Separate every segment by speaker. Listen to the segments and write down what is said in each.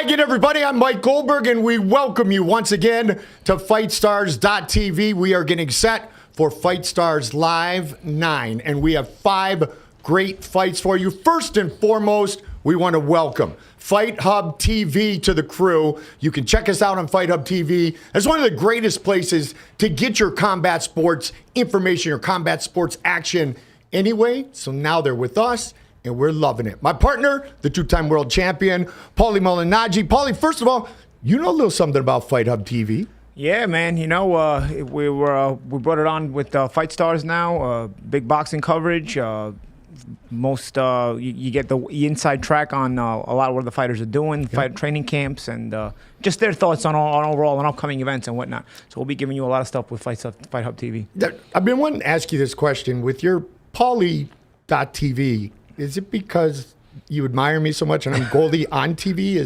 Speaker 1: again, everybody. I'm Mike Goldberg, and we welcome you once again to FightStars.tv. We are getting set for Fight Stars Live 9, and we have 5 great fights for you. First and foremost, we want to welcome Fight Hub TV to the crew. You can check us out on Fight Hub TV. It's one of the greatest places to get your combat sports information, your combat sports action anyway. So now they're with us, and we're loving it. My partner, the 2-time world champion, Paulie Malignaggi. Paulie, first of all, you know a little something about Fight Hub TV.
Speaker 2: Yeah, man. You know, we brought it on with Fight Stars now. Big boxing coverage. You get the inside track on a lot of what the fighters are doing, fight training camps, and just their thoughts on overall on upcoming events and whatnot. So we'll be giving you a lot of stuff with Fight Hub TV.
Speaker 1: I've been wanting to ask you this question. With your Paulie.tv, is it because you admire me so much and I'm Goldie on TV?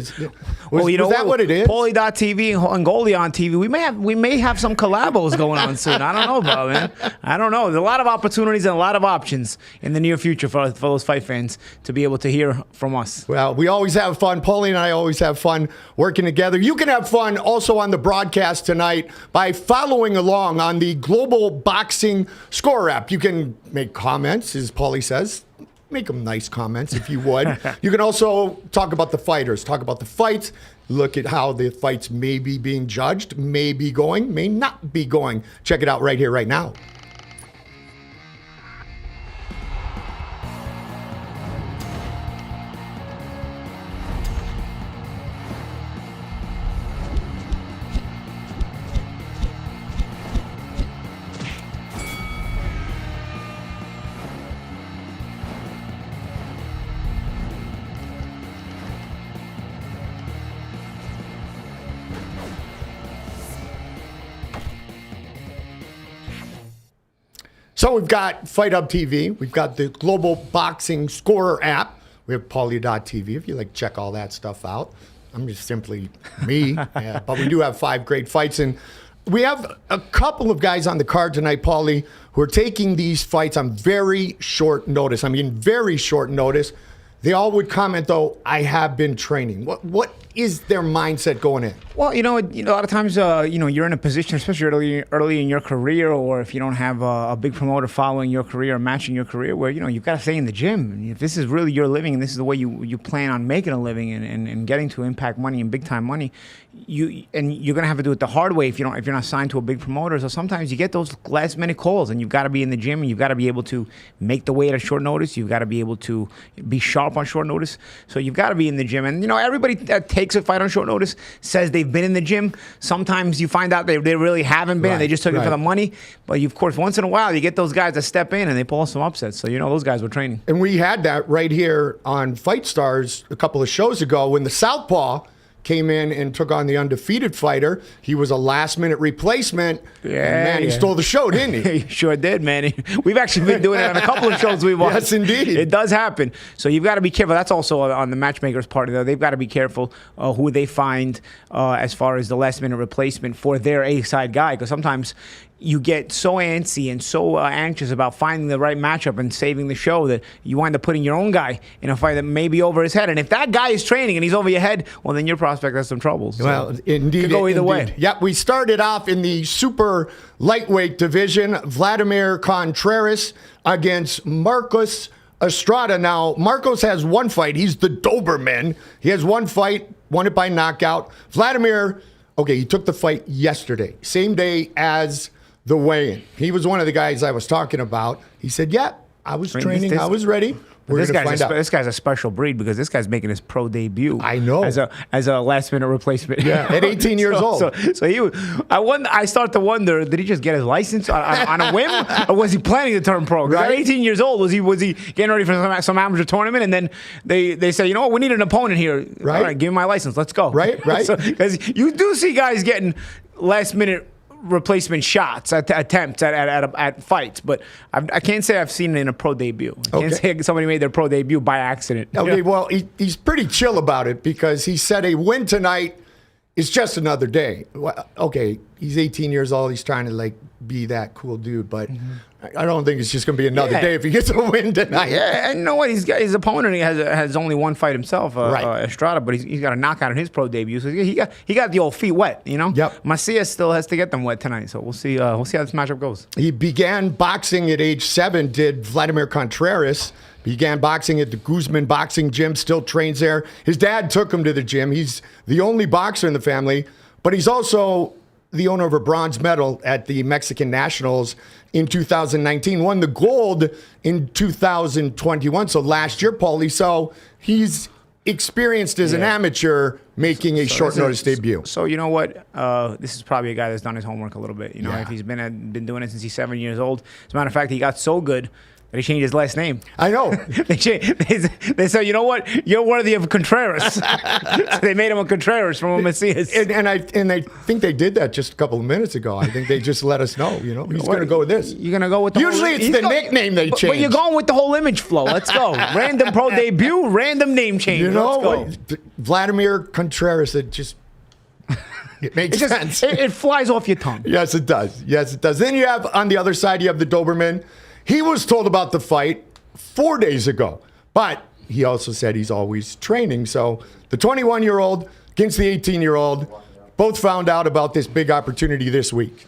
Speaker 1: Was that what it is?
Speaker 2: Paulie.tv and Goldie on TV. We may have some collabos going on soon. I don't know about, man. I don't know. There's a lot of opportunities and a lot of options in the near future for those fight fans to be able to hear from us.
Speaker 1: Well, we always have fun. Paulie and I always have fun working together. You can have fun also on the broadcast tonight by following along on the Global Boxing Score app. You can make comments, as Paulie says. Make them nice comments if you would. You can also talk about the fighters, talk about the fights, look at how the fights may be being judged, may be going, may not be going. Check it out right here, right now. So we've got Fight Hub TV. We've got the Global Boxing Scorer app. We have Paulie.tv if you like to check all that stuff out. I'm just simply me. But we do have 5 great fights. And we have a couple of guys on the card tonight, Paulie, who are taking these fights on very short notice. I mean, very short notice. They all would comment, though, I have been training. What is their mindset going in?
Speaker 2: Well, a lot of times, you're in a position, especially early in your career, or if you don't have a big promoter following your career or matching your career, where, you've got to stay in the gym. And if this is really your living and this is the way you plan on making a living and getting to impact money and big time money, you're going to have to do it the hard way if you're not signed to a big promoter. So sometimes you get those last minute calls and you've got to be in the gym and you've got to be able to make the weight at short notice. You've got to be able to be sharp on short notice. So you've got to be in the gym. And, everybody that takes a fight on short notice says they've been in the gym. Sometimes you find out they really haven't been. Right, they just took it for the money. But, of course, once in a while, you get those guys that step in and they pull some upsets. So, those guys were training.
Speaker 1: And we had that right here on Fight Stars a couple of shows ago when the Southpaw came in and took on the undefeated fighter. He was a last-minute replacement. He stole the show, didn't he?
Speaker 2: He sure did, man. We've actually been doing it on a couple of shows we've watched.
Speaker 1: Yes, indeed.
Speaker 2: It does happen. So you've got to be careful. That's also on the matchmaker's part. They've got to be careful who they find as far as the last-minute replacement for their A-side guy, because sometimes you get so antsy and so anxious about finding the right matchup and saving the show that you wind up putting your own guy in a fight that may be over his head. And if that guy is training and he's over your head, well, then your prospect has some trouble. So
Speaker 1: well, indeed.
Speaker 2: Could go either way.
Speaker 1: Yep, we started off in the super lightweight division. Vladimir Contreras against Marcos Estrada. Now, Marcos has one fight. He's the Doberman. He has one fight, won it by knockout. Vladimir, he took the fight yesterday, same day as the weigh-in. He was one of the guys I was talking about. He said, I was training. I was ready.
Speaker 2: This guy's a special breed because this guy's making his pro debut.
Speaker 1: I know.
Speaker 2: As a last-minute replacement.
Speaker 1: Yeah, at 18 years old.
Speaker 2: I start to wonder, did he just get his license on a whim? Or was he planning to turn pro? Right. At 18 years old, was he getting ready for some amateur tournament? And then they say, we need an opponent here.
Speaker 1: Right.
Speaker 2: All right, give me my license. Let's go.
Speaker 1: Right.
Speaker 2: Because you do see guys getting last-minute replacement shots, attempts at fights, but I can't say I've seen it in a pro debut. I can't say somebody made their pro debut by accident.
Speaker 1: Okay, well, he's pretty chill about it because he said a win tonight is just another day. Okay, he's 18 years old. He's trying to be that cool dude, but I don't think it's just going to be another day if he gets a win tonight.
Speaker 2: Yeah, and you know what? His opponent has only one fight himself, Estrada, but he's got a knockout in his pro debut, so he got the old feet wet, you know.
Speaker 1: Yep.
Speaker 2: Macias still has to get them wet tonight, so we'll see how this matchup goes.
Speaker 1: He began boxing at age 7. Did Vladimir Contreras. Began boxing at the Guzman Boxing Gym, still trains there. His dad took him to the gym. He's the only boxer in the family, but he's also the owner of a bronze medal at the Mexican Nationals in 2019. Won the gold in 2021, so last year, Paulie. So he's experienced as an amateur making a short notice debut.
Speaker 2: So you know what? This is probably a guy that's done his homework a little bit. You know, if he's been doing it since he's 7 years old. As a matter of fact, he got so good that he changed his last name.
Speaker 1: I know.
Speaker 2: They said, you know what? You're worthy of Contreras. So they made him a Contreras from a Macias.
Speaker 1: And I think they did that just a couple of minutes ago. I think they just let us know, he's going to go with this.
Speaker 2: You're going to go with the
Speaker 1: Usually it's the nickname they change.
Speaker 2: But you're going with the whole image flow. Let's go. Random pro debut, random name change. Let's go.
Speaker 1: Vladimir Contreras, it makes sense.
Speaker 2: It flies off your tongue.
Speaker 1: Yes, it does. Yes, it does. Then you have, on the other side, you have the Doberman. He was told about the fight 4 days ago, but he also said he's always training. So the 21-year-old against the 18-year-old both found out about this big opportunity this week.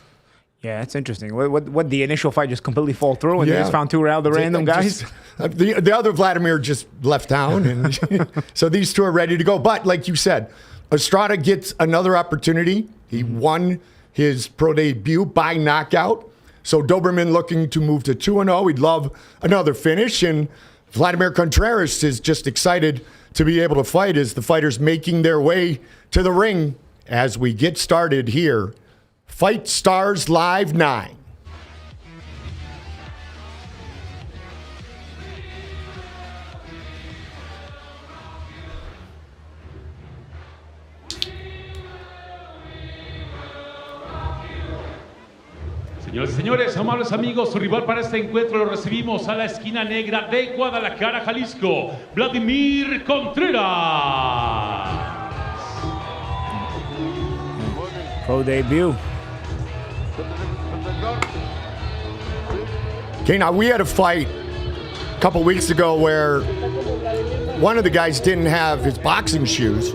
Speaker 2: Yeah, that's interesting. What the initial fight just completely fall through, and they just found two random guys?
Speaker 1: The other Vladimir just left town, and so these two are ready to go. But like you said, Estrada gets another opportunity. He won his pro debut by knockout. So Doberman looking to move to 2-0. He'd love another finish. And Vladimir Contreras is just excited to be able to fight as the fighters making their way to the ring as we get started here. Fight Stars Live 9.
Speaker 3: Señoras y señores, amables amigos, su rival para este encuentro lo recibimos a la esquina negra de Guadalajara, Jalisco, Vladimir Contreras.
Speaker 2: Pro debut.
Speaker 1: Okay, now we had a fight a couple weeks ago where one of the guys didn't have his boxing shoes.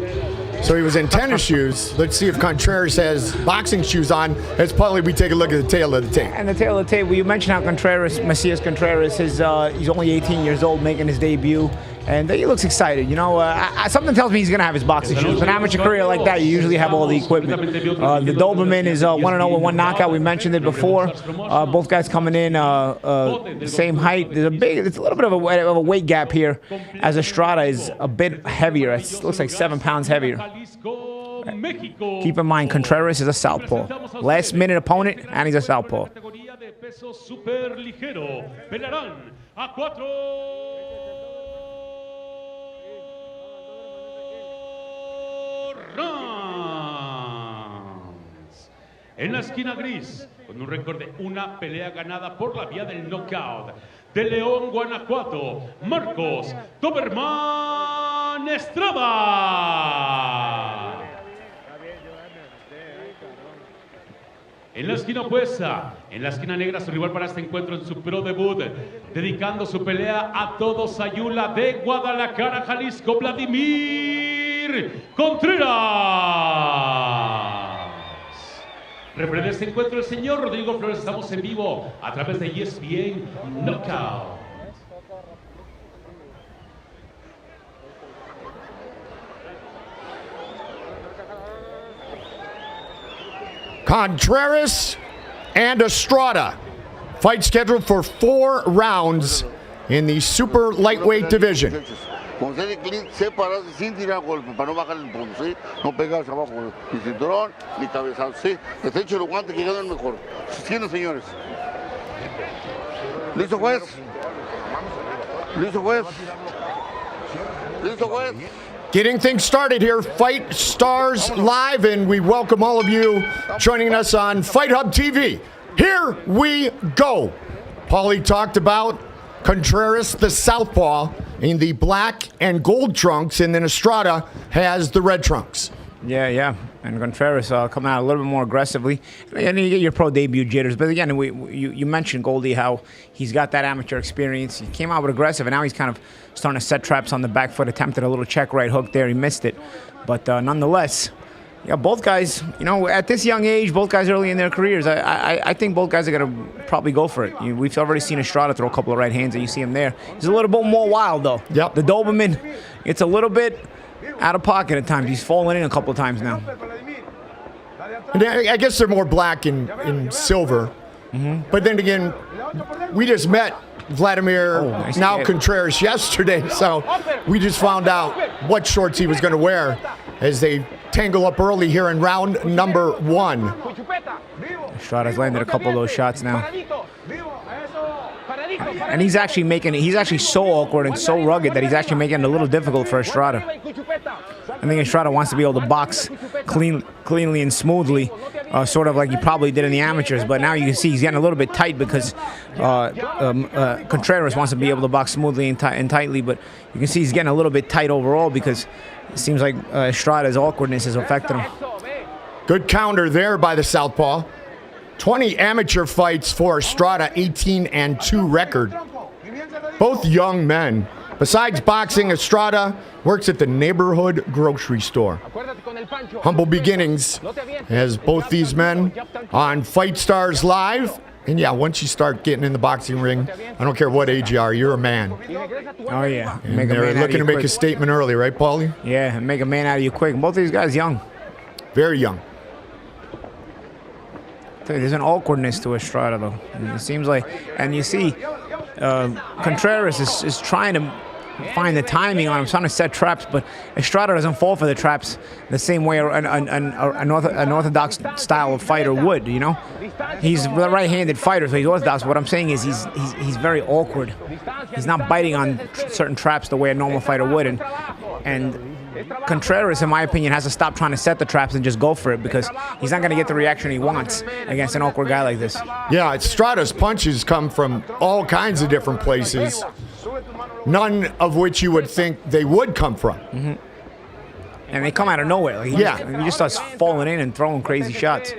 Speaker 1: So he was in tennis shoes. Let's see if Contreras has boxing shoes on. As probably we take a look at the tail of the tape.
Speaker 2: And the tail of the tape, well, you mentioned how Macias Contreras, he's only 18 years old, making his debut. And he looks excited. Something tells me he's going to have his boxing shoes. An amateur career like that, you usually have all the equipment. The Doberman is 1-0 with one knockout. We mentioned it before. Both guys coming in same height. It's a little bit of a weight gap here, as Estrada is a bit heavier. It looks like 7 pounds heavier. Keep in mind, Contreras is a southpaw. Last-minute opponent, and he's a southpaw.
Speaker 3: En la esquina gris, con un récord de una pelea ganada por la vía del knockout, de León, Guanajuato, Marcos Doberman Estrada. En la esquina opuesta, en la esquina negra, su rival para este encuentro en su pro debut, dedicando su pelea a todos Ayula de Guadalajara, Jalisco, Vladimir Contreras. Referente este encuentro el señor Rodrigo Flores. Estamos en vivo a través de ESPN Knockout.
Speaker 1: Contreras and Estrada. Fight scheduled for 4 rounds in the super lightweight division.
Speaker 4: Con ser clic, separarse sin tirar golpe, para no bajar el punto, ¿sí? No pegarse abajo, ni cinturón, ni cabezazo, ¿sí? Estrecho los guantes que quedan mejor. ¿Entienden, señores? ¿Listo, juez? ¿Listo, juez? ¿Listo, juez?
Speaker 1: Getting things started here, Fight Stars Live, and we welcome all of you joining us on Fight Hub TV. Here we go. Paulie talked about Contreras, the southpaw, in the black and gold trunks, and then Estrada has the red trunks.
Speaker 2: Yeah. And Contreras coming out a little bit more aggressively. And you get your pro debut jitters. But again, you mentioned, Goldie, how he's got that amateur experience. He came out with aggressive, and now he's kind of starting to set traps on the back foot. Attempted a little check right hook there. He missed it. But nonetheless, yeah, both guys, at this young age, both guys early in their careers, I think both guys are going to probably go for it. We've already seen Estrada throw a couple of right hands, and you see him there. He's a little bit more wild, though.
Speaker 1: Yep.
Speaker 2: The Doberman, it's a little bit out of pocket at times. He's fallen in a couple of times now.
Speaker 1: And I guess they're more black and silver. But then again, we just met Vladimir, now Contreras, yesterday. So we just found out what shorts he was going to wear as they tangle up early here in round number 1.
Speaker 2: Estrada's landed a couple of those shots now. And he's actually so awkward and so rugged that he's actually making it a little difficult for Estrada. I think Estrada wants to be able to box cleanly and smoothly, sort of like he probably did in the amateurs. But now you can see he's getting a little bit tight because Contreras wants to be able to box smoothly and tightly. But you can see he's getting a little bit tight overall because it seems like Estrada's awkwardness has affected him.
Speaker 1: Good counter there by the southpaw. 20 amateur fights for Estrada, 18-2 record. Both young men. Besides boxing, Estrada works at the neighborhood grocery store. Humble beginnings as both these men on Fight Stars Live. And yeah, once you start getting in the boxing ring, I don't care what age you are, you're a man.
Speaker 2: Oh, yeah.
Speaker 1: And they're looking to make a statement early, right, Paulie?
Speaker 2: Yeah, make a man out of you quick. Both of these guys young.
Speaker 1: Very young.
Speaker 2: There's an awkwardness to Estrada, though. It seems like, and you see, Contreras is trying to find the timing on him, trying to set traps, but Estrada doesn't fall for the traps the same way an orthodox style of fighter would. He's a right-handed fighter, so he's orthodox. What I'm saying is he's very awkward. He's not biting on certain traps the way a normal fighter would, and Contreras, in my opinion, has to stop trying to set the traps and just go for it because he's not going to get the reaction he wants against an awkward guy like this.
Speaker 1: Yeah, Estrada's punches come from all kinds of different places, none of which you would think they would come from.
Speaker 2: And they come out of nowhere. He just starts falling in and throwing crazy shots.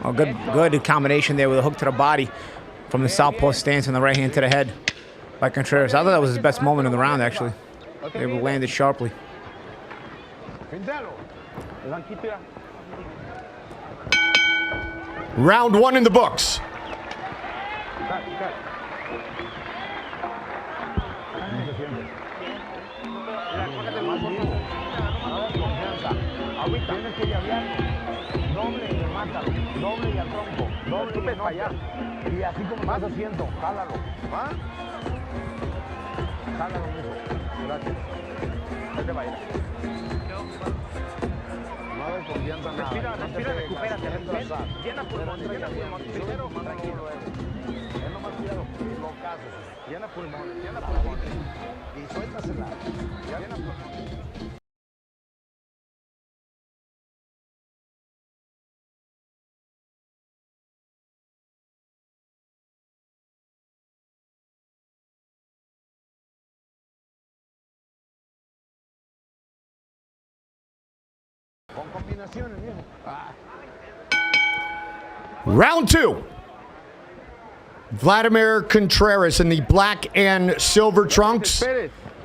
Speaker 2: Oh, good combination there with a hook to the body from the southpaw stance and the right hand to the head by Contreras. I thought that was his best moment in the round, actually. They were landed sharply.
Speaker 1: Round 1 in the books.
Speaker 5: Respira, recupérate. Llena pulmón. Llena pulmón. Y suéltasela. Llena pulmón. Con combinaciones, viejo.
Speaker 1: Round 2. Vladimir Contreras in the black and silver trunks.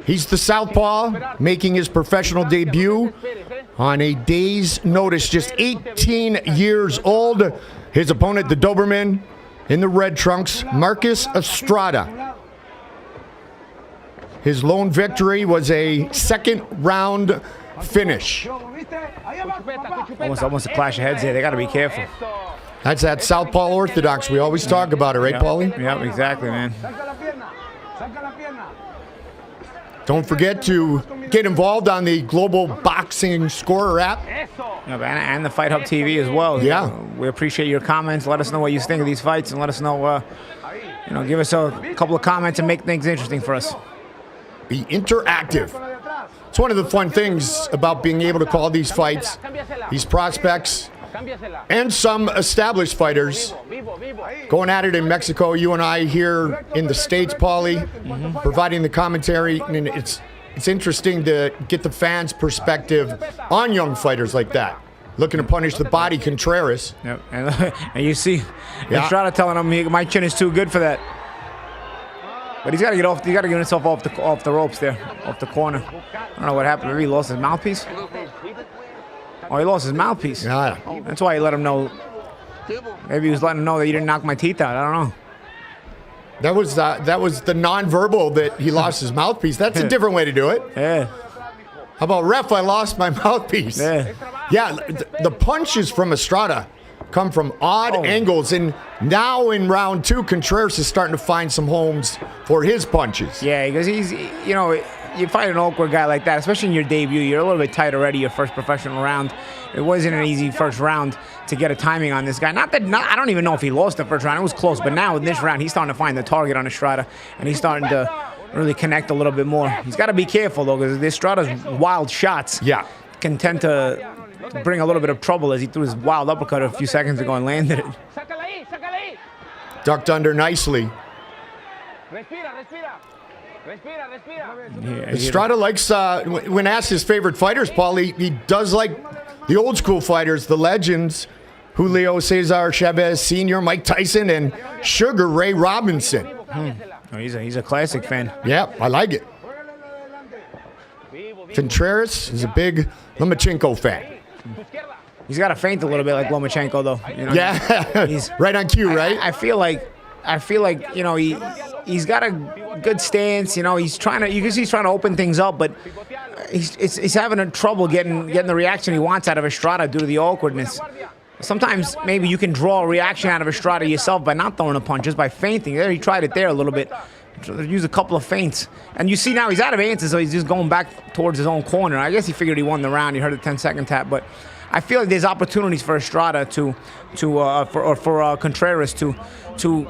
Speaker 1: He's the southpaw making his professional debut on a day's notice, just 18 years old. His opponent, the Doberman, in the red trunks, Marcus Estrada. His lone victory was a second-round finish.
Speaker 2: Almost a clash of heads there. They got to be careful.
Speaker 1: That's that southpaw orthodox. We always talk about it, right, Paulie?
Speaker 2: Yep, exactly, man.
Speaker 1: Don't forget to get involved on the Global Boxing Scorer app.
Speaker 2: And the Fight Hub TV as well.
Speaker 1: Yeah.
Speaker 2: We appreciate your comments. Let us know what you think of these fights, and let us know, give us a couple of comments and make things interesting for us.
Speaker 1: Be interactive. It's one of the fun things about being able to call these fights, these prospects, and some established fighters going at it in Mexico. You and I here in the States, Paulie, providing the commentary. And it's interesting to get the fans' perspective on young fighters like that. looking to punish the body Contreras.
Speaker 2: Yep. And you see
Speaker 1: Yeah.
Speaker 2: Estrada telling him, my chin is too good for that. But he's got to get off. He got to get himself off the ropes there, off the corner. I don't know what happened. Maybe he lost his mouthpiece. Oh, he lost his mouthpiece.
Speaker 1: Yeah.
Speaker 2: That's why he let him know. Maybe he was letting him know that you didn't knock my teeth out. I don't know.
Speaker 1: That was the nonverbal that he lost his mouthpiece. That's a different way to do it.
Speaker 2: Yeah.
Speaker 1: How about, ref, I lost my mouthpiece?
Speaker 2: Yeah.
Speaker 1: Yeah, the punches from Estrada come from odd angles, and now in round 2, Contreras is starting to find some homes for his punches.
Speaker 2: Yeah, because he's, you fight an awkward guy like that, especially in your debut. You're a little bit tight already, your first professional round. It wasn't an easy first round to get a timing on this guy. I don't even know if he lost the first round. It was close, but now in this round, he's starting to find the target on Estrada, and he's starting to really connect a little bit more. He's got to be careful, though, because Estrada's wild shots can tend to bring a little bit of trouble, as he threw his wild uppercut a few seconds ago and landed it.
Speaker 1: Ducked under nicely.
Speaker 2: Yeah,
Speaker 1: Estrada likes, when asked his favorite fighters, Paul, he does like the old school fighters, the legends, Julio Cesar Chavez Sr., Mike Tyson, and Sugar Ray Robinson.
Speaker 2: Oh, he's a classic fan.
Speaker 1: Yeah, I like it. Contreras is a big Lomachenko fan.
Speaker 2: He's got to feint a little bit like Lomachenko, though.
Speaker 1: Yeah,
Speaker 2: he's
Speaker 1: right on cue, right?
Speaker 2: I feel like he's got a good stance. He's trying to. You can see he's trying to open things up, but he's having a trouble getting the reaction he wants out of Estrada due to the awkwardness. Sometimes maybe you can draw a reaction out of Estrada yourself by not throwing a punch, just by feinting. There, he tried it there a little bit. Use a couple of feints. And you see now he's out of answers, so he's just going back towards his own corner. I guess he figured he won the round. He heard the 10-second tap, but I feel like there's opportunities for Estrada for Contreras to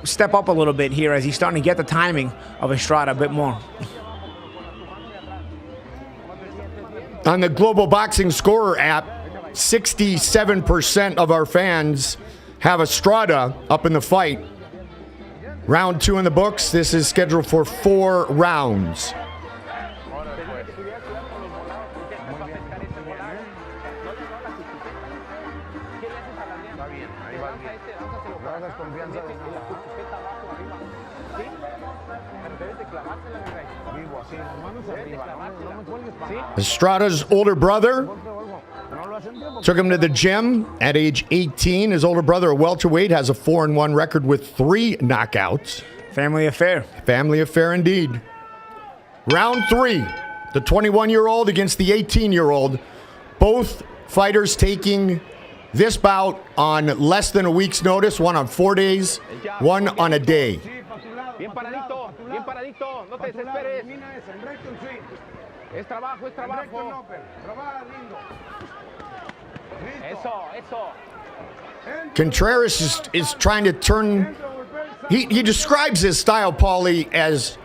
Speaker 2: step up a little bit here as he's starting to get the timing of Estrada a bit more.
Speaker 1: On the Global Boxing Scorer app, 67% of our fans have Estrada up in the fight. Round 2 in the books. This is scheduled for 4 rounds. Estrada's older brother took him to the gym at age 18. His older brother, a welterweight, has a 4-1 record with 3 knockouts.
Speaker 2: Family affair.
Speaker 1: Family affair indeed. Round 3, the 21-year-old against the 18-year-old. Both fighters taking this bout on less than a week's notice, one on 4 days, one on a day.
Speaker 5: Bien paradito, no te desesperes. Es trabajo, es trabajo. Eso.
Speaker 1: Contreras is trying to turn. He describes his style, Paulie, as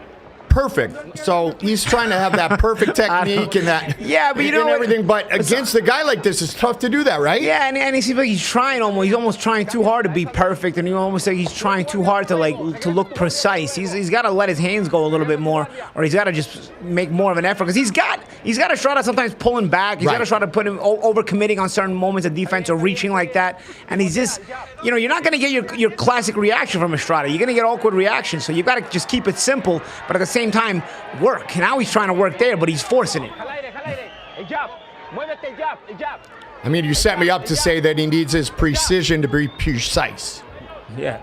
Speaker 1: perfect. So he's trying to have that perfect technique and that,
Speaker 2: Yeah, but you know
Speaker 1: and everything. But against a guy like this, it's tough to do that, right?
Speaker 2: Yeah, and he seems like he's trying almost. He's almost trying too hard to be perfect, and you almost like he's trying too hard to look precise. He's got to let his hands go a little bit more, or he's got to just make more of an effort because he's got Estrada sometimes pulling back. He's got Estrada put him over committing on certain moments of defense or reaching like that, and he's just you're not going to get your classic reaction from Estrada. You're going to get awkward reactions, so you've got to just keep it simple, but at the same time work. Now he's trying to work there, but he's forcing it.
Speaker 1: I mean, you set me up to say that he needs his precision to be precise.
Speaker 2: Yeah.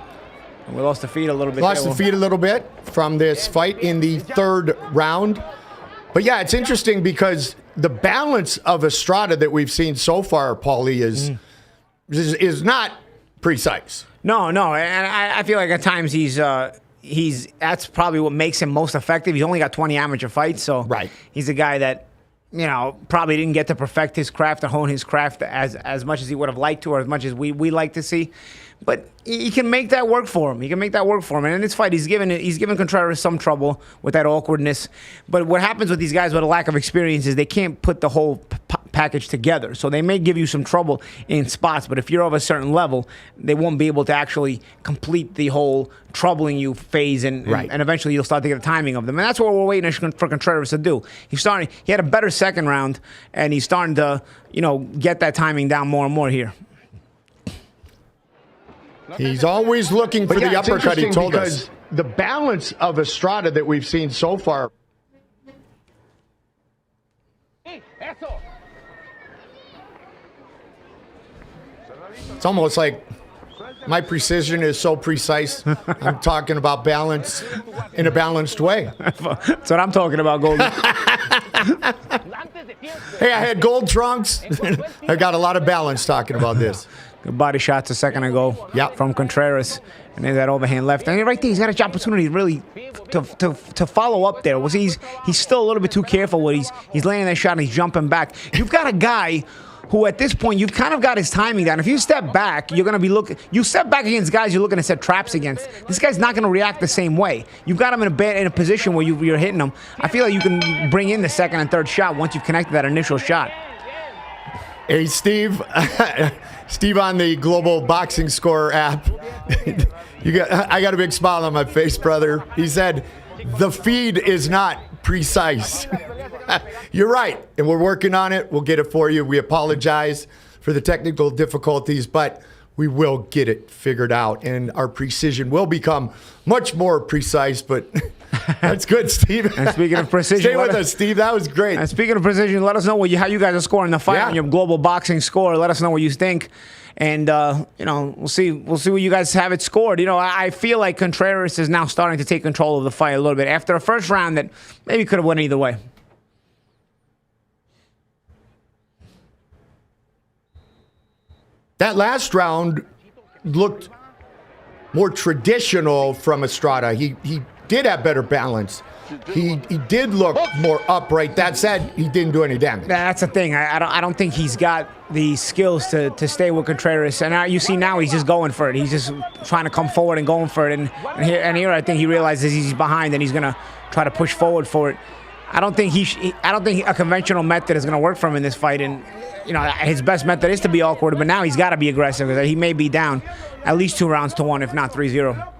Speaker 2: And we lost the feet a little bit.
Speaker 1: Lost the feet a little bit from this fight in the 3rd round. But yeah, it's interesting because the balance of Estrada that we've seen so far, Paulie, is not precise.
Speaker 2: No, and I feel like at times he's that's probably what makes him most effective. He's only got 20 amateur fights, so he's a guy that probably didn't get to perfect his craft or hone his craft as much as he would have liked to, or as much as we like to see. But he can make that work for him. And in this fight, he's given Contreras some trouble with that awkwardness. But what happens with these guys with a lack of experience is they can't put the whole packaged together. So they may give you some trouble in spots, but if you're of a certain level, they won't be able to actually complete the whole troubling you phase, and eventually you'll start to get the timing of them. And that's what we're waiting for Contreras to do. He had a better second round, and he's starting to, get that timing down more and more here.
Speaker 1: He's always looking for the uppercut, he told
Speaker 6: us. The balance of Estrada that we've seen so far.
Speaker 1: It's almost like my precision is so precise. I'm talking about balance in a balanced way.
Speaker 2: That's what I'm talking about, Golden.
Speaker 1: Hey, I had gold trunks. I got a lot of balance talking about this.
Speaker 2: Good body shots a second ago from Contreras. And there's that overhand left. And right there, he's got an opportunity really to follow up there. He's still a little bit too careful when he's landing that shot and he's jumping back. You've got a guy who at this point, you've kind of got his timing down. If you step back, you're going to be looking. You step back against guys you're looking to set traps against. This guy's not going to react the same way. You've got him in a position where you're hitting him. I feel like you can bring in the second and third shot once you've connected that initial shot.
Speaker 1: Hey, Steve. Steve on the Global Boxing Score app. I got a big smile on my face, brother. He said, the feed is not precise. You're right, and we're working on it. We'll get it for you. We apologize for the technical difficulties, but we will get it figured out, and our precision will become much more precise, but that's good, Steve.
Speaker 2: And speaking of precision,
Speaker 1: stay with us, Steve. That was great.
Speaker 2: And speaking of precision, let us know how you guys are scoring the fight on your Global Boxing Score. Let us know what you think. And, we'll see what you guys have it scored. I feel like Contreras is now starting to take control of the fight a little bit after a first round that maybe could have went either way.
Speaker 1: That last round looked more traditional from Estrada. He did have better balance. He did look more upright. That said, he didn't do any damage.
Speaker 2: That's the thing. I don't think he's got the skills to stay with Contreras. And you see now he's just going for it. He's just trying to come forward and going for it. And here I think he realizes he's behind and he's going to try to push forward for it. I don't think a conventional method is going to work for him in this fight. And his best method is to be awkward, but now he's got to be aggressive because he may be down at least 2-1, if not 3-0.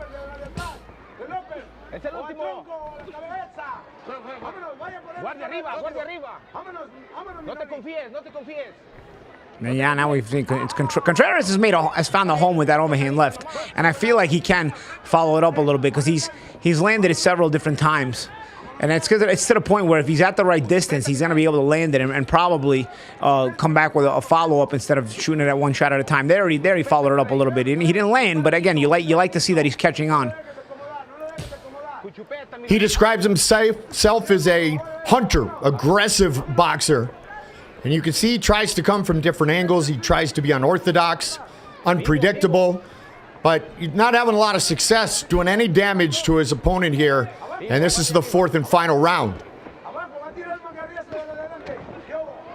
Speaker 2: Now we think it's Contreras has found the home with that overhand left, and I feel like he can follow it up a little bit because he's landed it several different times. And it's because it's to the point where if he's at the right distance, he's going to be able to land it and probably come back with a follow-up instead of shooting it at one shot at a time. There he followed it up a little bit. He didn't land, but again, you like to see that he's catching on.
Speaker 1: He describes himself as a hunter, aggressive boxer. And you can see he tries to come from different angles. He tries to be unorthodox, unpredictable, but he's not having a lot of success doing any damage to his opponent here. And this is the fourth and final round.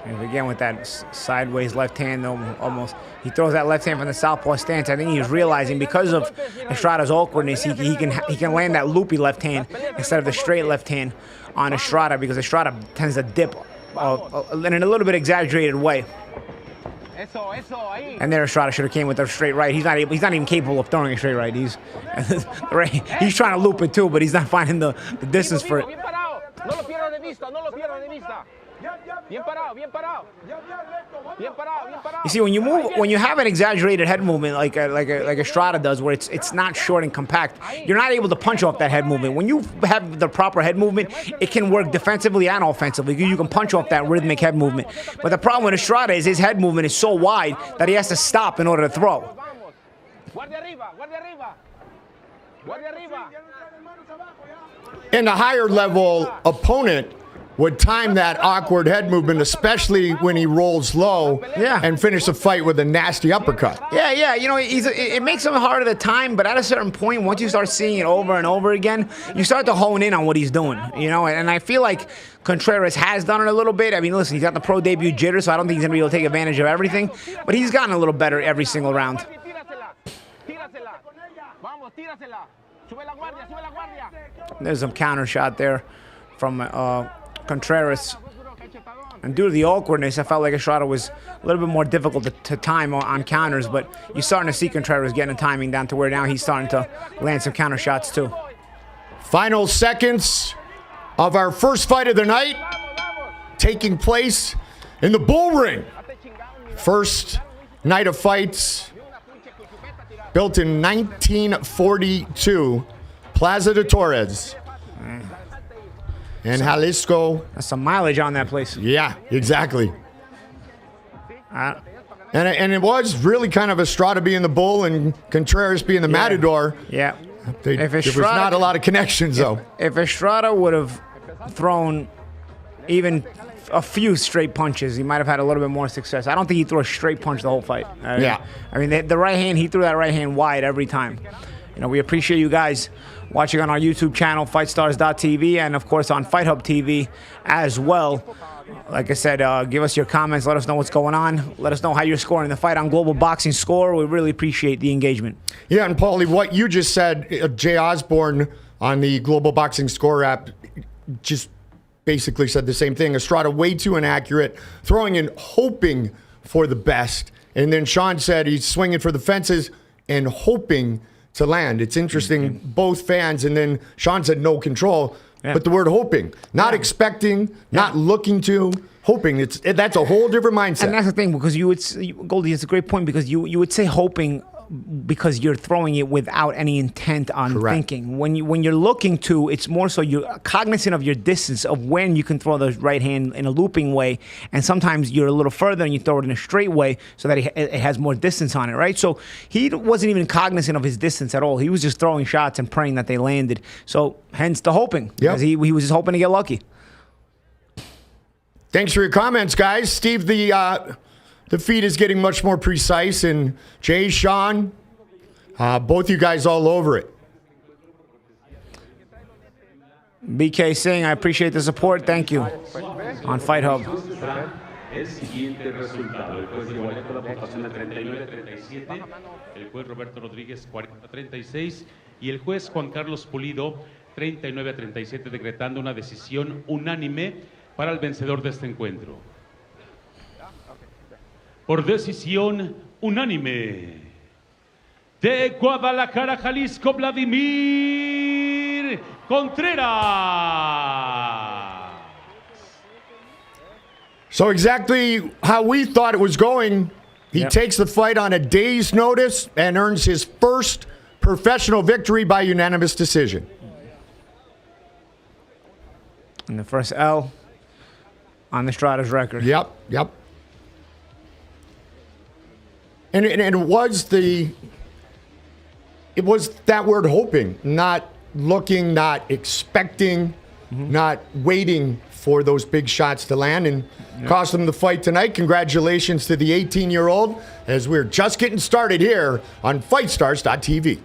Speaker 2: And again with that sideways left hand, almost. He throws that left hand from the southpaw stance. I think he's realizing because of Estrada's awkwardness, he can land that loopy left hand instead of the straight left hand on Estrada because Estrada tends to dip in a little bit exaggerated way. And there Estrada should have came with a straight right. He's not even capable of throwing a straight right. He's trying to loop it too, but he's not finding the distance for it. You see, when you have an exaggerated head movement like Estrada does, where it's not short and compact, you're not able to punch off that head movement. When you have the proper head movement, it can work defensively and offensively. You can punch off that rhythmic head movement. But the problem with Estrada is his head movement is so wide that he has to stop in order to throw.
Speaker 1: And a higher level opponent would time that awkward head movement, especially when he rolls low and finish the fight with a nasty uppercut.
Speaker 2: Yeah. It makes him harder to time, but at a certain point, once you start seeing it over and over again, you start to hone in on what he's doing, and I feel like Contreras has done it a little bit. I mean, listen, he's got the pro debut jitter, so I don't think he's going to be able to take advantage of everything, but he's gotten a little better every single round. There's some counter shot there from Contreras. And due to the awkwardness, I felt like Estrada was a little bit more difficult to time on counters, but you're starting to see Contreras getting the timing down to where now he's starting to land some counter shots too.
Speaker 1: Final seconds of our first fight of the night taking place in the bull ring. First night of fights built in 1942, Plaza de Torres in Jalisco.
Speaker 2: That's some mileage on that place.
Speaker 1: Yeah, exactly. And it was really kind of Estrada being the bull and Contreras being the matador.
Speaker 2: Yeah.
Speaker 1: There was not a lot of connections, though.
Speaker 2: If Estrada would have thrown even a few straight punches, he might have had a little bit more success. I don't think he threw a straight punch the whole fight.
Speaker 1: Yeah.
Speaker 2: I mean, the right hand, he threw that right hand wide every time. You know, we appreciate you guys watching on our YouTube channel, FightStars.tv, and of course on Fight Hub TV as well. Like I said, give us your comments. Let us know what's going on. Let us know how you're scoring the fight on Global Boxing Score. We really appreciate the engagement.
Speaker 1: Yeah, and Paulie, what you just said, Jay Osborne on the Global Boxing Score app just basically said the same thing. Estrada way too inaccurate, throwing in hoping for the best. And then Sean said he's swinging for the fences and hoping to land. It's interesting, both fans, and then Sean said no control, but the word hoping, not expecting, not looking to, hoping. That's a whole different mindset.
Speaker 2: And that's the thing, because Goldie, it's a great point, because you would say hoping because you're throwing it without any intent on thinking. When you're looking to, it's more so you're cognizant of your distance of when you can throw the right hand in a looping way, and sometimes you're a little further and you throw it in a straight way so that it has more distance on it, right? So he wasn't even cognizant of his distance at all. He was just throwing shots and praying that they landed. So hence the hoping, because he was just hoping to get lucky.
Speaker 1: Thanks for your comments, guys. Steve, the feed is getting much more precise, and Jay, Sean, both you guys all over it.
Speaker 2: BK Singh, I appreciate the support. Thank you. On Fight Hub.
Speaker 3: El siguiente resultado, el juez igualó la votación de 39-37, el juez Roberto Rodríguez 40-36 y el juez Juan Carlos Pulido 39-37, decretando una decisión unánime para el vencedor de este encuentro. Por decisión unánime, de Guadalajara, Jalisco, Vladimir Contreras.
Speaker 1: So exactly how we thought it was going, he takes the fight on a day's notice and earns his first professional victory by unanimous decision.
Speaker 2: And the first L on Estrada's record.
Speaker 1: Yep. And it was that word hoping, not looking, not expecting, not waiting for those big shots to land, and cost him the fight tonight. Congratulations to the 18-year-old, as we're just getting started here on FightStars.tv.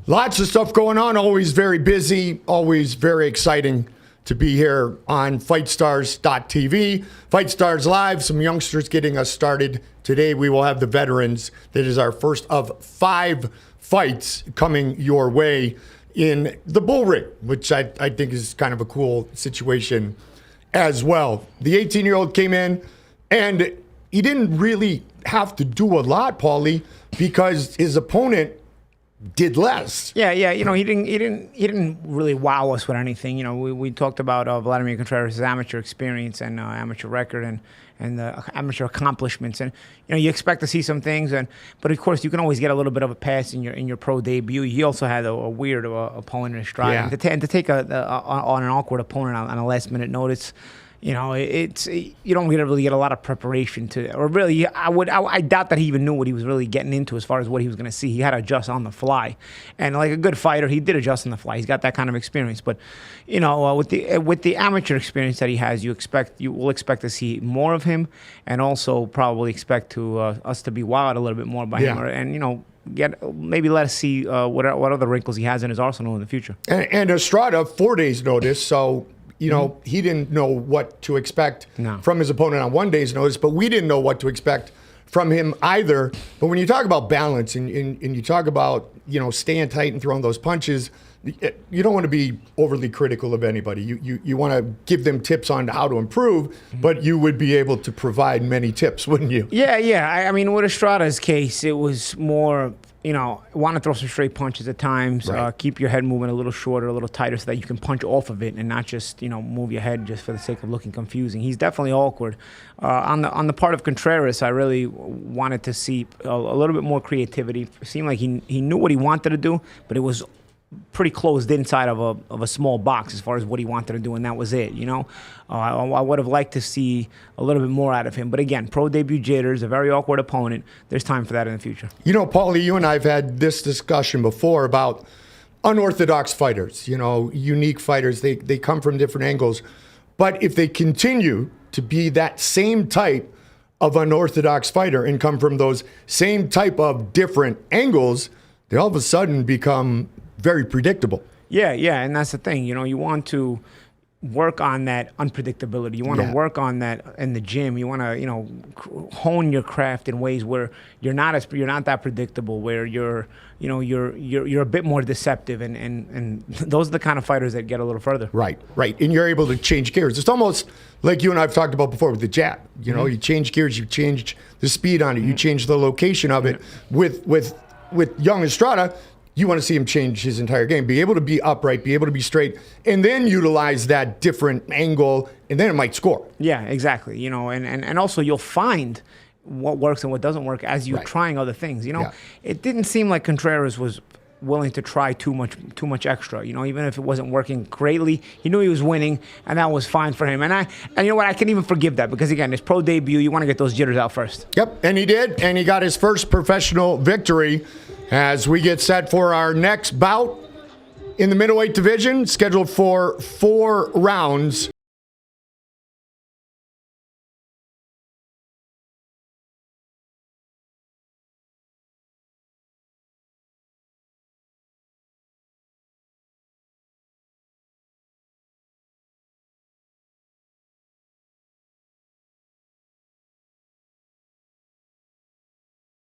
Speaker 1: Lots of stuff going on, always very busy, always very exciting to be here on FightStars.tv. Fight Stars Live, some youngsters getting us started. Today we will have the veterans. That is our first of 5 fights coming your way in the bull ring, which I think is kind of a cool situation as well. The 18-year-old came in, and he didn't really have to do a lot, Paulie, because his opponent did less.
Speaker 2: Yeah. You know, he didn't really wow us with anything. You know, we talked about Vladimir Contreras' amateur experience and amateur record and amateur accomplishments, and you know, you expect to see some things, but of course you can always get a little bit of a pass in your pro debut. He also had a weird opponent in Estrada, and to take on an awkward opponent on a last minute notice. you know, you don't really get a lot of preparation to, or really, I doubt that he even knew what he was really getting into as far as what he was going to see. He had to adjust on the fly, and like a good fighter, he did adjust on the fly. He's got that kind of experience. But you know, with the amateur experience that he has, you will expect to see more of him, and also probably expect us to be wowed a little bit more by him, and you know. Maybe let us see what other wrinkles he has in his arsenal in the future.
Speaker 1: And Estrada, 4 days notice, so you know he didn't know what to expect from his opponent on 1 day's notice, but we didn't know what to expect from him either. But when you talk about balance and you talk about staying tight and throwing those punches, you don't want to be overly critical of anybody. You want to give them tips on how to improve, but you would be able to provide many tips, wouldn't you?
Speaker 2: Yeah. I mean, with Estrada's case, it was more, want to throw some straight punches at times, keep your head moving a little shorter, a little tighter so that you can punch off of it and not just, move your head just for the sake of looking confusing. He's definitely awkward. On the part of Contreras, I really wanted to see a little bit more creativity. It seemed like he knew what he wanted to do, but it was pretty closed inside of a small box as far as what he wanted to do, and that was it. I would have liked to see a little bit more out of him, but again, pro debut jitters, a very awkward opponent. There's time for that in the future. Paulie,
Speaker 1: you and I have had this discussion before about unorthodox fighters. Unique fighters. They come from different angles, but if they continue to be that same type of unorthodox fighter and come from those same type of different angles, they all of a sudden become very predictable.
Speaker 2: Yeah, and that's the thing. You want to work on that unpredictability. You want to work on that in the gym. You want to, hone your craft in ways where you're not that predictable, where you're a bit more deceptive, and those are the kind of fighters that get a little further.
Speaker 1: Right. And you're able to change gears. It's almost like you and I've talked about before with the jab. You change gears, you change the speed on it, you change the location of it. With young Estrada, you want to see him change his entire game, be able to be upright, be able to be straight, and then utilize that different angle, and then it might score.
Speaker 2: Yeah, exactly. And also you'll find what works and what doesn't work as you're trying other things. It didn't seem like Contreras was willing to try too much extra. Even if it wasn't working greatly, he knew he was winning, and that was fine for him. And you know what? I can even forgive that because again, his pro debut, you want to get those jitters out first.
Speaker 1: Yep, and he did, and he got his first professional victory. As we get set for our next bout in the middleweight division, scheduled for 4 rounds.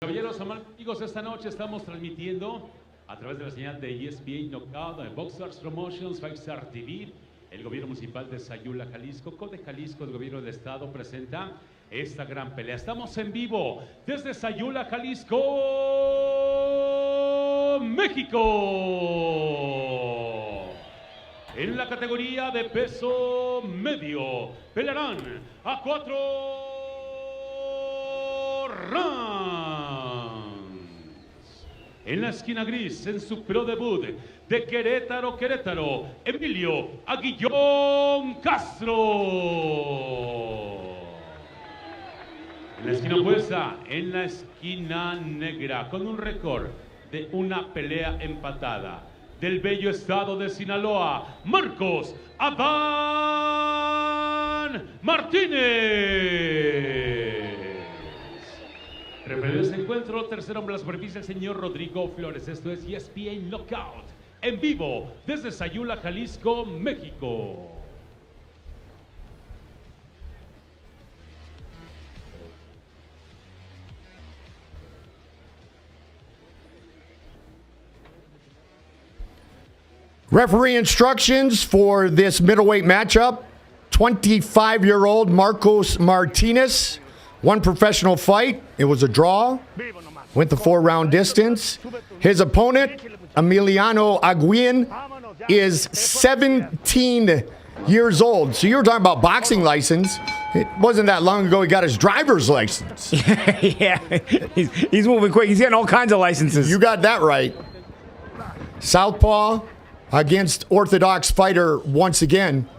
Speaker 3: Caballeros, amigos, esta noche estamos transmitiendo a través de la señal de ESPN Knockout, de Boxers Promotions, Fight Star TV. El gobierno municipal de Sayula, Jalisco, Code Jalisco, el gobierno del estado presenta esta gran pelea. Estamos en vivo desde Sayula, Jalisco, México. En la categoría de peso medio, pelearán a 4 rounds. En la esquina gris, en su pro debut de Querétaro, Emilio Aguillón Castro. En la esquina opuesta, en la esquina negra, con un récord de una pelea empatada, del bello estado de Sinaloa, Marcos Adán Martínez. Referee de este encuentro, tercer hombre a la superficie, el señor Rodrigo Flores. Esto es ESPN Knockout, en vivo desde Sayula, Jalisco, México.
Speaker 1: Referee instructions for this middleweight matchup. 25-year-old Marcos Martinez. One professional fight. It was a draw. Went the 4-round distance. His opponent, Emiliano Aguillon, is 17 years old. So you were talking about boxing license. It wasn't that long ago he got his driver's license.
Speaker 2: Yeah, he's moving quick. He's getting all kinds of licenses.
Speaker 1: You got that right. Southpaw against orthodox fighter once again.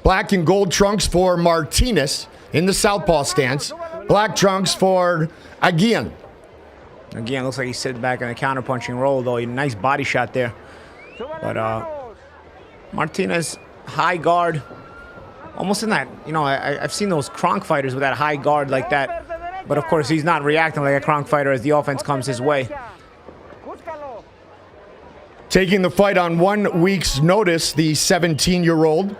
Speaker 1: Black and gold trunks for Martinez in the southpaw stance. Black trunks for Aguillan.
Speaker 2: Again, looks like he's sitting back in a counterpunching roll, though. Nice body shot there. But Martinez, high guard. Almost in that, I've seen those Kronk fighters with that high guard like that. But, of course, he's not reacting like a Kronk fighter as the offense comes his way.
Speaker 1: Taking the fight on 1 week's notice, the 17-year-old.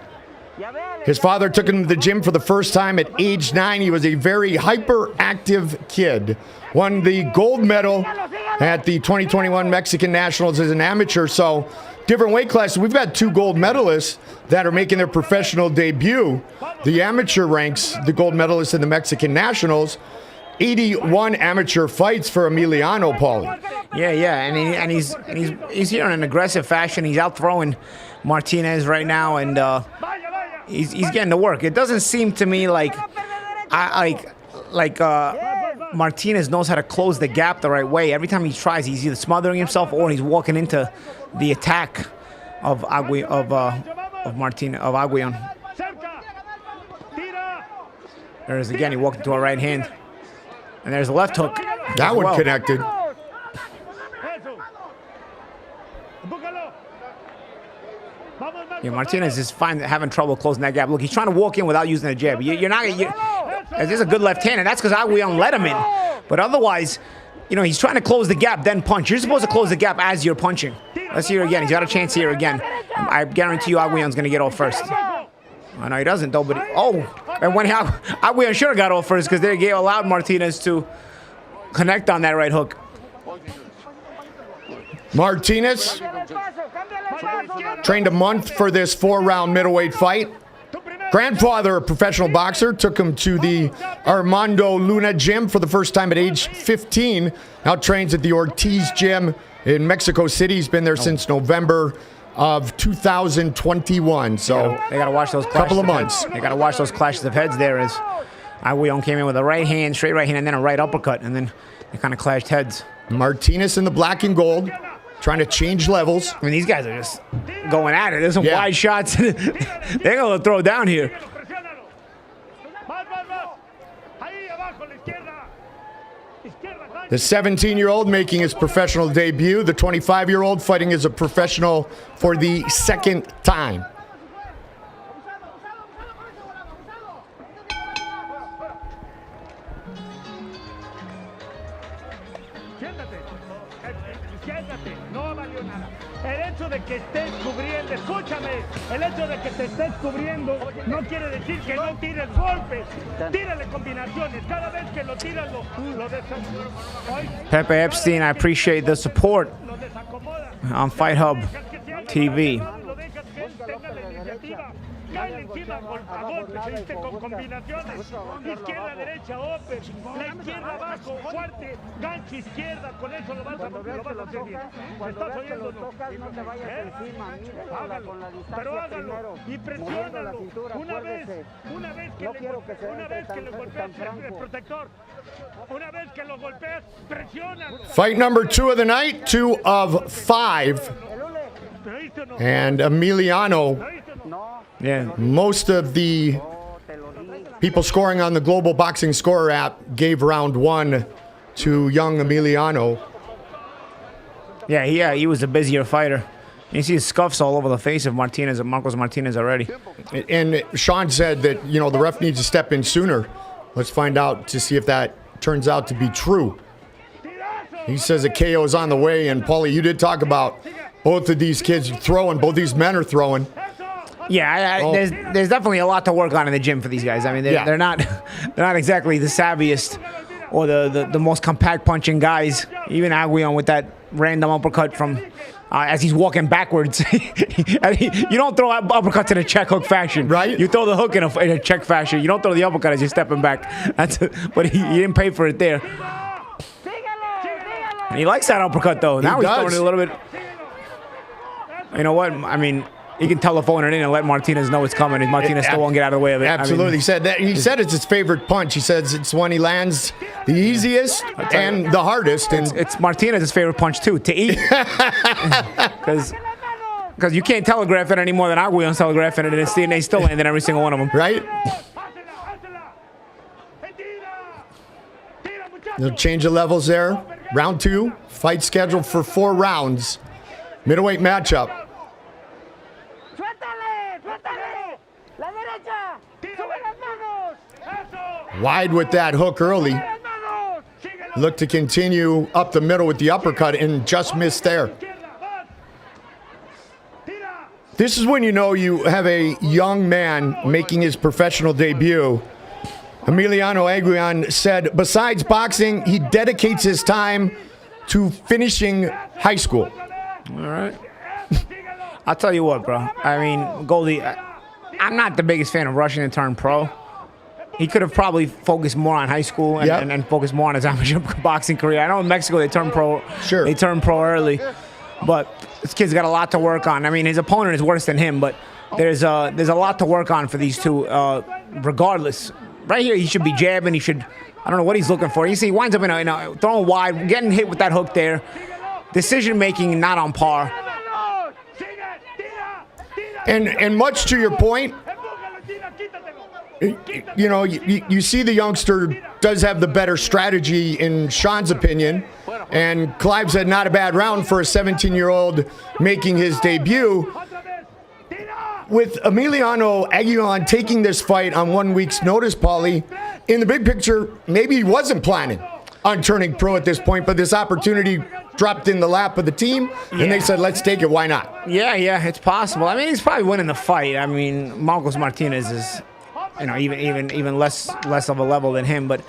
Speaker 1: His father took him to the gym for the first time at age 9. He was a very hyperactive kid. Won the gold medal at the 2021 Mexican Nationals as an amateur. So, different weight classes. We've got 2 gold medalists that are making their professional debut. The amateur ranks, the gold medalist in the Mexican Nationals. 81 amateur fights for Emiliano, Paulie.
Speaker 2: Yeah, and he's here in an aggressive fashion. He's out throwing Martinez right now, and he's getting to work. It doesn't seem to me like Martinez knows how to close the gap the right way. Every time he tries, he's either smothering himself or he's walking into the attack of Aguillan. There's again, he walked into a right hand. And there's a left hook.
Speaker 1: That one connected.
Speaker 2: Yeah, Martinez is having trouble closing that gap. Look, he's trying to walk in without using a jab. There's a good left hand, and that's because Aguillan let him in. But otherwise, he's trying to close the gap, then punch. You're supposed to close the gap as you're punching. Let's see it again. He's got a chance here again. I guarantee you Aguillan's going to get off first. I know he doesn't, though, but and when Aguillan should have got off first because they allowed Martinez to connect on that right hook.
Speaker 1: Martinez trained a month for this 4-round middleweight fight. Grandfather, a professional boxer, took him to the Armando Luna gym for the first time at age 15. Now trains at the Ortiz gym in Mexico City. He's been there since November of 2021. So
Speaker 2: they got to watch those
Speaker 1: couple of months.
Speaker 2: They got to watch those clashes of heads there as Aguillan came in with a right hand, straight right hand, and then a right uppercut, and then they kind of clashed heads.
Speaker 1: Martinez in the black and gold, trying to change levels.
Speaker 2: I mean, these guys are just going at it. There's some wide shots. They're going to throw down here.
Speaker 1: The 17-year-old making his professional debut. The 25-year-old fighting as a professional for the second time.
Speaker 7: El hecho de que estés cubriendo, escúchame, el hecho de que te estés cubriendo no quiere decir que no tires golpes. Tírale combinaciones. Cada vez que lo tiras, lo desacomodas.
Speaker 2: Pepe Epstein, I appreciate the support on Fight Hub TV.
Speaker 7: Cae encima a golpes, con combinaciones. Izquierda, derecha, open. La izquierda abajo, fuerte. Gancho izquierda, con eso lo vas a seguir. ¿Me estás oyendo? No te vayas encima, hágalo. Pero hágalo y presiónalo. Una vez que le golpeas el protector. Una vez que lo golpeas, presiónalo.
Speaker 1: Fight number 2 of the night, 2 of 5. And Emiliano.
Speaker 2: Yeah.
Speaker 1: Most of the people scoring on the Global Boxing Scorer app gave round 1 to young Emiliano.
Speaker 2: Yeah, he was a busier fighter. You see scuffs all over the face of Marcos Martinez already.
Speaker 1: And Sean said that, the ref needs to step in sooner. Let's find out to see if that turns out to be true. He says a KO is on the way, and Paulie, you did talk about both of these kids throwing, both these men are throwing.
Speaker 2: Yeah, there's definitely a lot to work on in the gym for these guys. I mean, they're not exactly the savviest or the most compact punching guys. Even Aguillan with that random uppercut from as he's walking backwards. You don't throw uppercuts in a check hook fashion,
Speaker 1: right?
Speaker 2: You throw the hook in a check fashion. You don't throw the uppercut as you're stepping back. But he didn't pay for it there. And he likes that uppercut though. Now he's throwing it a little bit. You know what? I mean, he can telephone it in and let Martinez know it's coming. And Martinez still won't get out of the way of it.
Speaker 1: Absolutely. He said it's his favorite punch. He says it's when he lands the easiest and the hardest. And
Speaker 2: it's Martinez's favorite punch too, to eat. Because Because you can't telegraph it any more than Aguillon's telegraphing it, and they still landed every single one of them.
Speaker 1: Right? They'll change the levels there. Round 2, fight scheduled for 4 rounds. Middleweight matchup. Wide with that hook early. Look to continue up the middle with the uppercut and just missed there. This is when you know you have a young man making his professional debut. Emiliano Aguillon said, besides boxing, he dedicates his time to finishing high school.
Speaker 2: All right. I'll tell you what, bro. I mean, Goldie, I'm not the biggest fan of rushing to turn pro. He could have probably focused more on high school and focused more on his amateur boxing career. I know in Mexico they turn pro.
Speaker 1: Sure.
Speaker 2: They turn pro early, but this kid's got a lot to work on. I mean, his opponent is worse than him, but there's a lot to work on for these two. Regardless, right here he should be jabbing. He should. I don't know what he's looking for. You see, he winds up in a throwing wide, getting hit with that hook there. Decision making not on par.
Speaker 1: And much to your point, you know, you see the youngster does have the better strategy in Sean's opinion. And Clive said not a bad round for a 17-year-old making his debut. With Emiliano Aguillon taking this fight on 1 week's notice, Paulie, in the big picture, maybe he wasn't planning on turning pro at this point, but this opportunity dropped in the lap of the team, and they said, let's take it. Why not?
Speaker 2: Yeah, it's possible. I mean, he's probably winning the fight. I mean, Martinez is, you know, even less of a level than him. But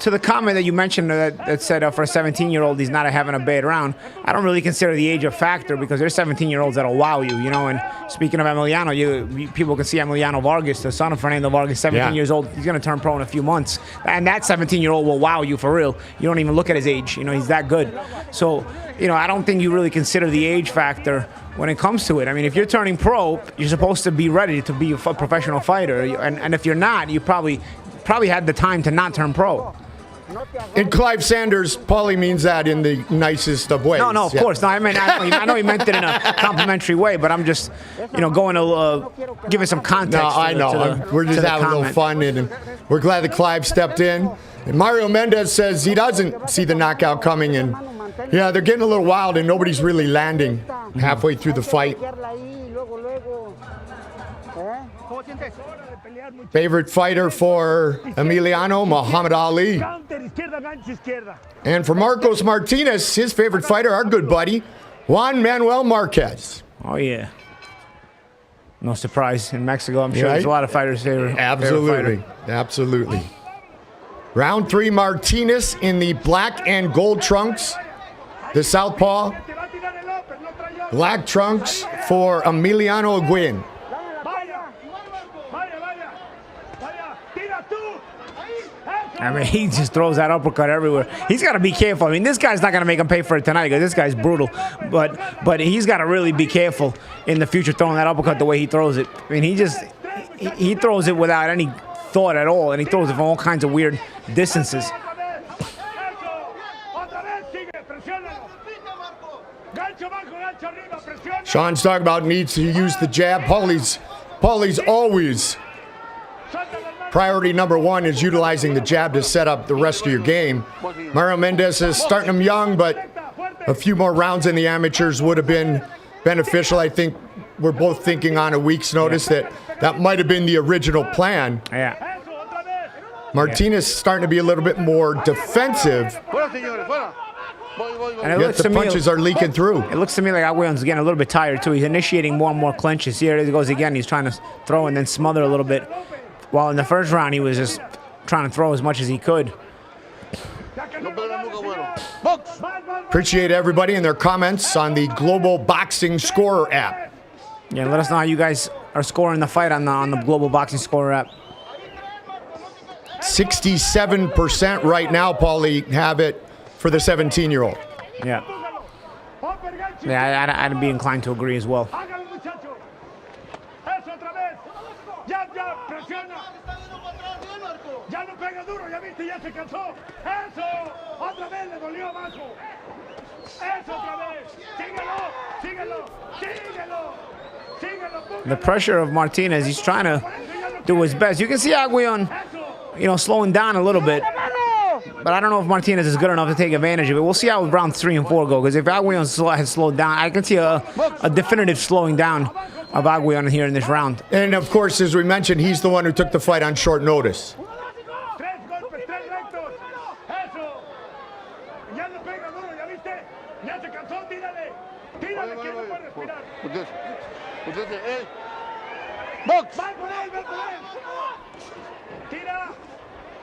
Speaker 2: to the comment that you mentioned that said for a 17-year-old he's not having a bad round, I don't really consider the age a factor because there's 17-year-olds that'll wow you, you know. And speaking of Emiliano, people can see Emiliano Vargas, the son of Fernando Vargas, 17 years old. He's going to turn pro in a few months, and that 17-year-old will wow you for real. You don't even look at his age, you know. He's that good. So, you know, I don't think you really consider the age factor when it comes to it. I mean, if you're turning pro, you're supposed to be ready to be a professional fighter, and if you're not, you probably had the time to not turn pro.
Speaker 1: And Clive Sanders, Paulie means that in the nicest of ways.
Speaker 2: No, of course. No, I know he meant it in a complimentary way, but I'm just, you know, going to give it some context.
Speaker 1: No, I know. We're just having a little fun, and we're glad that Clive stepped in. And Mario Mendez says he doesn't see the knockout coming, and yeah, they're getting a little wild, and nobody's really landing halfway through the fight. Favorite fighter for Emiliano, Muhammad Ali. And for Marcos Martinez, his favorite fighter, our good buddy, Juan Manuel Marquez.
Speaker 2: Oh, yeah. No surprise. In Mexico, I'm sure there's a lot of fighters' favorite.
Speaker 1: Absolutely. Absolutely. Round 3, Martinez in the black and gold trunks. The southpaw. Black trunks for Emiliano Aguillon.
Speaker 2: I mean, he just throws that uppercut everywhere. He's got to be careful. I mean, this guy's not going to make him pay for it tonight because this guy's brutal. But he's got to really be careful in the future throwing that uppercut the way he throws it. I mean, he throws it without any thought at all, and he throws it from all kinds of weird distances.
Speaker 1: Sean's talking about needs to use the jab. Paulie's always priority number 1 is utilizing the jab to set up the rest of your game. Mario Mendez is starting him young, but a few more rounds in the amateurs would have been beneficial. I think we're both thinking on a week's notice that might have been the original plan.
Speaker 2: Yeah.
Speaker 1: Martinez starting to be a little bit more defensive.
Speaker 2: And
Speaker 1: Yet the punches are leaking through.
Speaker 2: It looks to me like Aguillon's getting a little bit tired, too. He's initiating more and more clinches. Here it goes again. He's trying to throw and then smother a little bit. While in the first round, he was just trying to throw as much as he could.
Speaker 1: Appreciate everybody and their comments on the Global Boxing Scorer app.
Speaker 2: Yeah, let us know how you guys are scoring the fight on the Global Boxing Scorer app.
Speaker 1: 67% right now, Paulie, have it for the 17-year-old.
Speaker 2: Yeah. Yeah, I'd be inclined to agree as well.
Speaker 7: Ya no pega duro, ya viste, ya se cansó. Eso, otra vez le dolió abajo. Eso otra vez, síguelo.
Speaker 2: The pressure of Martinez, he's trying to do his best. You can see Aguillon, slowing down a little bit. But I don't know if Martinez is good enough to take advantage of it. We'll see how round 3 and 4 go. Because if Aguillon has slowed down, I can see a definitive slowing down of Aguillon here in this round.
Speaker 1: And of course, as we mentioned, he's the one who took the fight on short notice.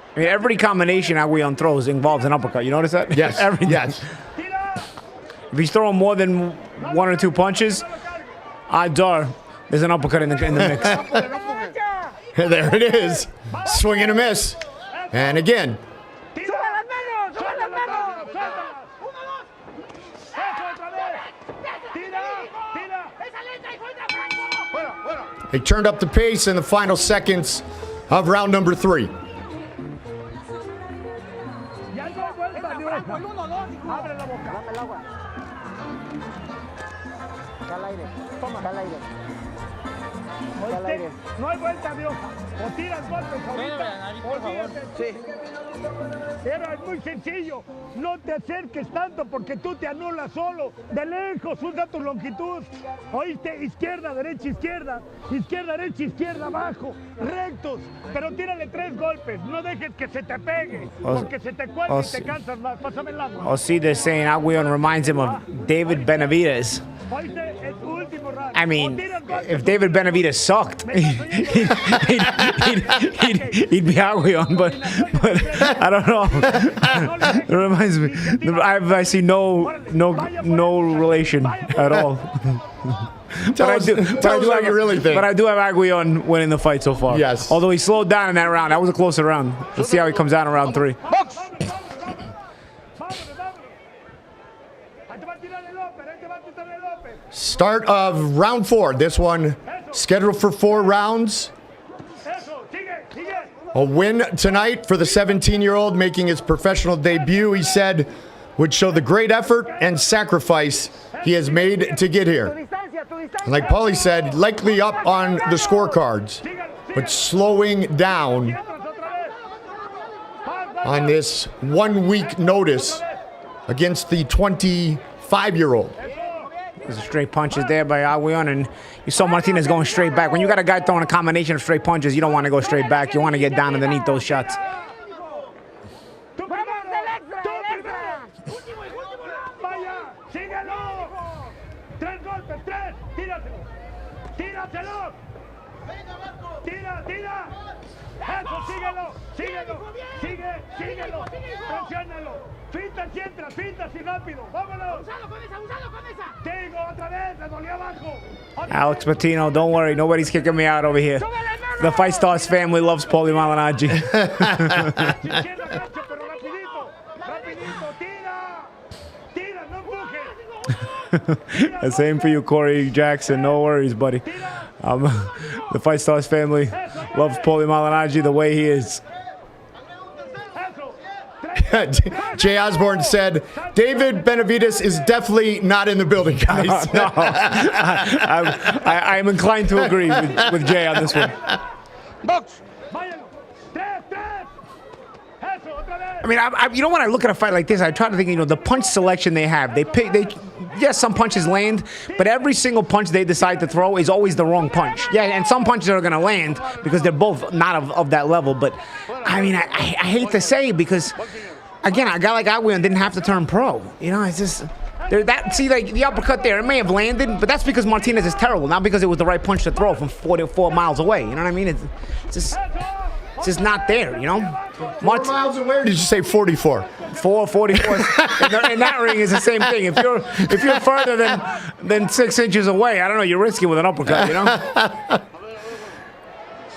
Speaker 2: I mean, every combination Aguillon throws involves an uppercut. You notice that?
Speaker 1: Yes.
Speaker 2: Everything.
Speaker 1: Yes.
Speaker 2: If he's throwing more than 1 or 2 punches, odds are there's an uppercut in the mix.
Speaker 1: There it is. Swing and a miss. And again. They turned up the pace in the final seconds of round number 3.
Speaker 7: No hay vuelta de hoja. O tiras golpes ahorita. Era muy sencillo. No te acerques tanto porque tú te anulas solo. De lejos, usa tu longitud. Oíste, izquierda, derecha, izquierda. Izquierda, derecha, izquierda, abajo. Rectos. Pero tírale 3 golpes. No dejes que se te pegue. Porque se te cuelga y te cansas más. Pásame el agua.
Speaker 2: see this saying Aguillon reminds him of David Benavidez. I mean, if David Benavidez sucked, he'd be Aguillon, but I don't know. It reminds me. I see no relation at all.
Speaker 1: Tell us what you really think.
Speaker 2: But I do have Aguillon winning the fight so far.
Speaker 1: Yes.
Speaker 2: Although he slowed down in that round. That was a closer round. Let's see how he comes out in round 3.
Speaker 1: Start of round 4. This one scheduled for 4 rounds. A win tonight for the 17-year-old making his professional debut, he said, would show the great effort and sacrifice he has made to get here. And like Paulie said, likely up on the scorecards, but slowing down on this 1 week notice against the 25-year-old.
Speaker 2: There's a straight punches there by Aguillon, and you saw Martinez going straight back. When you got a guy throwing a combination of straight punches, you don't want to go straight back. You want to get down underneath those shots. Alex Patino, don't worry, nobody's kicking me out over here. The Fight Stars family loves Paulie Malignaggi. The same for you, Corey Jackson. No worries, buddy. The Fight Stars family loves Paulie Malignaggi the way he is.
Speaker 1: Jay Osborne said, David Benavidez is definitely not in the building, guys.
Speaker 2: No, I'm inclined to agree with Jay on this one. I mean, you know, when I look at a fight like this, I try to think, the punch selection they have. Yes, some punches land, but every single punch they decide to throw is always the wrong punch. Yeah, and some punches are going to land because they're both not of that level. But, I mean, I hate to say it because, again, a guy like Aguillon didn't have to turn pro. It's just... like the uppercut there, it may have landed, but that's because Martinez is terrible, not because it was the right punch to throw from 44 miles away. You know what I mean? It's just not there,
Speaker 1: 4 miles away, or did you say 44?
Speaker 2: 44. In that ring is the same thing. If you're further than 6 inches away, I don't know, you're risking with an uppercut,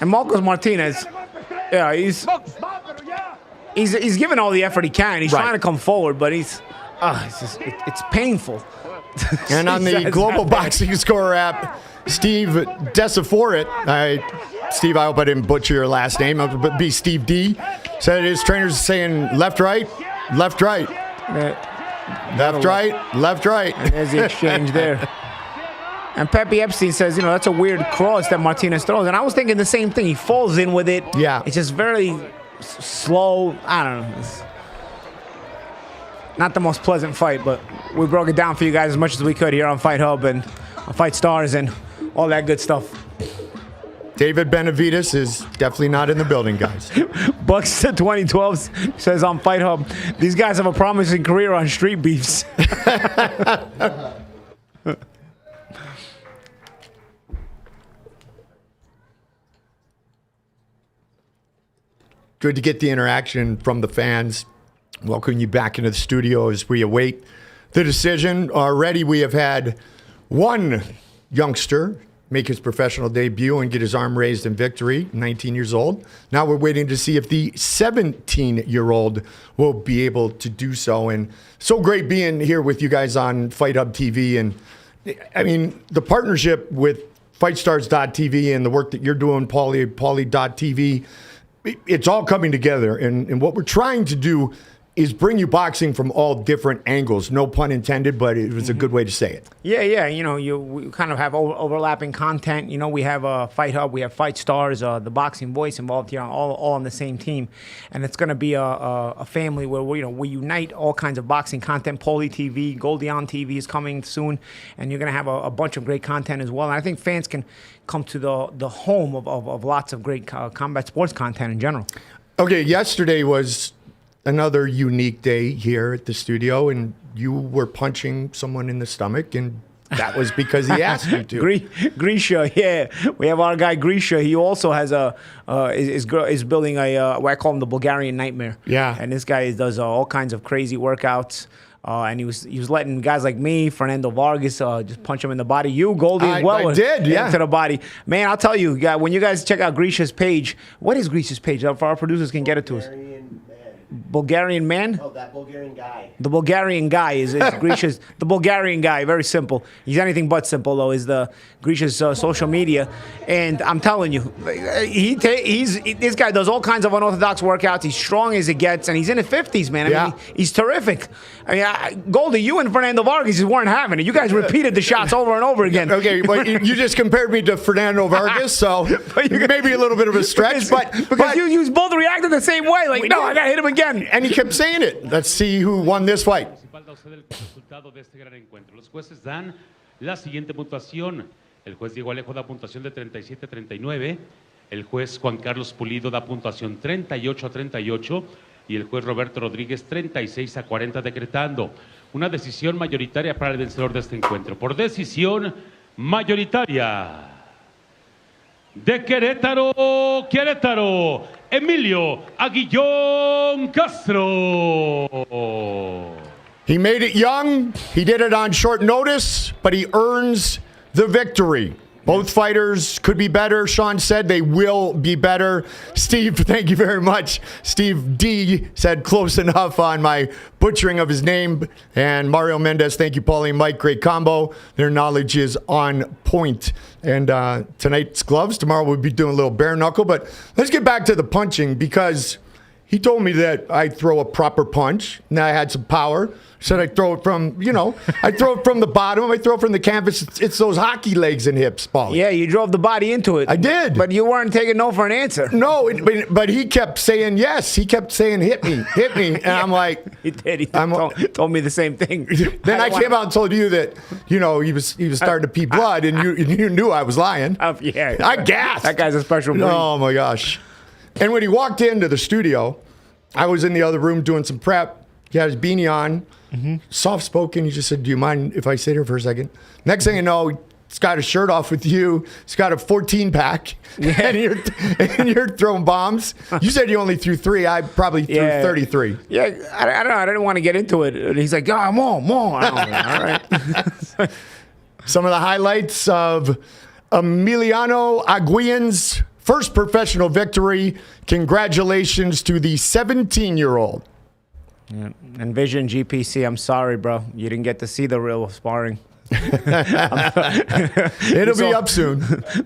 Speaker 2: And Marcos Martinez, yeah, he's giving all the effort he can. He's trying to come forward, but it's painful.
Speaker 1: And on the Global Boxing Score app, Steve Desiforit, Steve, I hope I didn't butcher your last name, but be Steve D, said his trainers saying left, right, left, right. Left, right, left, right.
Speaker 2: And there's the exchange there. And Pepe Epstein says, that's a weird cross that Martinez throws. And I was thinking the same thing. He falls in with it.
Speaker 1: Yeah.
Speaker 2: It's just very slow. I don't know. It's not the most pleasant fight, but we broke it down for you guys as much as we could here on Fight Hub and on Fight Stars and all that good stuff.
Speaker 1: David Benavides is definitely not in the building, guys.
Speaker 2: Bucks 2012 says on Fight Hub, these guys have a promising career on street beefs.
Speaker 1: Good to get the interaction from the fans. Welcome you back into the studio as we await the decision. Already we have had one youngster make his professional debut and get his arm raised in victory, 19 years old. Now we're waiting to see if the 17-year-old will be able to do so. And so great being here with you guys on Fight Hub TV. And I mean, the partnership with FightStars.tv and the work that you're doing, Paulie.tv, it's all coming together. And what we're trying to do is bring you boxing from all different angles. No pun intended, but it was a good way to say it.
Speaker 2: Yeah. We kind of have overlapping content. We have Fight Hub, we have Fight Stars, the Boxing Voice involved here, all on the same team. And it's going to be a family where we unite all kinds of boxing content. Paulie TV, Goldie on TV is coming soon, and you're going to have a bunch of great content as well. And I think fans can come to the home of lots of great combat sports content in general.
Speaker 1: Okay, yesterday was another unique day here at the studio, and you were punching someone in the stomach, and that was because he asked you to.
Speaker 2: Grisha, yeah. We have our guy Grisha. He also has is building what I call him the Bulgarian Nightmare.
Speaker 1: Yeah.
Speaker 2: And this guy does all kinds of crazy workouts. And he was letting guys like me, Fernando Vargas, just punch him in the body. You, Goldie, as well.
Speaker 1: I did, yeah.
Speaker 2: Into the body. Man, I'll tell you, when you guys check out Grisha's page, what is Grisha's page? For our producers can get it to us. Bulgarian man?
Speaker 8: Oh, that Bulgarian guy.
Speaker 2: The Bulgarian guy is Grisha's. The Bulgarian guy, very simple. He's anything but simple, though, is the Grisha's social media. And I'm telling you, this guy does all kinds of unorthodox workouts. He's strong as it gets, and he's in his 50s, man. I mean, he's terrific. I mean, Goldie, you and Fernando Vargas just weren't having it. You guys repeated the shots over and over again.
Speaker 1: Okay, but you just compared me to Fernando Vargas, so maybe a little bit of a stretch. But
Speaker 2: you both reacted the same way. Like, no, I got to hit him again.
Speaker 1: And he kept saying it. Let's see who won this fight.
Speaker 3: Los jueces dan la siguiente puntuación. El juez Diego Alejo da puntuación de 37-39. El juez Juan Carlos Pulido da puntuación 38-38. Y el juez Roberto Rodríguez 36-40, decretando una decisión mayoritaria para el vencedor de este encuentro. Por decisión mayoritaria. De Querétaro, Emilio Aguillón Castro.
Speaker 1: He made it young. He did it on short notice, but he earns the victory. Both fighters could be better. Sean said they will be better. Steve, thank you very much. Steve D said close enough on my butchering of his name. And Mario Mendez, thank you, Paulie and Mike. Great combo. Their knowledge is on point. And tonight's gloves. Tomorrow we'll be doing a little bare knuckle. But let's get back to the punching, because he told me that I throw a proper punch. Now I had some power. Said I throw it from, I throw it from the bottom. I throw it from the canvas. It's those hockey legs and hips, Paulie.
Speaker 2: Yeah, you drove the body into it.
Speaker 1: I did.
Speaker 2: But you weren't taking no for an answer.
Speaker 1: No, but he kept saying yes. He kept saying, hit me. And I'm like.
Speaker 2: He did. He told me the same thing.
Speaker 1: Then I came out and told you that, he was starting to pee blood, and you knew I was lying.
Speaker 2: Yeah.
Speaker 1: I gasped.
Speaker 2: That guy's a special breed.
Speaker 1: Oh, my gosh. And when he walked into the studio, I was in the other room doing some prep. He had his beanie on. Mm-hmm. Soft-spoken. He just said, do you mind if I sit here for a second? Next thing you know, he's got his shirt off with you. He's got a 14-pack. Yeah. and you're throwing bombs. You said you only threw 3. I probably threw 33.
Speaker 2: Yeah, I don't know. I didn't want to get into it. And he's like, more. All right.
Speaker 1: Some of the highlights of Emiliano Aguillon's first professional victory. Congratulations to the 17-year-old.
Speaker 2: Yeah. And Vision GPC, I'm sorry, bro. You didn't get to see the real sparring.
Speaker 1: It'll be up soon.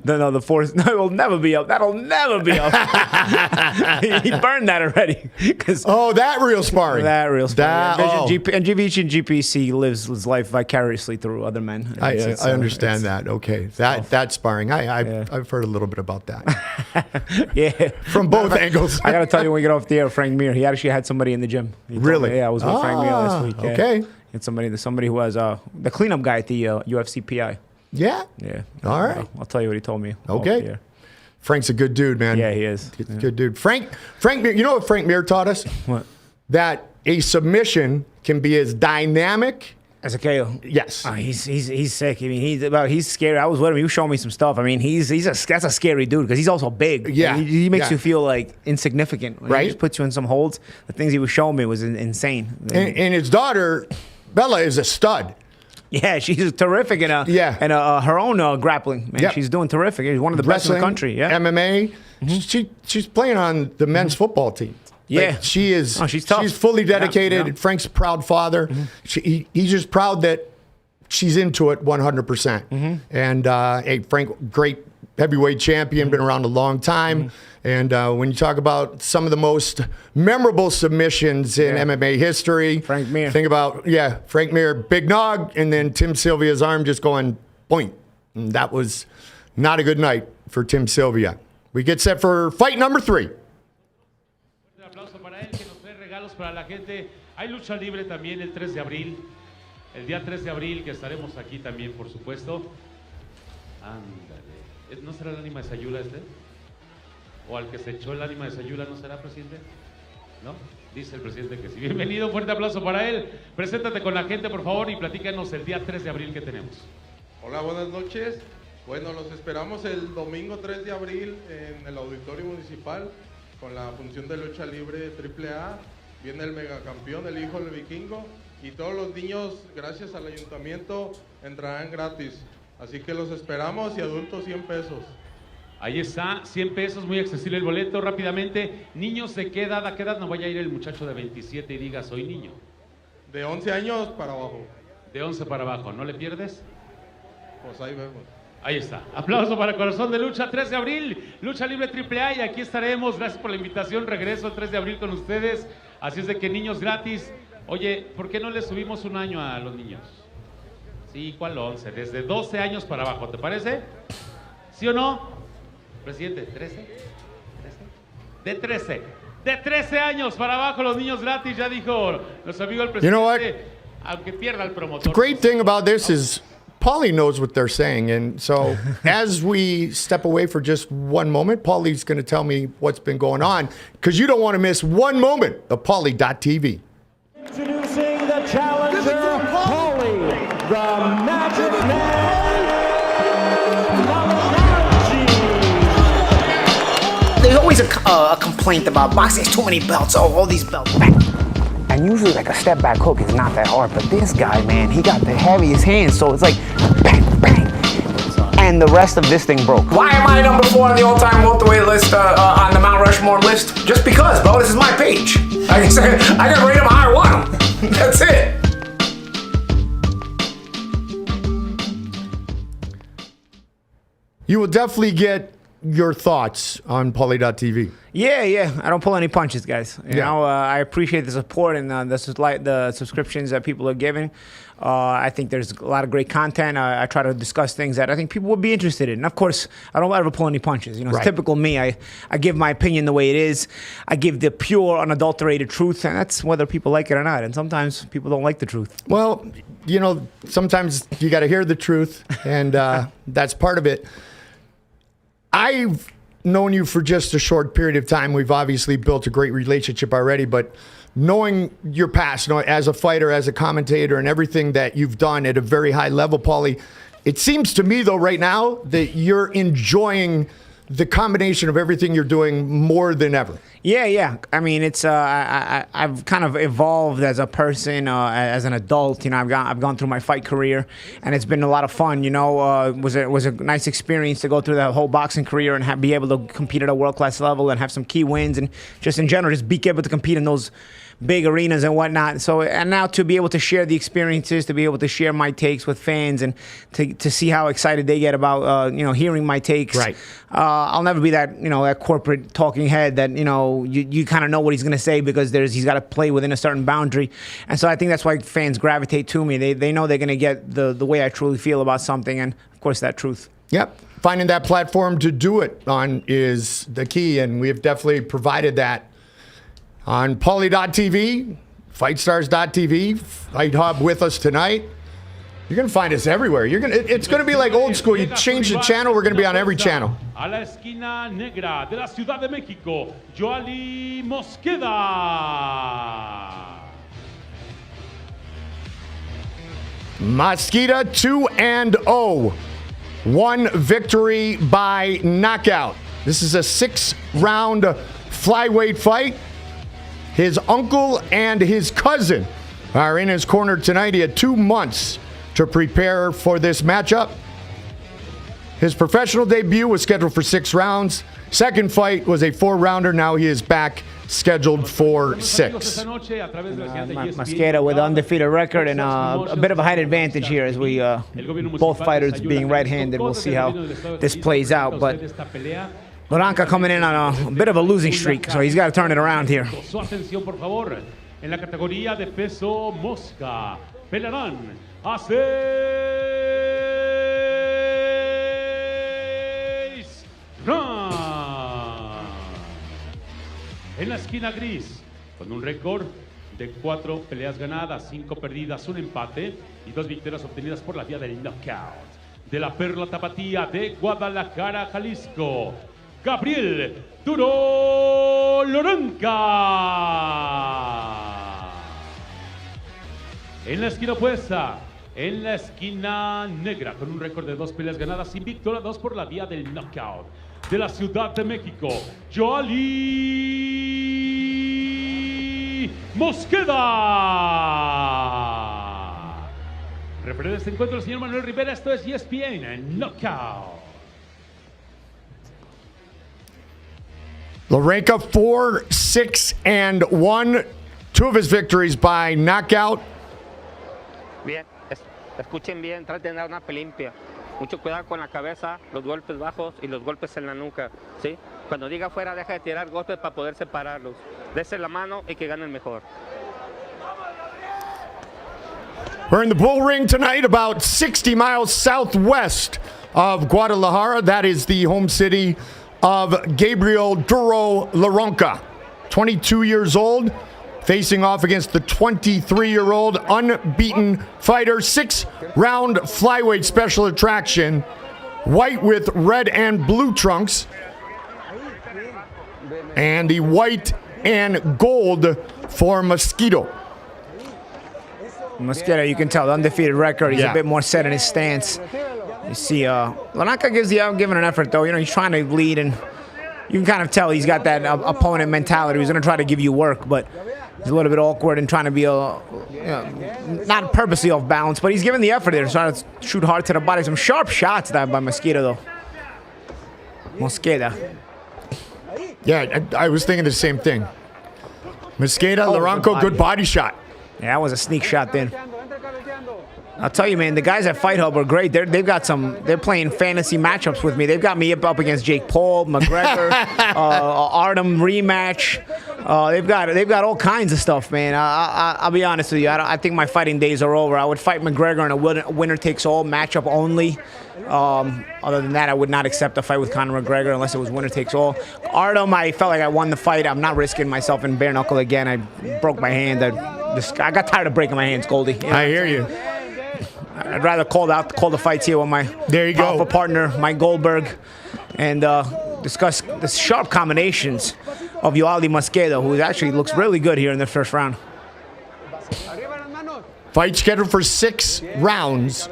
Speaker 2: No, the force. No, it will never be up. That'll never be up. He burned that already.
Speaker 1: That real sparring.
Speaker 2: That real sparring.
Speaker 1: And
Speaker 2: GP and GPC lives his life vicariously through other men.
Speaker 1: I understand that. Okay, that sparring. I've heard a little bit about that.
Speaker 2: Yeah,
Speaker 1: from both angles.
Speaker 2: I got to tell you, when we get off the air, Frank Mir, he actually had somebody in the gym.
Speaker 1: Really?
Speaker 2: Yeah, I was with Frank Mir last week. Yeah.
Speaker 1: Okay.
Speaker 2: And somebody who was the cleanup guy at the UFC PI.
Speaker 1: Yeah.
Speaker 2: Yeah.
Speaker 1: All right.
Speaker 2: I'll tell you what he told me.
Speaker 1: Okay. Frank's a good dude, man.
Speaker 2: Yeah, he is.
Speaker 1: He's a good dude. Frank Mir, you know what Frank Mir taught us?
Speaker 2: What?
Speaker 1: That a submission can be as dynamic
Speaker 2: as a KO.
Speaker 1: Yes.
Speaker 2: He's sick. I mean, he's scary. I was with him. He was showing me some stuff. I mean, that's a scary dude because he's also big.
Speaker 1: Yeah.
Speaker 2: He makes you feel like insignificant.
Speaker 1: Right.
Speaker 2: He just puts you in some holds. The things he was showing me was insane.
Speaker 1: And his daughter, Bella, is a stud.
Speaker 2: Yeah, she's terrific in her own grappling. Man, she's doing terrific. She's one of the best in the country. Yeah,
Speaker 1: MMA. She's playing on the men's football team.
Speaker 2: Yeah,
Speaker 1: like, she is.
Speaker 2: Oh, she's tough.
Speaker 1: She's fully dedicated.
Speaker 2: Yeah.
Speaker 1: Frank's a proud father. He's just proud that she's into it 100%. And hey, Frank, great heavyweight champion, been around a long time. And when you talk about some of the most memorable submissions in MMA history,
Speaker 2: Frank Mir.
Speaker 1: Think about, Frank Mir, big nog, and then Tim Sylvia's arm just going point. And that was not a good night for Tim Sylvia. We get set for fight number 3.
Speaker 3: Un aplauso para él que nos trae regalos para la gente. Hay lucha libre también el 3 de abril. El día 3 de abril que estaremos aquí también, por supuesto. Ándale. ¿No será el ánima de Sayula este? ¿O al que se echó el ánima de Sayula no será, presidente? ¿No? Dice el presidente que sí. Bienvenido, un fuerte aplauso para él. Preséntate con la gente, por favor, y platícanos el día 3 de abril que tenemos.
Speaker 8: Hola, buenas noches. Bueno, los esperamos el domingo 3 de abril en el Auditorio Municipal con la función de lucha libre AAA. Viene el megacampeón, el hijo del vikingo, y todos los niños, gracias al ayuntamiento, entrarán gratis. Así que los esperamos y adultos 100 pesos.
Speaker 3: Ahí está, 100 pesos, muy accesible el boleto. Rápidamente, niños de qué edad, a qué edad no vaya a ir el muchacho de 27 y diga soy niño.
Speaker 8: De 11 años para abajo.
Speaker 3: De 11 para abajo, ¿no le pierdes?
Speaker 8: Pues ahí vemos.
Speaker 3: Ahí está. Aplauso para Corazón de Lucha, 3 de abril, Lucha Libre AAA, y aquí estaremos. Gracias por la invitación, regreso el 3 de abril con ustedes. Así es de que niños gratis. Oye, ¿por qué no le subimos un año a los niños? Sí, ¿cuál 11? Desde 12 años para abajo, ¿te parece? ¿Sí o no? Presidente, 13. De 13. De 13 años para abajo los niños gratis, ya dijo nuestro amigo el presidente.
Speaker 1: You know what?
Speaker 3: Aunque pierda el promotor.
Speaker 1: The great thing about this is Paulie knows what they're saying. And so as we step away for just one moment, Paulie's going to tell me what's been going on, because you don't want to miss one moment of Paulie.tv.
Speaker 9: Introducing the challenger, Paulie, the Magic Man.
Speaker 10: There's always a complaint about boxing. There's too many belts. Oh, all these belts. And usually, like a step back hook is not that hard. But this guy, man, he got the heaviest hands, so it's like bang, bang. And the rest of this thing broke. Why am I number 4 on the all-time welterweight list on the Mount Rushmore list? Just because, bro. This is my page. I can rate him how I want him. That's it.
Speaker 1: You will definitely get your thoughts on Paulie.tv.
Speaker 2: Yeah. I don't pull any punches, guys. You know, I appreciate the support and the subscriptions that people are giving. I think there's a lot of great content. I try to discuss things that I think people would be interested in. And of course, I don't ever pull any punches. You know, it's typical me. I give my opinion the way it is. I give the pure, unadulterated truth, and that's whether people like it or not. And sometimes people don't like the truth.
Speaker 1: Well, you know, sometimes you got to hear the truth, and that's part of it. I've known you for just a short period of time. We've obviously built a great relationship already, but knowing your past, as a fighter, as a commentator, and everything that you've done at a very high level, Paulie, it seems to me, though, right now that you're enjoying the combination of everything you're doing more than ever.
Speaker 2: Yeah. I mean, it's I've kind of evolved as a person, as an adult. You know, I've gone through my fight career, and it's been a lot of fun. You know, was a nice experience to go through that whole boxing career and be able to compete at a world class level and have some key wins, and just in general, just be able to compete in those big arenas and whatnot. So, and now to be able to share the experiences, to be able to share my takes with fans, and to see how excited they get about hearing my takes.
Speaker 1: Right.
Speaker 2: I'll never be that that corporate talking head that you kind of know what he's going to say because he's got to play within a certain boundary, and so I think that's why fans gravitate to me. They know they're going to get the way I truly feel about something, and of course that truth.
Speaker 1: Yep. Finding that platform to do it on is the key, and we have definitely provided that on Paulie.tv, FightStars.tv, Fight Hub with us tonight. You're going to find us everywhere. It's going to be like old school. You change the channel, we're going to be on every channel.
Speaker 3: A la esquina negra de la Ciudad de México, YOALI Mosqueda.
Speaker 1: Mosqueda 2-0. 1 victory by knockout. This is a 6-round flyweight fight. His uncle and his cousin are in his corner tonight. He had 2 months to prepare for this matchup. His professional debut was scheduled for 6 rounds. Second fight was a 4-rounder. Now he is back, scheduled for 6.
Speaker 2: Mosqueda with an undefeated record and a bit of a height advantage here as we both fighters being right-handed. We'll see how this plays out. But LORANCA coming in on a bit of a losing streak, so he's got to turn it around here.
Speaker 3: En la categoría de peso mosca, pelearán a 6 rounds. En la esquina gris, con un récord de 4 peleas ganadas, 5 perdidas, 1 empate y 2 victorias obtenidas por la vía del knockout. De la perla tapatía de Guadalajara, Jalisco, Gabriel Duro Loranca. En la esquina opuesta, en la esquina negra, con un récord de 2 peleas ganadas, sin victoria, 2 por la vía del knockout. De la Ciudad de México, YOALI Mosqueda. Referente de este encuentro, el señor Manuel Rivera. Esto es ESPN Knockout.
Speaker 1: Loranca 4-6-1. 2 of his victories by knockout.
Speaker 11: Bien, escuchen bien, traten de dar una limpia. Mucho cuidado con la cabeza, los golpes bajos y los golpes en la nuca, ¿sí? Cuando diga fuera, deja de tirar golpes para poder separarlos. Dese la mano y que ganen mejor.
Speaker 1: We're in the bull ring tonight, about 60 miles southwest of Guadalajara. That is the home city of Gabriel Duro Loranca, 22 years old, facing off against the 23-year-old unbeaten fighter. 6-round flyweight special attraction, white with red and blue trunks, and the white and gold for Mosqueda.
Speaker 2: Mosqueda, you can tell, the undefeated record. He's a bit more set in his stance. You see, LORANCA giving an effort, though. He's trying to lead, and you can kind of tell he's got that opponent mentality. He's going to try to give you work, but he's a little bit awkward and trying to be not purposely off balance, but he's giving the effort there, trying to shoot hard to the body. Some sharp shots that by Mosqueda, though. Mosqueda.
Speaker 1: Yeah, I was thinking the same thing. Mosqueda, Loranca, good body shot.
Speaker 2: Yeah, that was a sneak shot then. I'll tell you, man, the guys at Fight Hub are great. They've got they're playing fantasy matchups with me. They've got me up against Jake Paul, McGregor, Artem rematch. They've got all kinds of stuff, man. I'll be honest with you. I think my fighting days are over. I would fight McGregor in a winner-takes-all matchup only. Other than that, I would not accept a fight with Conor McGregor unless it was winner-takes-all. Artem, I felt like I won the fight. I'm not risking myself in bare knuckle again. I broke my hand. I got tired of breaking my hands, Goldie.
Speaker 1: I hear you.
Speaker 2: I'd rather call the fights here with my powerful partner, Mike Goldberg, and discuss the sharp combinations of YOALI Mosqueda, who actually looks really good here in the first round.
Speaker 1: Fight scheduled for 6 rounds.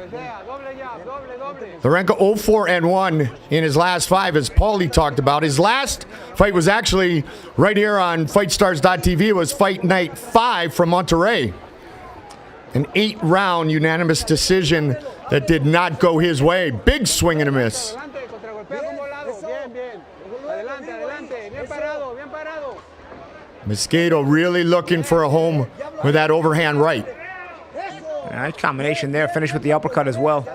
Speaker 1: Loranca 0-4-1 in his last 5, as Paulie talked about. His last fight was actually right here on FightStars.tv. It was Fight Night 5 from Monterrey. An 8-round unanimous decision that did not go his way. Big swing and a miss. Mosqueda really looking for a home with that overhand right.
Speaker 2: Nice combination there. Finish with the uppercut as well.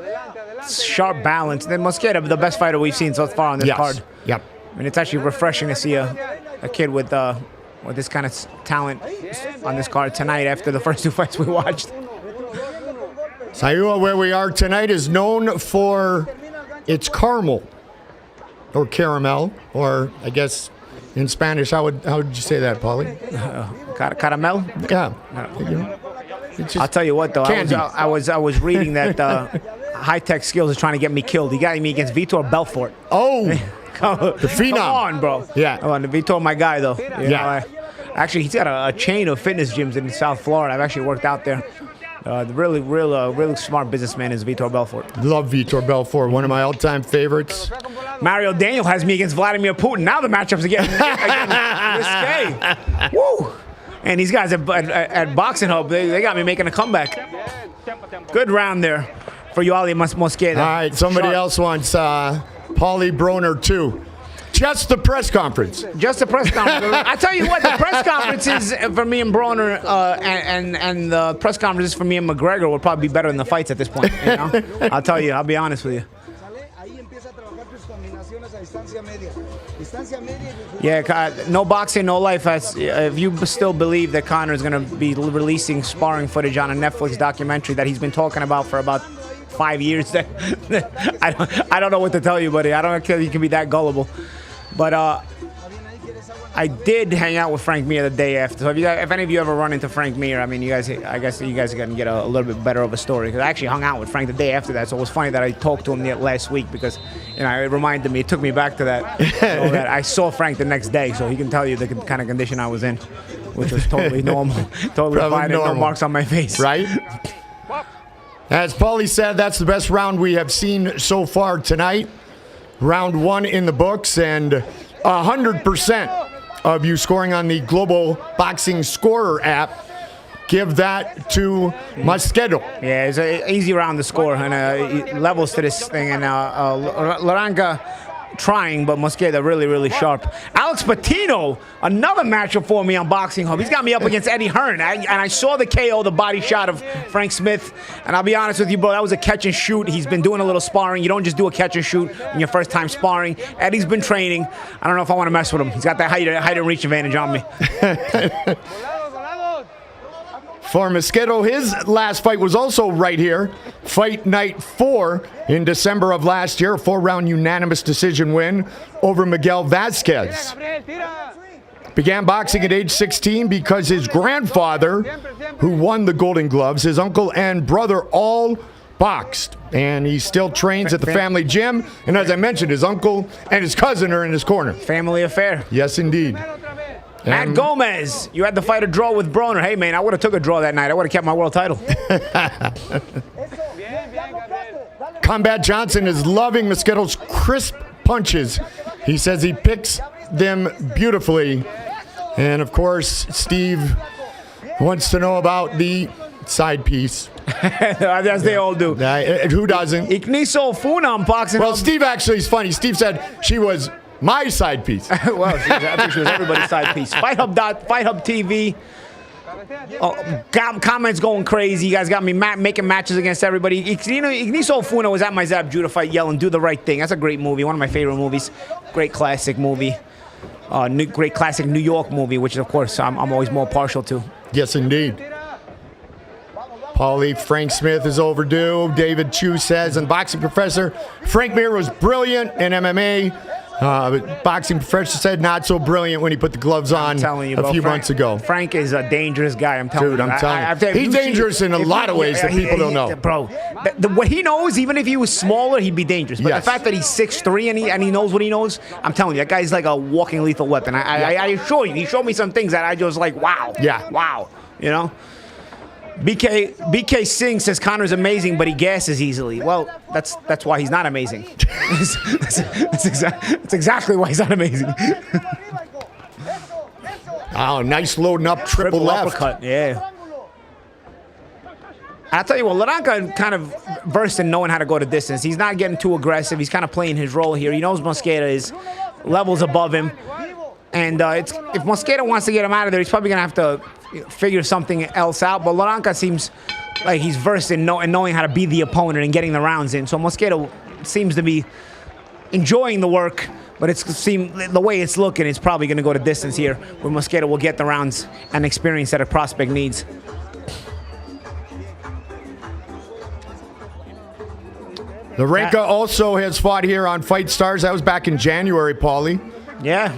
Speaker 2: Sharp balance. Then Mosqueda, the best fighter we've seen so far on this card.
Speaker 1: Yep.
Speaker 2: I mean, it's actually refreshing to see a kid with this kind of talent on this card tonight after the first two fights we watched.
Speaker 1: Sayula, where we are tonight, is known for its caramel, or caramel, or I guess in Spanish, how would you say that, Paulie?
Speaker 2: Caramel?
Speaker 1: Yeah.
Speaker 2: I'll tell you what, though, I was reading that high-tech skills is trying to get me killed. He got me against Vitor Belfort.
Speaker 1: Oh, the phenom.
Speaker 2: Come on, bro.
Speaker 1: Yeah.
Speaker 2: Come on, Vitor, my guy, though. You
Speaker 1: yeah.
Speaker 2: know, actually, he's got a chain of fitness gyms in South Florida. I've actually worked out there. The really smart businessman is Vitor Belfort.
Speaker 1: Love Vitor Belfort, one of my all-time favorites.
Speaker 2: Mario Daniel has me against Vladimir Putin. Now the matchups are getting risque. Woo! And these guys at Boxing Hub, they got me making a comeback. Good round there for YOALI Mosqueda.
Speaker 1: All right, somebody else wants Paulie Broner too. Just the press conference.
Speaker 2: Just the press conference. I tell you what, the press conferences for me and Broner and the press conferences for me and McGregor will probably be better than the fights at this point. You know? I'll be honest with you. Yeah, no boxing, no life. If you still believe that Conor is going to be releasing sparring footage on a Netflix documentary that he's been talking about for about 5 years, I don't know what to tell you, buddy. I don't think you can be that gullible. But I did hang out with Frank Mir the day after. So if any of you ever run into Frank Mir, I mean, I guess you guys are going to get a little bit better of a story. Because I actually hung out with Frank the day after that. So it was funny that I talked to him last week because, you know, it reminded me, it took me back to that. That I saw Frank the next day, so he can tell you the kind of condition I was in, which was totally normal. Totally fine, no marks on my face.
Speaker 1: Right? As Paulie said, that's the best round we have seen so far tonight. Round one in the books, and 100% of you scoring on the Global Boxing Scorer app give that to Mosqueda.
Speaker 2: Yeah, it's an easy round to score, and levels to this thing. And LORANCA trying, but Mosqueda really sharp. Alex Patino, another matchup for me on Boxing Hub. He's got me up against Eddie Hearn, and I saw the KO, the body shot of Frank Smith, and I'll be honest with you, bro, that was a catch and shoot. He's been doing a little sparring. You don't just do a catch and shoot when your first time sparring. Eddie's been training. I don't know if I want to mess with him. He's got that height and reach advantage on me.
Speaker 1: For Mosqueda, his last fight was also right here. Fight night 4 in December of last year. 4-round unanimous decision win over Miguel Vasquez. Began boxing at age 16 because his grandfather, who won the Golden Gloves, his uncle and brother all boxed. And he still trains at the family gym. And as I mentioned, his uncle and his cousin are in his corner.
Speaker 2: Family affair.
Speaker 1: Yes, indeed.
Speaker 2: Matt Gomez, you had to fight a draw with Broner. Hey, man, I would have took a draw that night. I would have kept my world title.
Speaker 1: Combat Johnson is loving Mosqueda's crisp punches. He says he picks them beautifully. And, of course, Steve wants to know about the side piece.
Speaker 2: As they all do.
Speaker 1: Who doesn't?
Speaker 2: Igniso Funam boxing.
Speaker 1: Well, Steve actually is funny. Steve said she was my side piece.
Speaker 2: Well, I think she was everybody's side piece. Fight Hub TV. Comments going crazy. You guys got me making matches against everybody. You know, Igniso Funa was at my Zab Judah fight yelling, "Do the right thing." That's a great movie. One of my favorite movies. Great classic movie. Great classic New York movie, which, of course, I'm always more partial to.
Speaker 1: Yes, indeed. Paulie, Frank Smith is overdue. David Chu says, and Boxing Professor, Frank Mir was brilliant in MMA. Boxing Professor said not so brilliant when he put the gloves on a few months ago.
Speaker 2: Frank is a dangerous guy, I'm telling you.
Speaker 1: Dude, I'm telling you. He's dangerous in a lot of ways that people don't know.
Speaker 2: Bro, what he knows, even if he was smaller, he'd be dangerous. But the fact that he's 6'3" and he knows what he knows, I'm telling you, that guy's like a walking lethal weapon. I assure you, he showed me some things that I just like, wow.
Speaker 1: Yeah.
Speaker 2: Wow. You know? BK Singh says Conor's amazing, but he gasses easily. Well, that's why he's not amazing. that's exactly why he's not amazing.
Speaker 1: Oh, nice loading up triple left.
Speaker 2: Uppercut, yeah. I'll tell you what, LORANCA kind of versed in knowing how to go to distance. He's not getting too aggressive. He's kind of playing his role here. He knows Mosqueda is levels above him. And if Mosqueda wants to get him out of there, he's probably going to have to figure something else out. But LORANCA seems like he's versed in knowing how to be the opponent and getting the rounds in. So Mosqueda seems to be enjoying the work, but the way it's looking, it's probably going to go to distance here, where Mosqueda will get the rounds and experience that a prospect needs.
Speaker 1: LORANCA also has fought here on Fight Stars. That was back in January, Paulie.
Speaker 2: Yeah.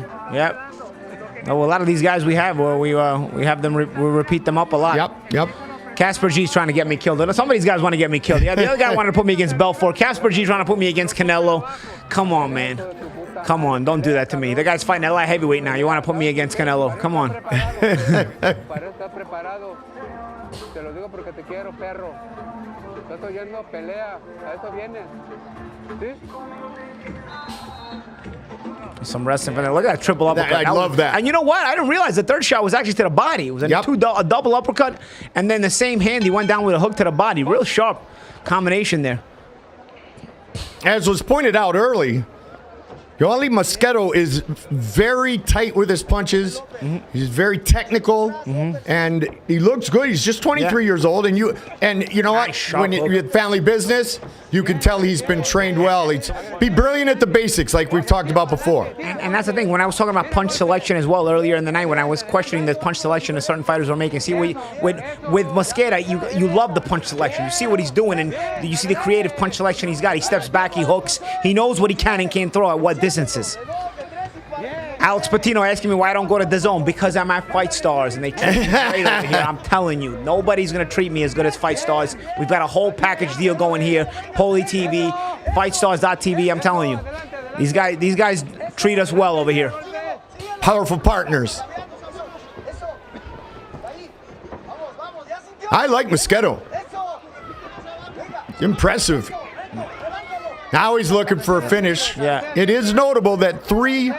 Speaker 2: Well, a lot of these guys we have, we have them, we repeat them up a lot.
Speaker 1: Yep.
Speaker 2: Casper G's trying to get me killed. Some of these guys want to get me killed. Yeah, the other guy wanted to put me against Belfort. Casper G's trying to put me against Canelo. Come on, man. Come on, don't do that to me. The guy's fighting at light heavyweight now. You want to put me against Canelo? Come on. Some wrestling for that. Look at that triple uppercut.
Speaker 1: I love that.
Speaker 2: And you know what? I didn't realize the third shot was actually to the body. It was a double uppercut, and then the same hand, he went down with a hook to the body. Real sharp combination there.
Speaker 1: As was pointed out early, YOALI Mosqueda is very tight with his punches. Mm-hmm. He's very technical, and he looks good. He's just 23 years old, and you know what? When you're family business, you can tell he's been trained well. He's be brilliant at the basics, like we've talked about before.
Speaker 2: And that's the thing. When I was talking about punch selection as well earlier in the night, when I was questioning the punch selection that certain fighters were making, see, with Mosqueda, you love the punch selection. You see what he's doing, and you see the creative punch selection he's got. He steps back, he hooks, he knows what he can and can't throw at what distances. Alex Patino asking me why I don't go to DAZN. Because I'm at Fight Stars and they treat me great over here. I'm telling you, nobody's going to treat me as good as Fight Stars. We've got a whole package deal going here. Paulie TV, FightStars.tv. I'm telling you, these guys treat us well over here.
Speaker 1: Powerful partners. I like Mosqueda. Impressive. Now he's looking for a finish.
Speaker 2: Yeah.
Speaker 1: It is notable that 3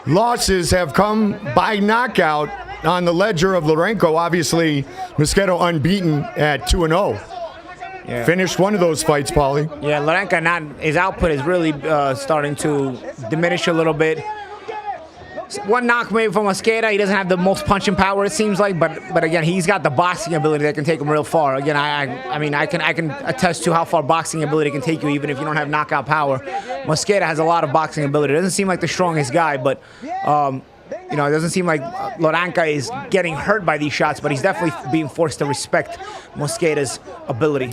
Speaker 1: losses have come by knockout on the ledger of LORANCA. Obviously, Mosqueda unbeaten at 2-0.
Speaker 2: Yeah.
Speaker 1: Finished one of those fights, Paulie.
Speaker 2: Yeah, LORANCA, his output is really starting to diminish a little bit. One knock maybe from Mosqueda. He doesn't have the most punching power, it seems like, but again, he's got the boxing ability that can take him real far. Again, I mean, I can attest to how far boxing ability can take you, even if you don't have knockout power. Mosqueda has a lot of boxing ability. Doesn't seem like the strongest guy, but it doesn't seem like LORANCA is getting hurt by these shots, but he's definitely being forced to respect Mosqueda's ability.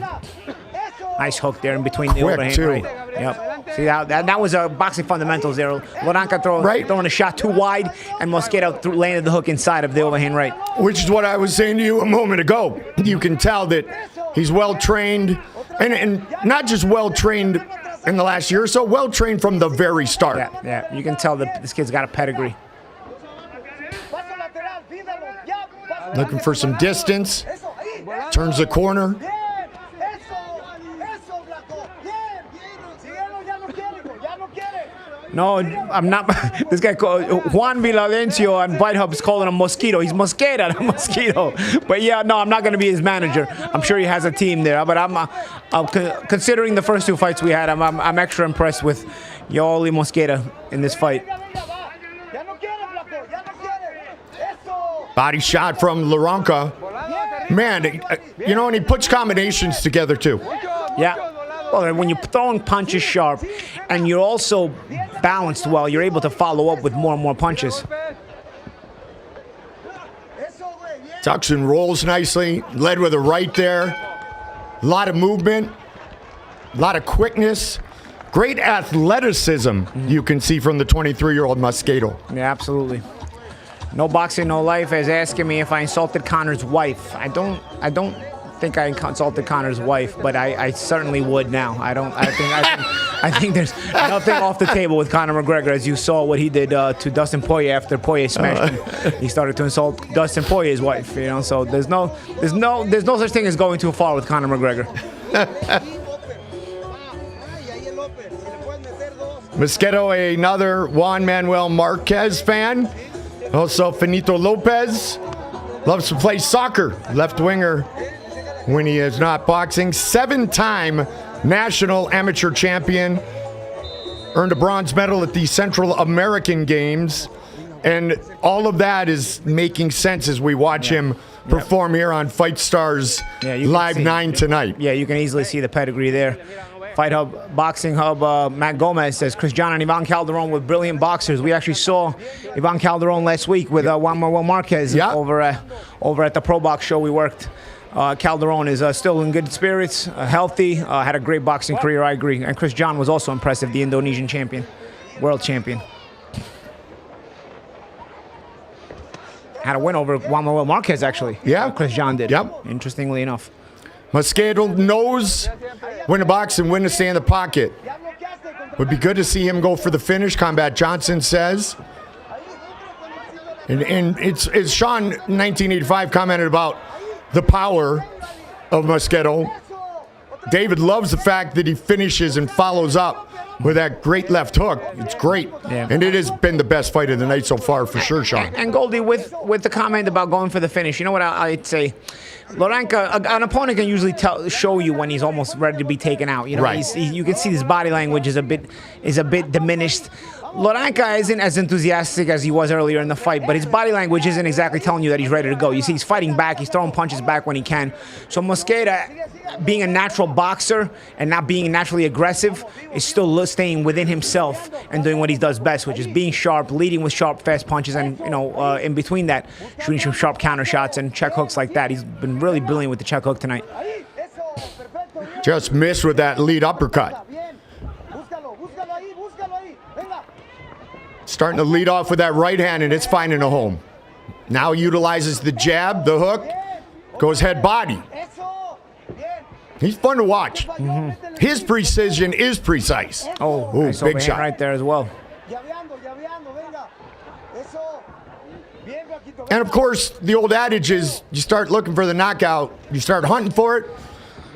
Speaker 2: Nice hook there in between the overhand. Right. Yep. See, that was boxing fundamentals there. LORANCA throwing a shot too wide, and Mosqueda landed the hook inside of the overhand right.
Speaker 1: Which is what I was saying to you a moment ago. You can tell that he's well-trained, and not just well-trained in the last year or so, well-trained from the very start.
Speaker 2: Yeah. You can tell that this kid's got a pedigree.
Speaker 1: Looking for some distance. Turns the corner.
Speaker 2: No, I'm not. This guy called Juan Villavencio on Bite Hub is calling him Mosquito. He's Mosqueda, not Mosquito. But yeah, no, I'm not going to be his manager. I'm sure he has a team there. But I'm considering the first 2 fights we had, I'm extra impressed with YOALI Mosqueda in this fight.
Speaker 1: Body shot from LORANCA. Man, and he puts combinations together too.
Speaker 2: Yeah. Well, when you're throwing punches sharp and you're also balanced well, you're able to follow up with more and more punches.
Speaker 1: Tucks and rolls nicely. Led with a right there. A lot of movement. A lot of quickness. Great athleticism you can see from the 23-year-old Mosqueda.
Speaker 2: Yeah, absolutely. No boxing, no life is asking me if I insulted Connor's wife. I don't think I insulted Connor's wife, but I certainly would now. I think there's nothing off the table with Conor McGregor, as you saw what he did to Dustin Poirier after Poirier smashed him. He started to insult Dustin Poirier's wife, so there's no such thing as going too far with Conor McGregor.
Speaker 1: Mosqueda, another Juan Manuel Marquez fan. Also Finito Lopez. Loves to play soccer. Left winger when he is not boxing. 7-time national amateur champion. Earned a bronze medal at the Central American Games. And all of that is making sense as we watch him perform here on Fight Stars Live 9 tonight.
Speaker 2: Yeah, you can easily see the pedigree there. Fight Hub, Boxing Hub, Matt Gomez says, Chris John and Ivan Calderon were brilliant boxers. We actually saw Ivan Calderon last week with Juan Manuel Marquez over at the Pro Box show we worked. Calderon is still in good spirits, healthy, had a great boxing career, I agree. And Chris John was also impressive, the Indonesian champion, world champion. Had a win over Juan Manuel Marquez, actually.
Speaker 1: Yeah.
Speaker 2: Chris John did.
Speaker 1: Yep.
Speaker 2: Interestingly enough.
Speaker 1: Mosqueda knows when to box and when to stay in the pocket. Would be good to see him go for the finish, Combat Johnson says. And it's Sean, 1985, commented about the power of Mosqueda. David loves the fact that he finishes and follows up with that great left hook. It's great.
Speaker 2: Yeah.
Speaker 1: And it has been the best fight of the night so far for sure, Sean.
Speaker 2: And Goldie, with the comment about going for the finish, you know what I'd say? Loranca, an opponent can usually show you when he's almost ready to be taken out. You know,
Speaker 1: right.
Speaker 2: You can see his body language is a bit diminished. Loranca isn't as enthusiastic as he was earlier in the fight, but his body language isn't exactly telling you that he's ready to go. You see he's fighting back, he's throwing punches back when he can. So Mosqueda, being a natural boxer and not being naturally aggressive, is still staying within himself and doing what he does best, which is being sharp, leading with sharp, fast punches, and in between that, shooting some sharp counter shots and check hooks like that. He's been really brilliant with the check hook tonight.
Speaker 1: Just missed with that lead uppercut. Starting to lead off with that right hand, and it's finding a home. Now utilizes the jab, the hook, goes head body. He's fun to watch. Mm-hmm. His precision is precise.
Speaker 2: Oh, nice
Speaker 1: big shot
Speaker 2: right there as well.
Speaker 1: And of course, the old adage is you start looking for the knockout, you start hunting for it.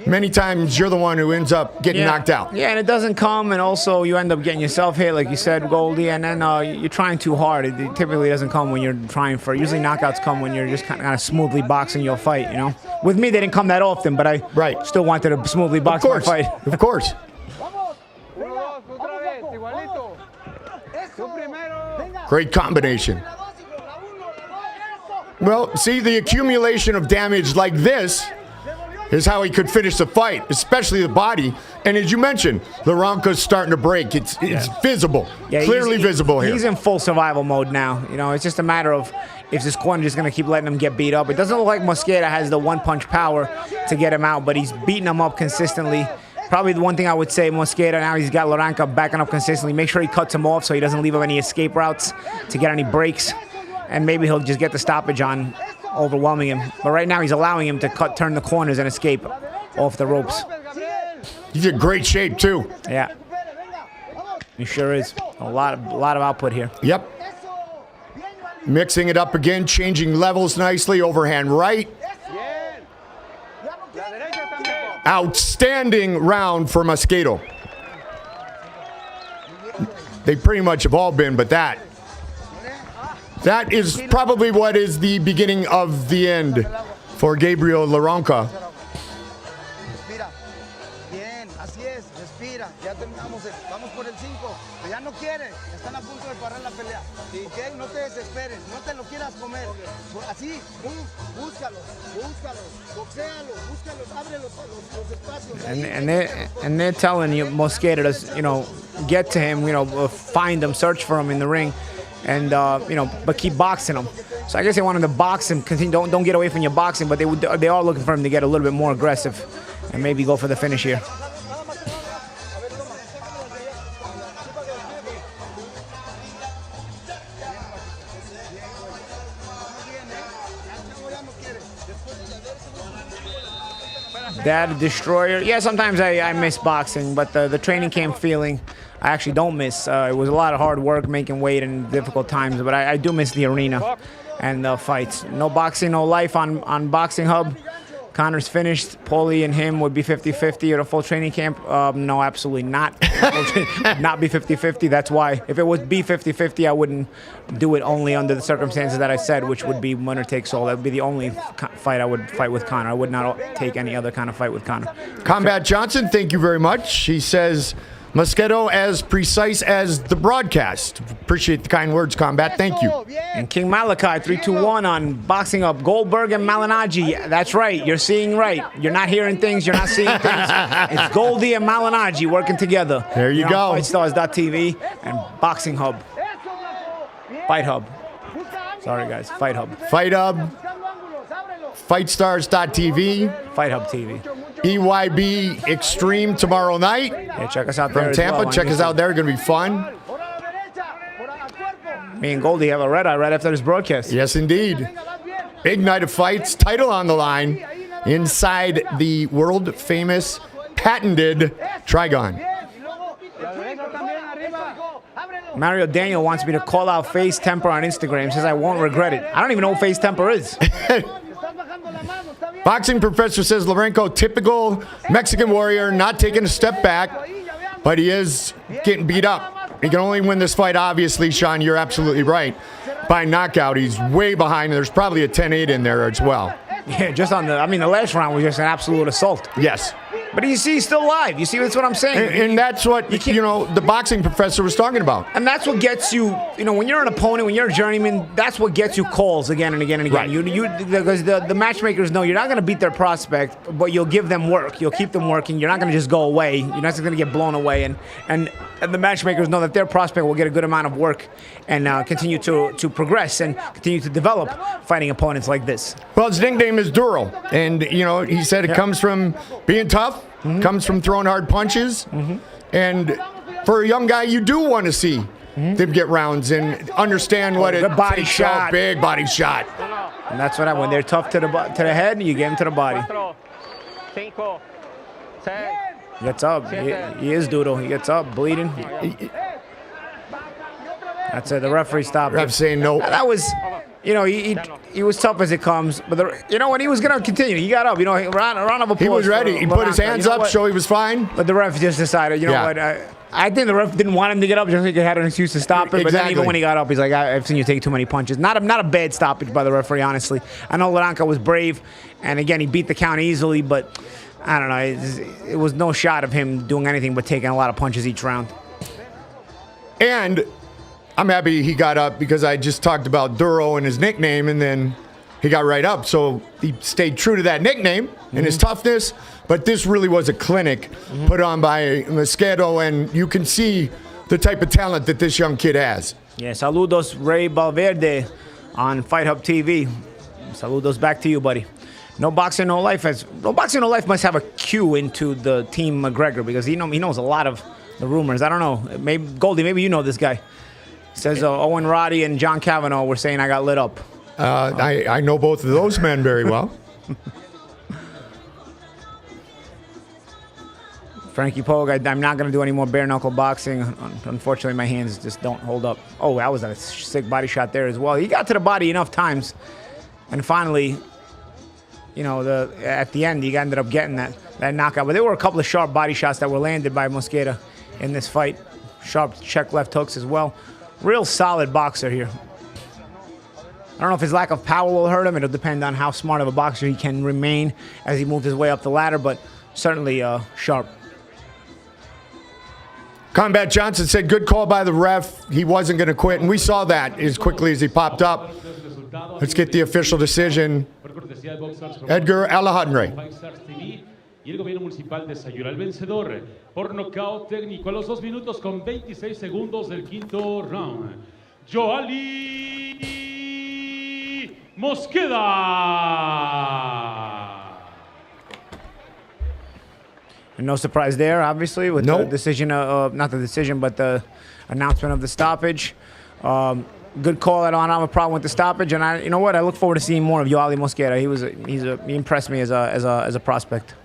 Speaker 1: Many times you're the one who ends up getting knocked out.
Speaker 2: Yeah, and it doesn't come, and also you end up getting yourself hit, like you said, Goldie, and then you're trying too hard. It typically doesn't come when you're trying for it. Usually knockouts come when you're just kind of smoothly boxing your fight, you know? With me, they didn't come that often, but I still wanted to smoothly box my fight.
Speaker 1: Of course. Great combination. Well, see, the accumulation of damage like this is how he could finish the fight, especially the body. And as you mentioned, Loranca's starting to break. It's visible, clearly visible here.
Speaker 2: He's in full survival mode now. You know, it's just a matter of if this corner is going to keep letting him get beat up. It doesn't look like Mosqueda has the one-punch power to get him out, but he's beating him up consistently. Probably the one thing I would say, Mosqueda, now he's got Loranca backing up consistently. Make sure he cuts him off so he doesn't leave him any escape routes to get any breaks. And maybe he'll just get the stoppage on overwhelming him. But right now he's allowing him to turn the corners and escape off the ropes.
Speaker 1: He's in great shape too.
Speaker 2: Yeah. He sure is. A lot of output here.
Speaker 1: Yep. Mixing it up again, changing levels nicely. Overhand right. Outstanding round for Mosqueda. They pretty much have all been, but that is probably what is the beginning of the end for Gabriel Loranca.
Speaker 2: And they're telling you, Mosqueda to, get to him, find him, search for him in the ring. And but keep boxing him. So I guess they wanted to box him, continue. Don't get away from your boxing, but they are looking for him to get a little bit more aggressive and maybe go for the finish here. Dad Destroyer. Yeah, sometimes I miss boxing, but the training camp feeling I actually don't miss. It was a lot of hard work making weight in difficult times, but I do miss the arena and the fights. No boxing, no life on Boxing Hub. Conor's finished. Paulie and him would be 50-50 at a full training camp. No, absolutely not. Not be 50-50. That's why. If it would be 50-50, I wouldn't do it only under the circumstances that I said, which would be winner takes all. That would be the only fight I would fight with Conor. I would not take any other kind of fight with Conor.
Speaker 1: Combat Johnson, thank you very much. He says Mosqueda as precise as the broadcast. Appreciate the kind words, Combat. Thank you.
Speaker 2: And King Malachi, 3-2-1 on Boxing Up. Goldberg and Malignaggi. That's right. You're seeing right. You're not hearing things. You're not seeing things. It's Goldie and Malignaggi working together.
Speaker 1: There you go.
Speaker 2: FightStars.tv and Boxing Hub. Fight Hub. Sorry, guys. Fight Hub.
Speaker 1: Fight Hub. FightStars.tv.
Speaker 2: Fight Hub TV.
Speaker 1: BYB Extreme tomorrow night.
Speaker 2: Yeah, check us out there
Speaker 1: from
Speaker 2: as
Speaker 1: Tampa.
Speaker 2: well.
Speaker 1: Check us out there. Going to be fun.
Speaker 2: Me and Goldie have a red eye right after this broadcast.
Speaker 1: Yes, indeed. Big night of fights. Title on the line inside the world famous patented Trigon.
Speaker 2: Mario Daniel wants me to call out Face Temper on Instagram. Says I won't regret it. I don't even know what Face Temper is.
Speaker 1: Boxing Professor says Lorenco, typical Mexican warrior, not taking a step back, but he is getting beat up. He can only win this fight, obviously, Sean, you're absolutely right, by knockout. He's way behind. There's probably a 10-8 in there as well.
Speaker 2: Yeah, just on the last round was just an absolute assault.
Speaker 1: Yes.
Speaker 2: But you see, he's still alive. You see, that's what I'm saying.
Speaker 1: And that's what, the boxing professor was talking about.
Speaker 2: And that's what gets you, when you're an opponent, when you're a journeyman, that's what gets you calls again and again and again.
Speaker 1: Right.
Speaker 2: Because the matchmakers know you're not going to beat their prospect, but you'll give them work. You'll keep them working. You're not going to just go away. You're not just going to get blown away. And the matchmakers know that their prospect will get a good amount of work and continue to progress and continue to develop fighting opponents like this.
Speaker 1: Well, his nickname is Duro. And, he said it comes from being tough. Mm-hmm. Comes from throwing hard punches. Mm-hmm. And for a young guy, you do want to see them get rounds and understand what it
Speaker 2: body
Speaker 1: takes.
Speaker 2: shot.
Speaker 1: Big body shot.
Speaker 2: And that's what when they're tough to the head, you get them to the body. He gets up. He is Doodle. He gets up, bleeding. That's it. The referee stopped.
Speaker 1: Ref saying no.
Speaker 2: That was... he was tough as it comes, but when he was going to continue, he got up. Round of applause.
Speaker 1: He was ready. He put his hands up, so he was fine.
Speaker 2: But the ref just decided, what? I think the ref didn't want him to get up, just so he had an excuse to stop it. But then even when he got up, he's like, I've seen you take too many punches. Not a bad stoppage by the referee, honestly. I know LORANCA was brave, and again, he beat the count easily, but I don't know. It was no shot of him doing anything but taking a lot of punches each round.
Speaker 1: And I'm happy he got up because I just talked about Duro and his nickname, and then he got right up. So he stayed true to that nickname and his toughness. But this really was a clinic put on by Mosqueda, and you can see the type of talent that this young kid has.
Speaker 2: Yeah, saludos, Ray Valverde on Fight Hub TV. Saludos back to you, buddy. No Boxing, No Life must have a cue into the Team McGregor because he knows a lot of the rumors. I don't know. Maybe Goldie, maybe you know this guy. Says Owen Roddy and John Kavanaugh were saying I got lit up.
Speaker 1: I know both of those men very well.
Speaker 2: Frankie Pogue, I'm not going to do any more bare knuckle boxing. Unfortunately, my hands just don't hold up. Oh, that was a sick body shot there as well. He got to the body enough times. And finally, at the end, he ended up getting that knockout. But there were a couple of sharp body shots that were landed by Mosqueda in this fight. Sharp check left hooks as well. Real solid boxer here. I don't know if his lack of power will hurt him. It'll depend on how smart of a boxer he can remain as he moves his way up the ladder, but certainly sharp.
Speaker 1: Combat Johnson said, good call by the ref. He wasn't going to quit, and we saw that as quickly as he popped up. Let's get the official decision. Edgar Alejandre.
Speaker 3: Y el gobierno municipal de Sayula, el vencedor por nocaut técnico a los 2 minutos con 26 segundos del quinto round. YOALI Mosqueda.
Speaker 2: And no surprise there, obviously, with the decision, not the decision, but the announcement of the stoppage. Good call. I don't have a problem with the stoppage, and I look forward to seeing more of YOALI Mosqueda. He impressed me as a prospect.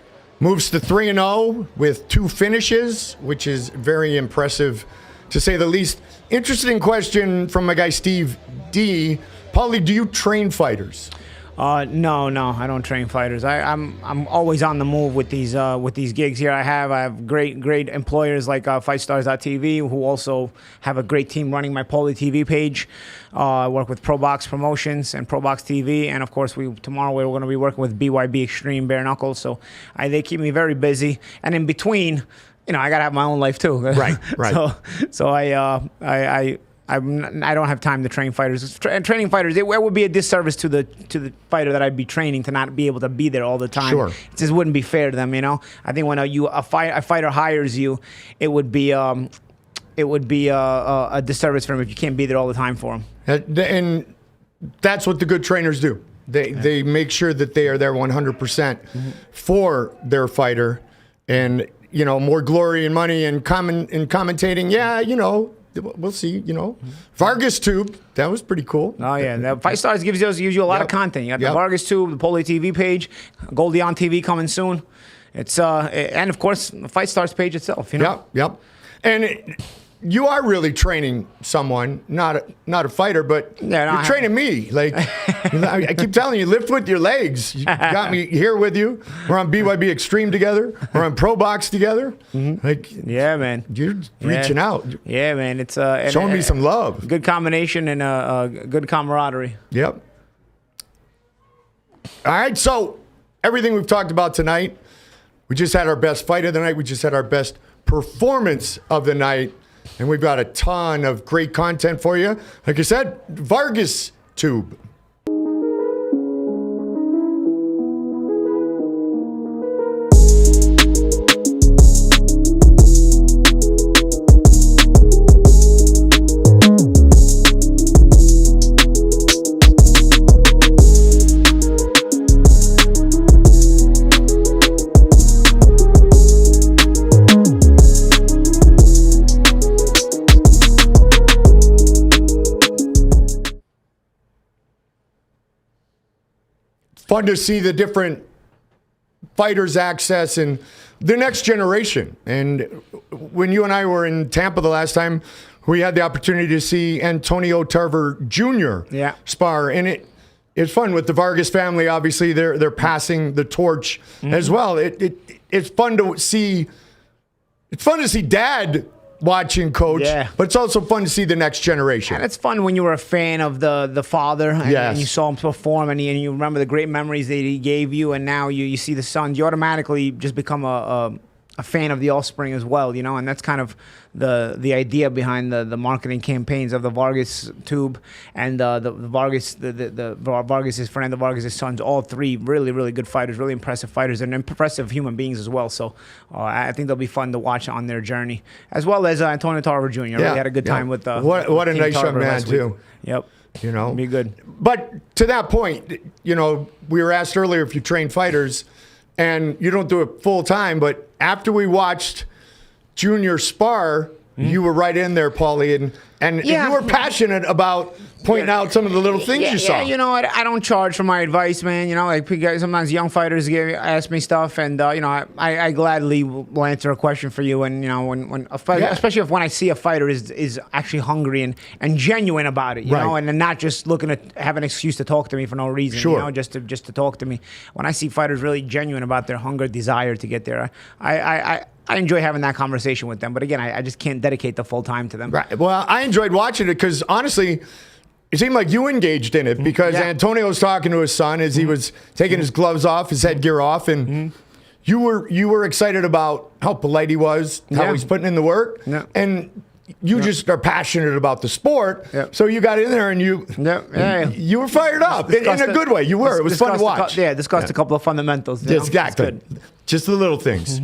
Speaker 1: Moves to 3-0 with 2 finishes, which is very impressive, to say the least. Interesting question from my guy Steve D. Paulie, do you train fighters?
Speaker 2: No, I don't train fighters. I'm always on the move with these gigs here. I have great employers like FightStars.tv, who also have a great team running my Paulie TV page. I work with Pro Box Promotions and Pro Box TV, and of course tomorrow we're going to be working with BYB Extreme Bare Knuckles. So they keep me very busy. And in between, I gotta have my own life too.
Speaker 1: Right.
Speaker 2: So I don't have time to train fighters. Training fighters, it would be a disservice to the fighter that I'd be training to not be able to be there all the time.
Speaker 1: Sure.
Speaker 2: It just wouldn't be fair to them. I think when a fighter hires you, it would be a disservice for him if you can't be there all the time for him.
Speaker 1: And that's what the good trainers do. They make sure that they are there 100% for their fighter, and more glory and money and commentating. Yeah, we'll see. Vargas Tube, that was pretty cool.
Speaker 2: Oh yeah, the Fight Stars gives you a lot of content. You got the Vargas Tube, the Paulie TV page, Goldie on TV coming soon. It's and of course the Fight Stars page itself.
Speaker 1: Yep. And you are really training someone, not a fighter, but you're training me. Like I keep telling you, lift with your legs. You got me here with you. We're on BYB Extreme together. We're on Pro Box together. Like,
Speaker 2: yeah, man,
Speaker 1: you're reaching out.
Speaker 2: Yeah, man, it's
Speaker 1: showing me some love.
Speaker 2: Good combination and good camaraderie.
Speaker 1: Yep. All right, so everything we've talked about tonight, we just had our best fight of the night. We just had our best performance of the night. And we've got a ton of great content for you. Like I said, Vargas Tube. Fun to see the different fighters access and the next generation. And when you and I were in Tampa the last time, we had the opportunity to see Antonio Tarver Jr. spar, and it's fun with the Vargas family. Obviously, they're passing the torch as well. It's fun to see. It's fun to see Dad watching coach, but it's also fun to see the next generation.
Speaker 2: And it's fun when you were a fan of the father and you saw him perform and you remember the great memories that he gave you, and now you see the son. You automatically just become a fan of the offspring as well, and that's kind of the idea behind the marketing campaigns of the Vargas Tube and the Vargas, the Vargas' friend, the Vargas' sons, all three really good fighters, really impressive fighters, and impressive human beings as well. So I think they'll be fun to watch on their journey, as well as Antonio Tarver Jr. Really had a good time with
Speaker 1: what a nice young man too.
Speaker 2: Yep. Be good.
Speaker 1: But to that point, we were asked earlier if you train fighters, and you don't do it full time, but after we watched Junior spar, you were right in there, Paulie, and you were passionate about pointing out some of the little things you saw.
Speaker 2: I don't charge for my advice, man. Like sometimes young fighters ask me stuff, and I gladly will answer a question for you. And when a fighter, especially when I see a fighter is actually hungry and genuine about it, and not just looking to have an excuse to talk to me for no reason, just to talk to me. When I see fighters really genuine about their hunger, desire to get there, I enjoy having that conversation with them. But again, I just can't dedicate the full time to them.
Speaker 1: Right. Well, I enjoyed watching it because honestly, it seemed like you engaged in it because Antonio was talking to his son as he was taking his gloves off, his headgear off, and you were excited about how polite he was, how he's putting in the work, and you just are passionate about the sport. So you got in there and you were fired up in a good way. You were. It was fun to watch.
Speaker 2: Discussed a couple of fundamentals.
Speaker 1: Exactly. Just the little things.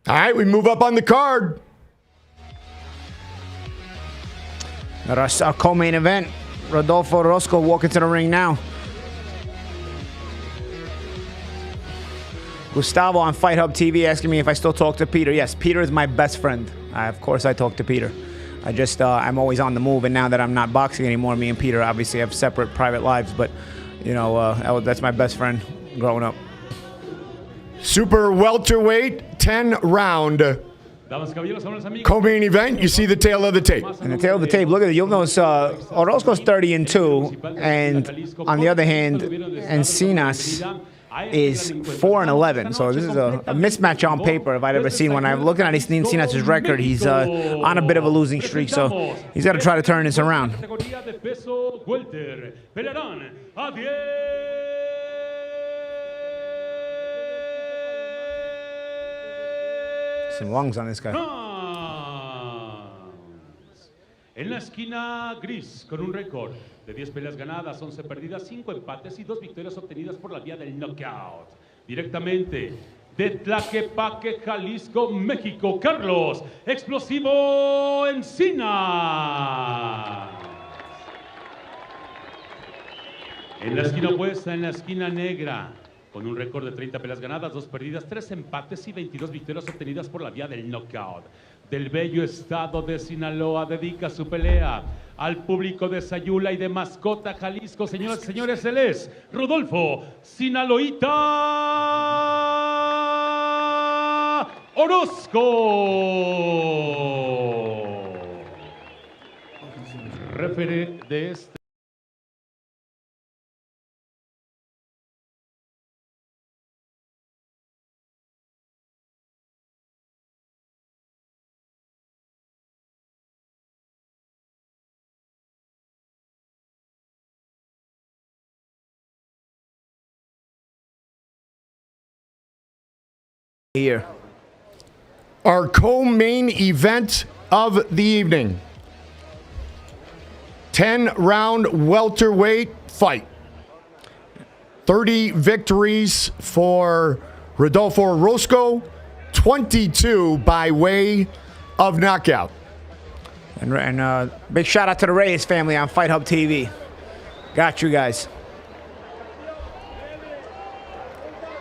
Speaker 1: All right, we move up on the card.
Speaker 2: That's our co-main event. Rodolfo OROZCO walking to the ring now. Gustavo on Fight Hub TV asking me if I still talk to Peter. Yes, Peter is my best friend. Of course I talk to Peter. I'm always on the move, and now that I'm not boxing anymore, me and Peter obviously have separate private lives, but that's my best friend growing up.
Speaker 1: Super welterweight, 10-round co-main event. You see the tail of the tape.
Speaker 2: And the tail of the tape, look at it. You'll notice OROZCO's 30-2, and on the other hand, ENCINAS is 4-11. So this is a mismatch on paper if I'd ever seen one. I'm looking at ENCINAS' record. He's on a bit of a losing streak, so he's got to try to turn this around. Some lungs on this guy.
Speaker 3: En la esquina gris, con un récord de 10 peleas ganadas, 11 perdidas, 5 empates y 2 victorias obtenidas por la vía del knockout. Directamente de Tlaquepaque, Jalisco, México, Carlos Explosivo Encinas. En la esquina opuesta, en la esquina negra, con un récord de 30 peleas ganadas, 2 perdidas, 3 empates y 22 victorias obtenidas por la vía del knockout. Del bello estado de Sinaloa, dedica su pelea al público de Sayula y de Mascota, Jalisco. Señoras y señores, él es Rodolfo Sinaloita Orozco. Referee de este.
Speaker 2: Here.
Speaker 1: Our co-main event of the evening. 10-round welterweight fight. 30 victories for Rodolfo Orozco, 22 by way of knockout.
Speaker 2: And big shout out to the Reyes family on Fight Hub TV. Got you guys.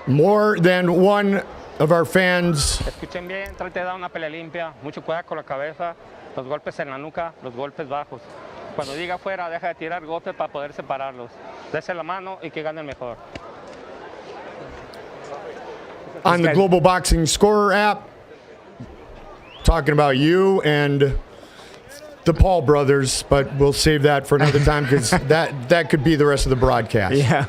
Speaker 1: More than one of our fans.
Speaker 11: Escuchen bien, trate de dar una pelea limpia, mucho cuidado con la cabeza, los golpes en la nuca, los golpes bajos. Cuando diga fuera, deja de tirar golpes para poder separarlos. Dese la mano y que gane el mejor.
Speaker 1: On the Global Boxing Scorer app, talking about you and the Paul brothers, but we'll save that for another time because that could be the rest of the broadcast.
Speaker 2: Yeah,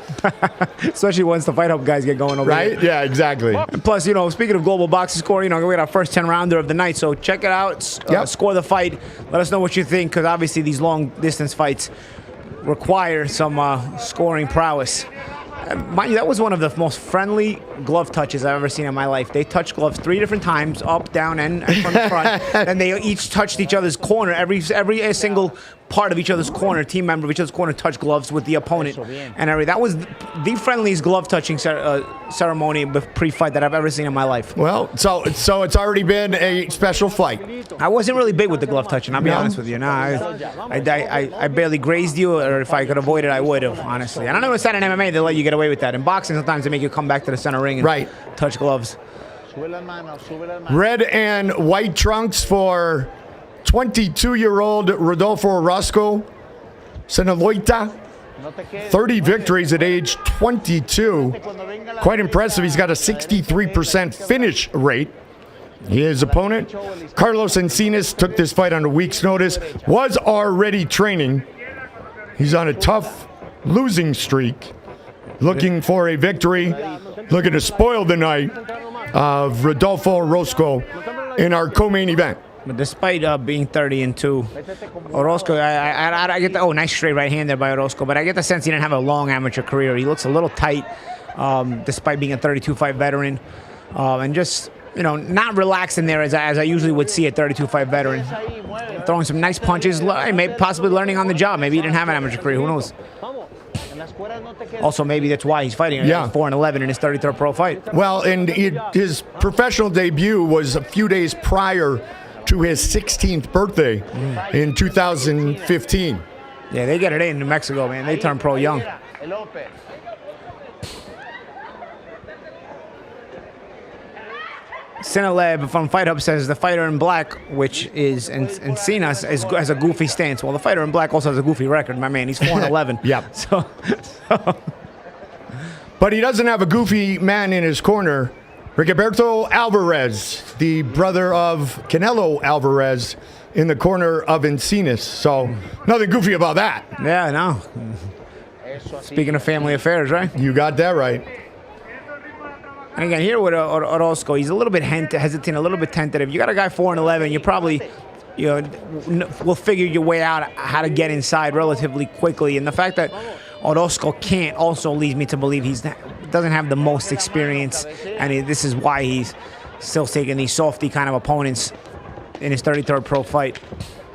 Speaker 2: especially once the Fight Hub guys get going over
Speaker 1: right?
Speaker 2: There.
Speaker 1: Yeah, exactly.
Speaker 2: And plus, speaking of Global Boxing Score, we got our first 10-rounder of the night, so check it out. Score the fight. Let us know what you think, because obviously these long-distance fights require some scoring prowess. Mind you, that was one of the most friendly glove touches I've ever seen in my life. They touched gloves 3 different times, up, down, and from the front. And they each touched each other's corner. Every single part of each other's corner, team member of each other's corner touched gloves with the opponent. And that was the friendliest glove touching ceremony pre-fight that I've ever seen in my life.
Speaker 1: Well, so it's already been a special fight.
Speaker 2: I wasn't really big with the glove touching, I'll be honest with you. No, I barely grazed you, or if I could avoid it, I would have, honestly. And I know it's not in MMA, they let you get away with that. In boxing, sometimes they make you come back to the center ring and touch gloves.
Speaker 1: Red and white trunks for 22-year-old Rodolfo Orozco, Sinaloita. 30 victories at age 22. Quite impressive. He's got a 63% finish rate. His opponent, Carlos Encinas, took this fight on a week's notice, was already training. He's on a tough losing streak, looking for a victory, looking to spoil the night of Rodolfo Orozco in our co-main event.
Speaker 2: But despite being 30-2, Orozco, I get the nice straight right hand there by Orozco, but I get the sense he didn't have a long amateur career. He looks a little tight, despite being a 32-fight veteran, and just not relaxed in there as I usually would see a 32-fight veteran. Throwing some nice punches, maybe possibly learning on the job. Maybe he didn't have an amateur career. Who knows? Also, maybe that's why he's fighting.
Speaker 1: Yeah,
Speaker 2: 4-11 in his 33rd pro fight.
Speaker 1: Well, and his professional debut was a few days prior to his 16th birthday in 2015.
Speaker 2: Yeah, they get it in New Mexico, man. They turn pro young. Sinaleb from Fight Hub says the fighter in black, which is Encinas, has a goofy stance. Well, the fighter in black also has a goofy record, my man. He's 4-11.
Speaker 1: Yeah.
Speaker 2: So.
Speaker 1: But he doesn't have a goofy man in his corner. Rigoberto Alvarez, the brother of Canelo Alvarez, in the corner of Encinas. So nothing goofy about that.
Speaker 2: Yeah, no. Speaking of family affairs, right?
Speaker 1: You got that right.
Speaker 2: And again, here with Orozco, he's a little bit hesitant, a little bit tentative. You got a guy 4-11, you probably will figure your way out how to get inside relatively quickly. And the fact that Orozco can't also leads me to believe he doesn't have the most experience, and this is why he's still taking these softy kind of opponents in his 33rd pro fight.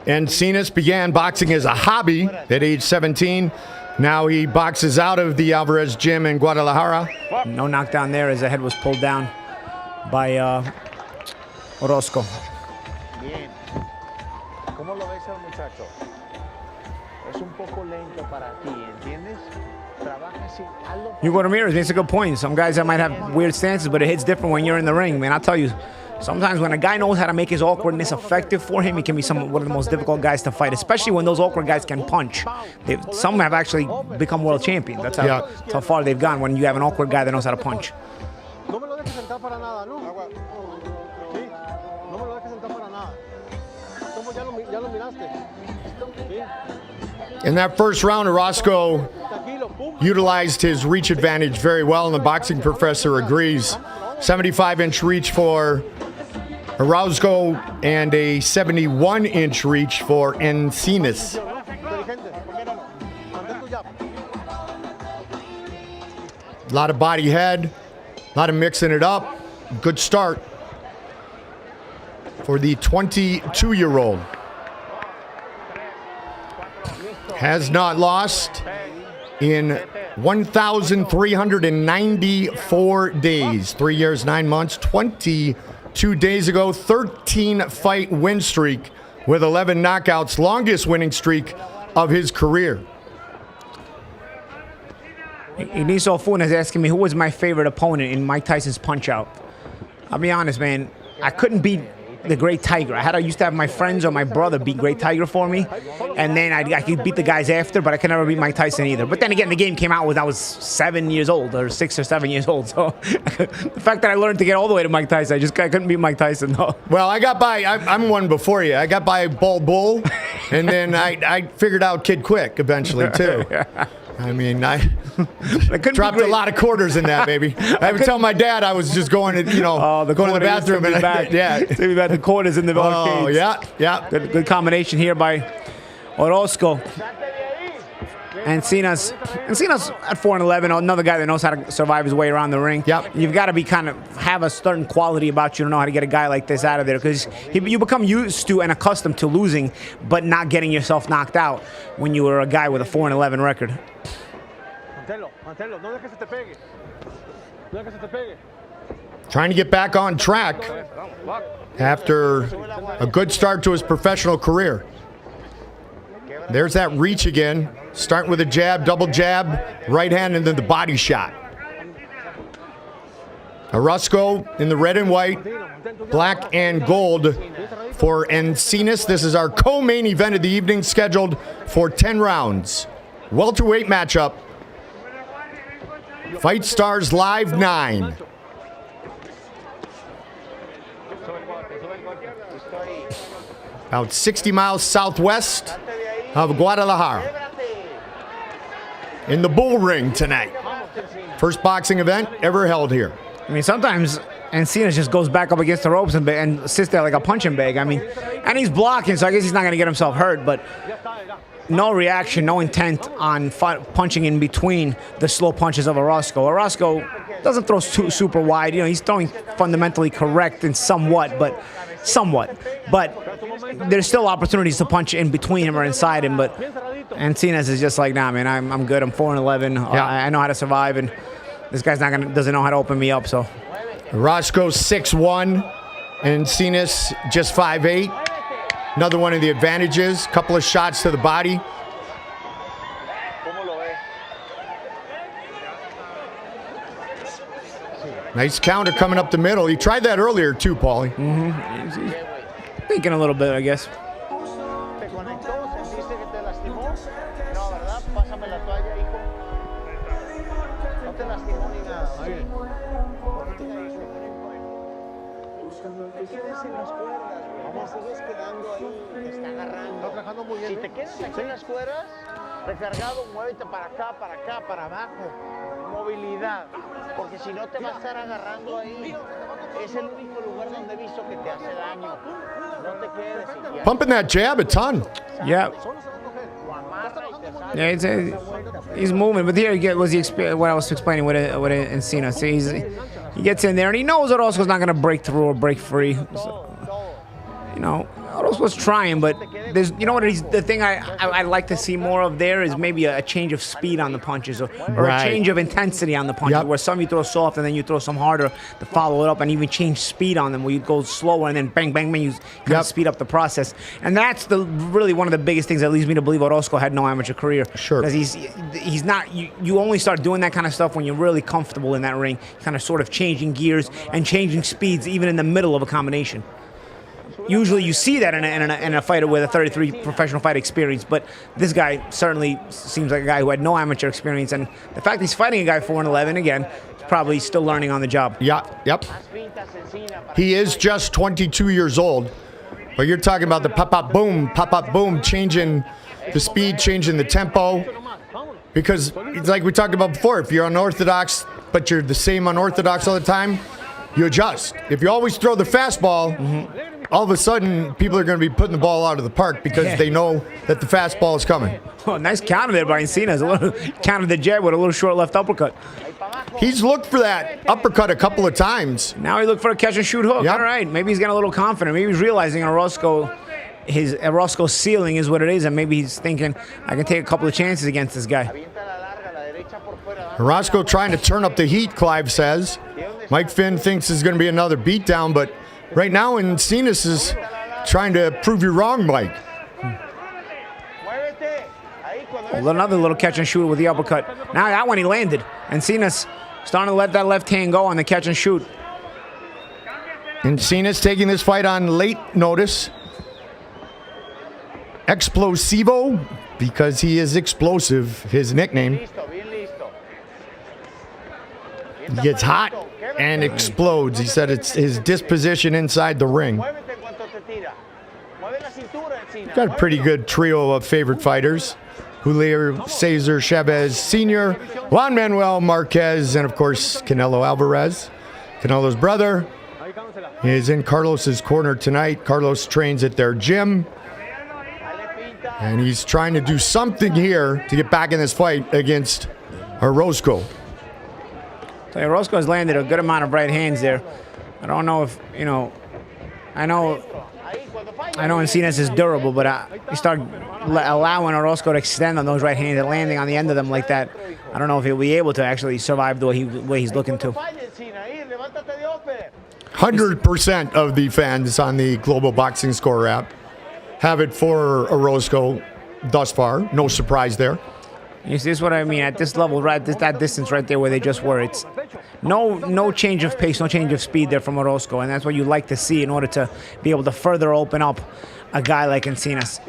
Speaker 1: Encinas began boxing as a hobby at age 17. Now he boxes out of the Alvarez gym in Guadalajara.
Speaker 2: No knockdown there as the head was pulled down by OROZCO.
Speaker 5: Bien. ¿Cómo lo ves al muchacho? Es un poco lento para ti, ¿entiendes? Trabaja así, hazlo.
Speaker 2: Hugo Ramirez makes a good point. Some guys that might have weird stances, but it hits different when you're in the ring, man. I'll tell you, sometimes when a guy knows how to make his awkwardness effective for him, he can be one of the most difficult guys to fight, especially when those awkward guys can punch. Some have actually become world champions. That's how far they've gone when you have an awkward guy that knows how to punch.
Speaker 5: No me lo dejes sentar para nada, ¿no? Sí. No me lo dejes sentar para nada. Ya lo miraste. Sí.
Speaker 1: In that first round, OROZCO utilized his reach advantage very well, and the boxing professor agrees. 75-inch reach for OROZCO and a 71-inch reach for Encinas. A lot of body head, a lot of mixing it up. Good start for the 22-year-old. Has not lost in 1,394 days. 3 years, 9 months, 22 days ago. 13-fight win streak with 11 knockouts. Longest winning streak of his career.
Speaker 2: Iniso Funes is asking me who was my favorite opponent in Mike Tyson's Punch-Out. I'll be honest, man. I couldn't beat the Great Tiger. I used to have my friends or my brother beat Great Tiger for me, and then I could beat the guys after, but I could never beat Mike Tyson either. But then again, the game came out when I was 7 years old, or 6 or 7 years old. So the fact that I learned to get all the way to Mike Tyson, I couldn't beat Mike Tyson, though.
Speaker 1: Well, I got by. I'm one before you. I got by Bull, and then I figured out Kid Quick eventually too. I mean, I dropped a lot of quarters in that, baby. I would tell my dad I was just going to, going to the bathroom and
Speaker 2: back. We've had the quarters in the arcades.
Speaker 1: Yeah.
Speaker 2: Good combination here by OROZCO. Encinas at 4-11, another guy that knows how to survive his way around the ring.
Speaker 1: Yep.
Speaker 2: You've got to have a certain quality about you to know how to get a guy like this out of there, because you become used to and accustomed to losing, but not getting yourself knocked out when you were a guy with a 4-11 record.
Speaker 5: Mantelo, no dejes que te pegue. No dejes que te pegue.
Speaker 1: Trying to get back on track after a good start to his professional career. There's that reach again. Start with a jab, double jab, right hand, and then the body shot. OROZCO in the red and white, black and gold for Encinas. This is our co-main event of the evening, scheduled for 10 rounds. Welterweight matchup. Fight Stars Live 9. About 60 miles southwest of Guadalajara. In the Bull Ring tonight. First boxing event ever held here.
Speaker 2: I mean, sometimes Encinas just goes back up against the ropes and sits there like a punching bag. I mean, and he's blocking, so I guess he's not going to get himself hurt, but no reaction, no intent on punching in between the slow punches of OROZCO. OROZCO doesn't throw super wide. He's throwing fundamentally correct and somewhat, but there's still opportunities to punch in between him or inside him. But Encinas is just like, nah, man, I'm good. I'm 4-11.
Speaker 1: Yeah.
Speaker 2: I know how to survive, and this guy's doesn't know how to open me up. So
Speaker 1: OROZCO 6'1", Encinas just 5'8". Another one of the advantages. Couple of shots to the body. Nice counter coming up the middle. He tried that earlier too, Paulie.
Speaker 2: He's thinking a little bit, I guess.
Speaker 5: Si te quedas aquí en las cuerdas, recargado, muévete para acá, para abajo. Movilidad. Porque si no te va a estar agarrando ahí. Es el único lugar donde he visto que te hace daño. No te quedes.
Speaker 1: Pumping that jab a ton.
Speaker 2: Yeah. He's moving, but here again was what I was explaining with Encinas. He gets in there, and he knows Orozco's not going to break through or break free. So, you know, Orozco's trying, but there's, you know what? The thing I'd like to see more of there is maybe a change of speed on the punches, or a change of intensity on the punches, where some you throw soft and then you throw some harder to follow it up, and even change speed on them, where you go slower and then bang, bang, bang, you kind of speed up the process. And that's really one of the biggest things that leads me to believe Orozco had no amateur career.
Speaker 1: Sure.
Speaker 2: Because he's not, you only start doing that kind of stuff when you're really comfortable in that ring, kind of sort of changing gears and changing speeds even in the middle of a combination. Usually you see that in a fighter with a 33 professional fight experience, but this guy certainly seems like a guy who had no amateur experience, and the fact he's fighting a guy 4-11, again, he's probably still learning on the job.
Speaker 1: Yep. He is just 22 years old, but you're talking about the pop-up boom, changing the speed, changing the tempo, because it's like we talked about before, if you're unorthodox, but you're the same unorthodox all the time, you adjust. If you always throw the fastball, all of a sudden, people are going to be putting the ball out of the park because they know that the fastball is coming.
Speaker 2: Oh, nice counter there by Encinas. A little counter the jab with a little short left uppercut.
Speaker 1: He's looked for that uppercut a couple of times.
Speaker 2: Now he looked for a catch and shoot hook.
Speaker 1: Yep.
Speaker 2: All right, maybe he's getting a little confident. Maybe he's realizing Orozco's ceiling is what it is, and maybe he's thinking, I can take a couple of chances against this guy.
Speaker 1: Orozco trying to turn up the heat, Clive says. Mike Finn thinks there's going to be another beatdown, but right now, Encinas is trying to prove you wrong, Mike.
Speaker 2: Another little catch and shoot with the uppercut. Now that one he landed. Encinas starting to let that left hand go on the catch and shoot.
Speaker 1: Encinas taking this fight on late notice. Explosivo, because he is explosive, his nickname. He gets hot and explodes. He said it's his disposition inside the ring. Got a pretty good trio of favorite fighters. Julio Cesar Chavez Sr., Juan Manuel Marquez, and of course Canelo Alvarez. Canelo's brother is in Carlos's corner tonight. Carlos trains at their gym, and he's trying to do something here to get back in this fight against Orozco.
Speaker 2: So Orozco has landed a good amount of right hands there. I don't know if, I know Encinas is durable, but you start allowing Orozco to extend on those right hands and landing on the end of them like that. I don't know if he'll be able to actually survive the way he's looking to.
Speaker 1: 100% of the fans on the Global Boxing Score app have it for Orozco thus far. No surprise there.
Speaker 2: You see, this is what I mean. At this level, right, that distance right there where they just were, it's no change of pace, no change of speed there from Orozco, and that's what you like to see in order to be able to further open up a guy like Encinas.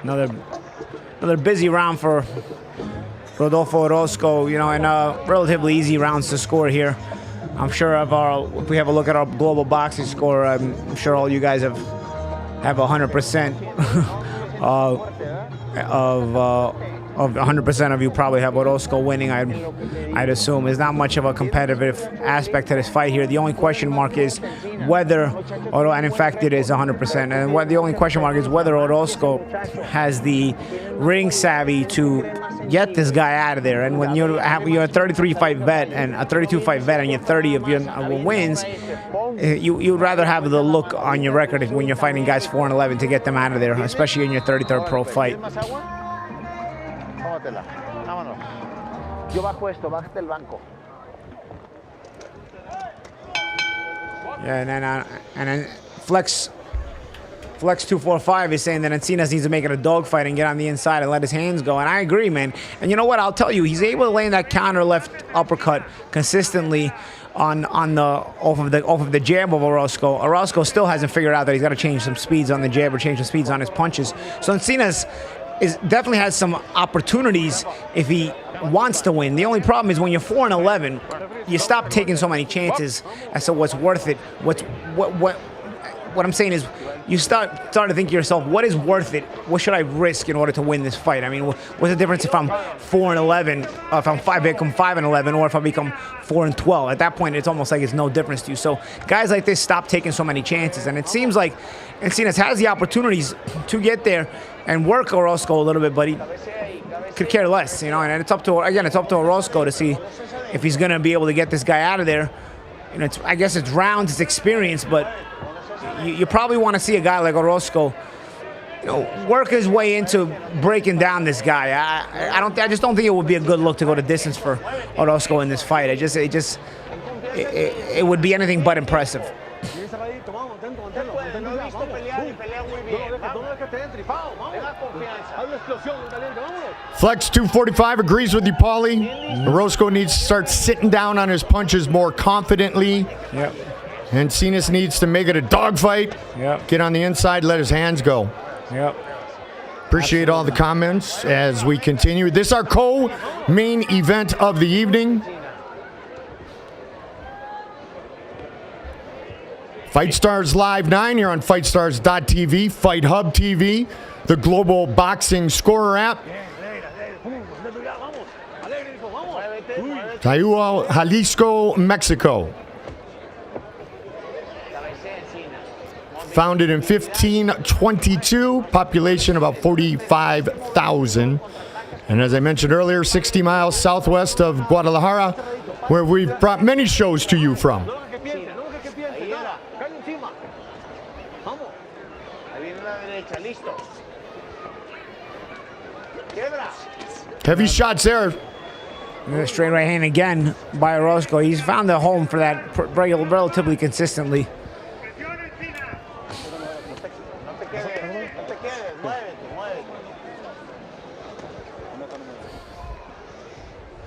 Speaker 2: Another busy round for Rodolfo Orozco, and relatively easy rounds to score here. I'm sure if we have a look at our global boxing score, I'm sure all you guys have 100% of 100% of you probably have Orozco winning. I'd assume. There's not much of a competitive aspect to this fight here. The only question mark is whether, and in fact it is 100%, and the only question mark is whether Orozco has the ring savvy to get this guy out of there. And when you're a 33 fight vet and a 32 fight vet and you're 30 of your wins, you'd rather have the look on your record when you're fighting guys 4-11 to get them out of there, especially in your 33rd pro fight. Yeah, and then Flex 245 is saying that Encinas needs to make it a dogfight and get on the inside and let his hands go. And I agree, man. And you know what? I'll tell you, he's able to land that counter left uppercut consistently off of the jab of Orozco. Orozco still hasn't figured out that he's got to change some speeds on the jab or change some speeds on his punches. So Encinas definitely has some opportunities if he wants to win. The only problem is when you're 4-11, you stop taking so many chances as to what's worth it. what I'm saying is, you start to think to yourself, what is worth it? What should I risk in order to win this fight? I mean, what's the difference if I'm 4-11, if I become 5-11, or if I become 4-12? At that point, it's almost like it's no difference to you. So guys like this stop taking so many chances, and it seems like ENCINAS has the opportunities to get there and work OROZCO a little bit, but he could care less, you know. And it's up to OROZCO to see if he's going to be able to get this guy out of there. You know, I guess it's rounds, it's experience, but you probably want to see a guy like OROZCO, you know, work his way into breaking down this guy. I just don't think it would be a good look to go to distance for OROZCO in this fight. It would be anything but impressive.
Speaker 1: Flex 245 agrees with you, Paulie. OROZCO needs to start sitting down on his punches more confidently.
Speaker 2: Yep.
Speaker 1: ENCINAS needs to make it a dogfight.
Speaker 2: Yep.
Speaker 1: Get on the inside, let his hands go.
Speaker 2: Yep.
Speaker 1: Appreciate all the comments as we continue. This is our co-main event of the evening. Fight Stars Live 9 here on FightStars.tv, Fight Hub TV, the global boxing scorer app. Tayual, Jalisco, Mexico. Founded in 1522, population about 45,000. And as I mentioned earlier, 60 miles southwest of Guadalajara, where we've brought many shows to you from. Heavy shots there.
Speaker 2: Straight right hand again by OROZCO. He's found a home for that relatively consistently.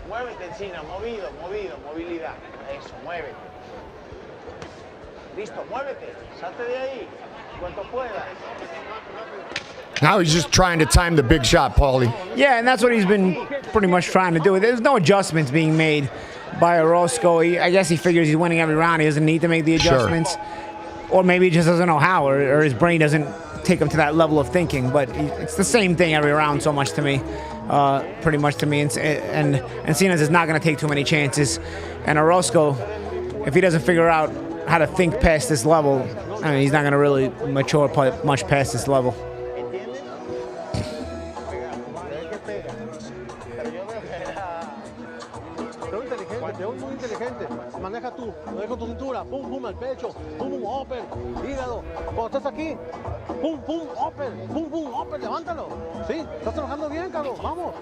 Speaker 5: Muévete, Encina, movilidad. Eso, muévete. Listo, muévete. Salte de ahí, cuanto puedas.
Speaker 1: Now he's just trying to time the big shot, Paulie.
Speaker 2: Yeah, and that's what he's been pretty much trying to do. There's no adjustments being made by OROZCO. I guess he figures he's winning every round. He doesn't need to make the adjustments. Sure. Or maybe he just doesn't know how, or his brain doesn't take him to that level of thinking. But it's the same thing every round so much to me, pretty much to me. And ENCINAS is not going to take too many chances. And OROZCO, if he doesn't figure out how to think past this level, I mean, he's not going to really mature much past this level.
Speaker 9: Maneja tú, maneja tu cintura, pum, pum, al pecho, pum, pum, open, hígado. Cuando estás aquí, pum, pum, open, levántalo. Sí, estás trabajando bien, Carlos, vamos.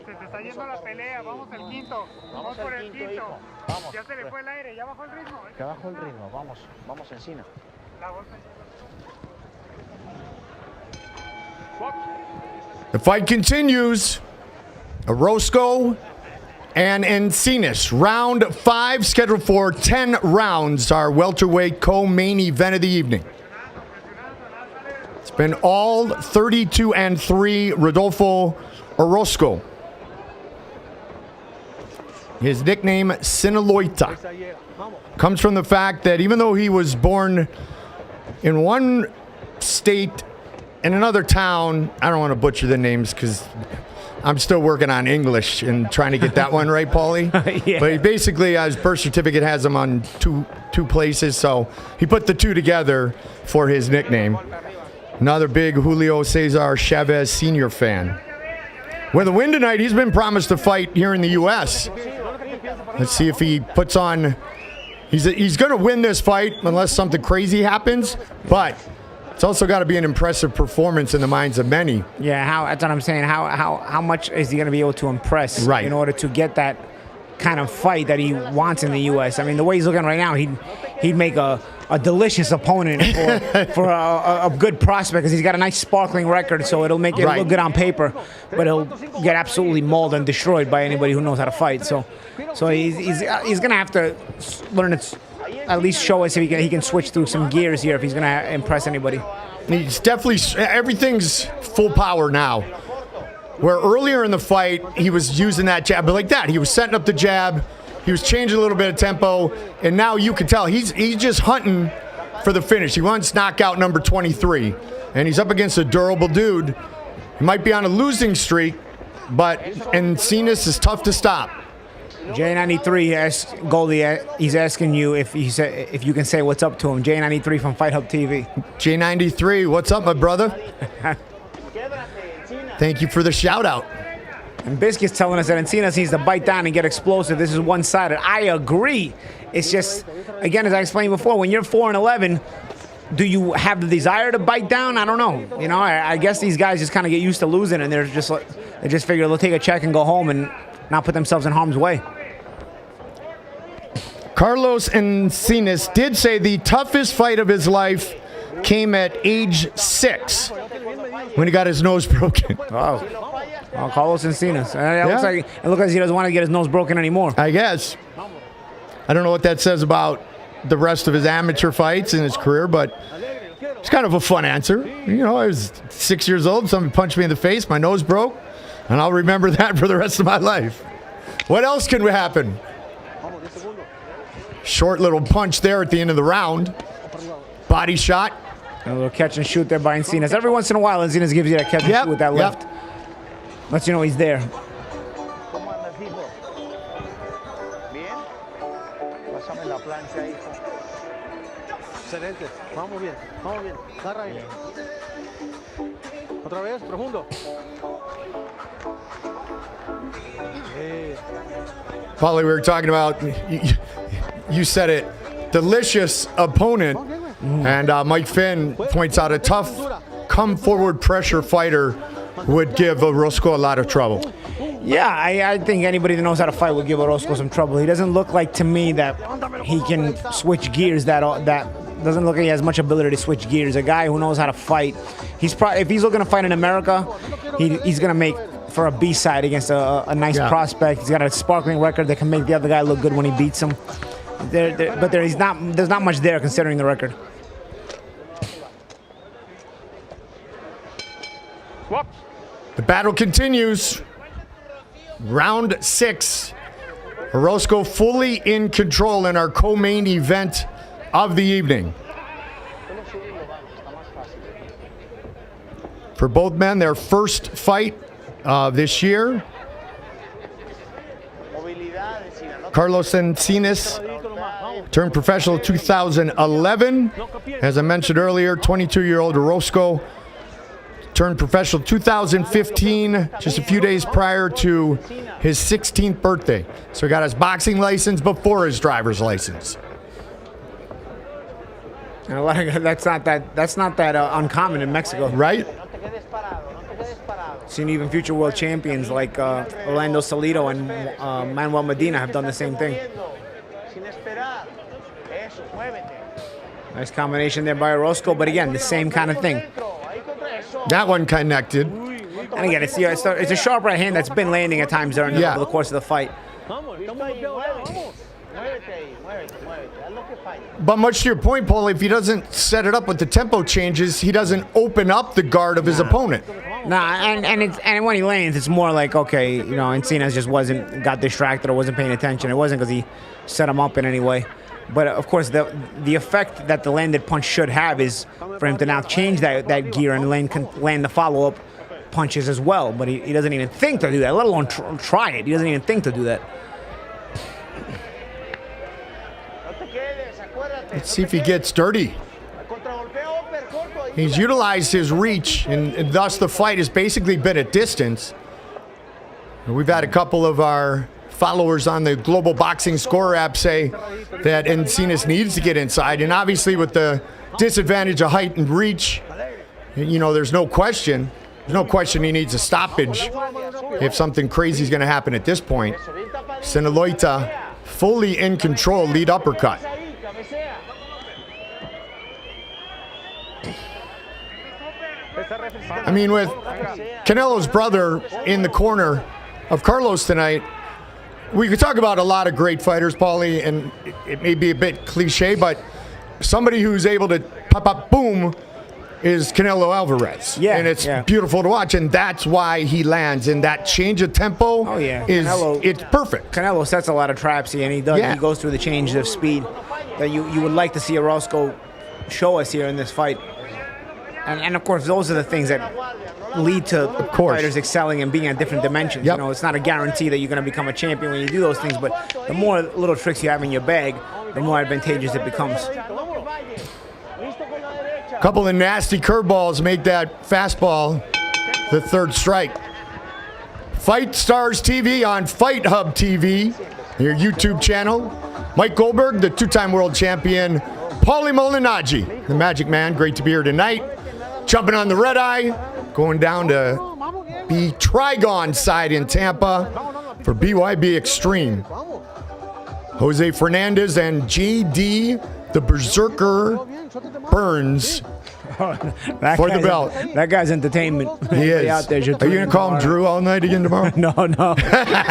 Speaker 7: Se te está yendo la pelea, vamos al quinto. Vamos por el quinto.
Speaker 5: Vamos.
Speaker 7: Ya se le fue el aire, ya bajó el ritmo.
Speaker 5: Que bajó el ritmo, vamos Encina.
Speaker 1: The fight continues. OROZCO and ENCINAS. Round 5, scheduled for 10 rounds. Our welterweight co-main event of the evening. It's been all 32-3 Rodolfo OROZCO. His nickname, Sinaloita, comes from the fact that even though he was born in one state in another town, I don't want to butcher the names because I'm still working on English and trying to get that one right, Paulie.
Speaker 2: Yeah.
Speaker 1: But he basically, his birth certificate has him on two places, so he put the two together for his nickname. Another big Julio Cesar Chavez Sr. fan. With a win tonight, he's been promised to fight here in the U.S. Let's see if he puts on. He's going to win this fight unless something crazy happens, but it's also got to be an impressive performance in the minds of many.
Speaker 2: Yeah, that's what I'm saying. How much is he going to be able to impress in order to get that kind of fight that he wants in the U.S.? I mean, the way he's looking right now, he'd make a delicious opponent for a good prospect because he's got a nice sparkling record, so it'll make it look good on paper, but he'll get absolutely mauled and destroyed by anybody who knows how to fight. So he's going to have to learn to at least show us if he can switch through some gears here if he's going to impress anybody.
Speaker 1: He's definitely, everything's full power now. Where earlier in the fight, he was using that jab, but like that. He was setting up the jab. He was changing a little bit of tempo. And now you can tell he's just hunting for the finish. He wants knockout number 23. And he's up against a durable dude. He might be on a losing streak, but ENCINAS is tough to stop.
Speaker 2: J93 asked Goldie, he's asking you if you can say what's up to him. J93 from Fight Hub TV.
Speaker 1: J93, what's up, my brother? Thank you for the shout out.
Speaker 2: And Biscuit's telling us that ENCINAS needs to bite down and get explosive. This is one-sided. I agree. It's just, again, as I explained before, when you're 4-11, do you have the desire to bite down? I don't know. You know, I guess these guys just kind of get used to losing, and they just figure they'll take a check and go home and not put themselves in harm's way.
Speaker 1: Carlos ENCINAS did say the toughest fight of his life came at age 6 when he got his nose broken.
Speaker 2: Wow. Oh, Carlos ENCINAS. It looks like he doesn't want to get his nose broken anymore.
Speaker 1: I guess. I don't know what that says about the rest of his amateur fights in his career, but it's kind of a fun answer. You know, I was 6 years old. Somebody punched me in the face. My nose broke. And I'll remember that for the rest of my life. What else can happen? Short little punch there at the end of the round. Body shot.
Speaker 2: A little catch and shoot there by ENCINAS. Every once in a while, ENCINAS gives you that catch and shoot with that left. Lets you know he's there.
Speaker 9: Excelente. Vamos bien. Vamos bien. Agarra ahí. Otra vez, profundo.
Speaker 1: Paulie, we were talking about, you said it, delicious opponent. And Mike Finn points out a tough, come-forward pressure fighter would give OROZCO a lot of trouble.
Speaker 2: Yeah, I think anybody that knows how to fight would give OROZCO some trouble. He doesn't look like, to me, that he can switch gears. That doesn't look like he has much ability to switch gears. A guy who knows how to fight. If he's looking to fight in America, he's going to make for a B-side against a nice prospect. He's got a sparkling record that can make the other guy look good when he beats him. But there's not much there considering the record.
Speaker 1: The battle continues. Round 6. OROZCO fully in control in our co-main event of the evening. For both men, their first fight this year. Carlos ENCINAS turned professional in 2011. As I mentioned earlier, 22-year-old OROZCO turned professional 2015, just a few days prior to his 16th birthday. So he got his boxing license before his driver's license.
Speaker 2: And that's not that uncommon in Mexico,
Speaker 1: right?
Speaker 2: Seen even future world champions like Orlando Salido and Manuel Medina have done the same thing. Nice combination there by OROZCO, but again, the same kind of thing.
Speaker 1: That one connected.
Speaker 2: And again, it's a sharp right hand that's been landing at times during the course of the fight.
Speaker 1: But much to your point, Paul, if he doesn't set it up with the tempo changes, he doesn't open up the guard of his opponent.
Speaker 2: And when he lands, it's more like, okay, you know, ENCINAS just got distracted or wasn't paying attention. It wasn't because he set him up in any way. But of course, the effect that the landed punch should have is for him to now change that gear and land the follow-up punches as well. But he doesn't even think to do that, let alone try it. He doesn't even think to do that.
Speaker 1: Let's see if he gets dirty. He's utilized his reach, and thus the fight has basically been at distance. We've had a couple of our followers on the Global Boxing Scorer app say that ENCINAS needs to get inside, and obviously with the disadvantage of height and reach, you know, there's no question he needs a stoppage if something crazy is going to happen at this point. Sinaloita fully in control, lead uppercut. I mean, with Canelo's brother in the corner of Carlos tonight, we could talk about a lot of great fighters, Paulie, and it may be a bit cliche, but somebody who's able to pop up, boom, is Canelo Alvarez.
Speaker 2: Yeah,
Speaker 1: and it's
Speaker 2: yeah.
Speaker 1: beautiful to watch, and that's why he lands. And that change of tempo it's perfect.
Speaker 2: Canelo sets a lot of traps here, and he does.
Speaker 1: Yeah.
Speaker 2: He goes through the changes of speed that you would like to see OROZCO show us here in this fight. And of course, those are the things that lead to fighters excelling and being at different dimensions.
Speaker 1: Yep.
Speaker 2: You know, it's not a guarantee that you're going to become a champion when you do those things, but the more little tricks you have in your bag, the more advantageous it becomes.
Speaker 1: Couple of nasty curveballs make that fastball the third strike. Fight Stars TV on Fight Hub TV, your YouTube channel. Mike Goldberg, the two-time world champion, Paulie Malignaggi, the Magic Man. Great to be here tonight. Jumping on the red eye, going down to the Trigon side in Tampa for BYB Extreme. Jose Fernandez and JD, the Berserker Burns, for the belt.
Speaker 2: That guy's entertainment.
Speaker 1: He is.
Speaker 2: Out there,
Speaker 1: Are you going to call him Drew all night again tomorrow?
Speaker 2: No.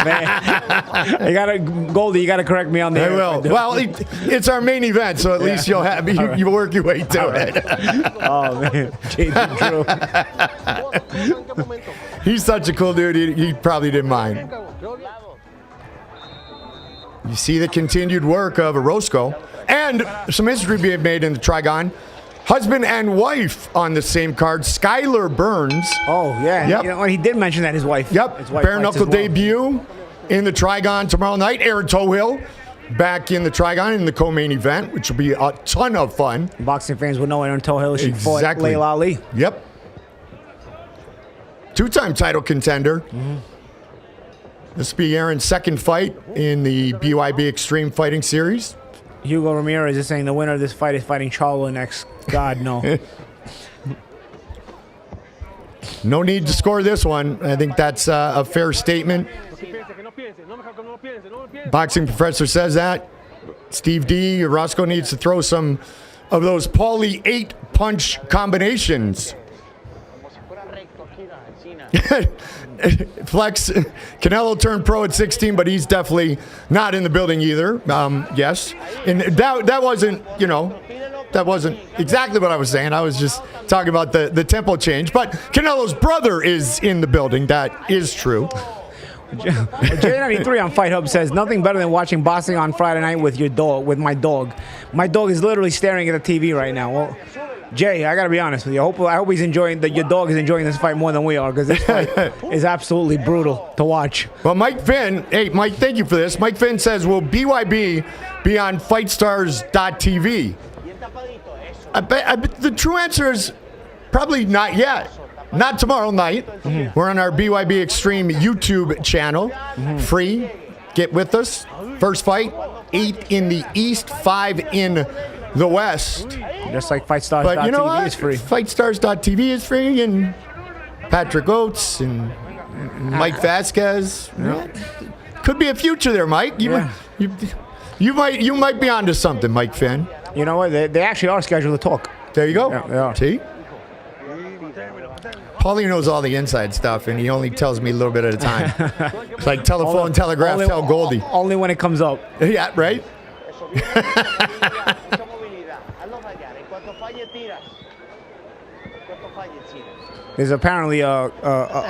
Speaker 2: Man. Goldie, you got to correct me on the
Speaker 1: I will. Well, it's our main event, so at least you'll have you work your way to it.
Speaker 2: Oh, man. JD
Speaker 1: Drew. He's such a cool dude, he probably didn't mind. You see the continued work of OROZCO and some history being made in the Trigon. Husband and wife on the same card, Skylar Burns.
Speaker 2: Oh, yeah.
Speaker 1: Yep.
Speaker 2: You know, he did mention that his wife.
Speaker 1: Yep.
Speaker 2: His wife
Speaker 1: Bare
Speaker 2: fights
Speaker 1: knuckle
Speaker 2: as well.
Speaker 1: debut in the Trigon tomorrow night. Aaron Tohill back in the Trigon in the co-main event, which will be a ton of fun.
Speaker 2: Boxing fans will know Aaron Tohill. She fought Layla Ali.
Speaker 1: Yep. Two-time title contender.
Speaker 2: Mm-hmm.
Speaker 1: This will be Aaron's second fight in the BYB Extreme Fighting Series.
Speaker 2: Hugo Ramirez is saying the winner of this fight is fighting Charlo next. God, no.
Speaker 1: No need to score this one. I think that's a fair statement. Boxing Professor says that. Steve D. Roscoe needs to throw some of those Paulie 8-punch combinations. Flex, Canelo turned pro at 16, but he's definitely not in the building either. Yes, and that wasn't, that wasn't exactly what I was saying. I was just talking about the tempo change. But Canelo's brother is in the building. That is true.
Speaker 2: J93 on Fight Hub says nothing better than watching boxing on Friday night with your dog, with my dog. My dog is literally staring at the TV right now. Well, Jay, I gotta be honest with you. I hope he's enjoying that. Your dog is enjoying this fight more than we are, because this fight is absolutely brutal to watch.
Speaker 1: Well, Mike Finn, hey Mike, thank you for this. Mike Finn says, "Will BYB be on FightStars.tv?" I bet the true answer is probably not yet. Not tomorrow night. Mm-hmm. We're on our BYB Extreme YouTube channel. Mm-hmm. Free. Get with us. First fight, 8 in the East, 5 in the West.
Speaker 2: Just like FightStars.tv
Speaker 1: but you know what?
Speaker 2: is free.
Speaker 1: FightStars.tv is free, and Patrick Oates and Mike Vasquez. Could be a future there, Mike. You might be onto something, Mike Finn.
Speaker 2: You know what? They actually are scheduled to talk.
Speaker 1: There you go.
Speaker 2: Yeah, they are.
Speaker 1: See? Paulie knows all the inside stuff, and he only tells me a little bit at a time. It's like telephone, telegraph, tell Goldie.
Speaker 2: Only when it comes up.
Speaker 1: Yeah, right?
Speaker 2: There's apparently a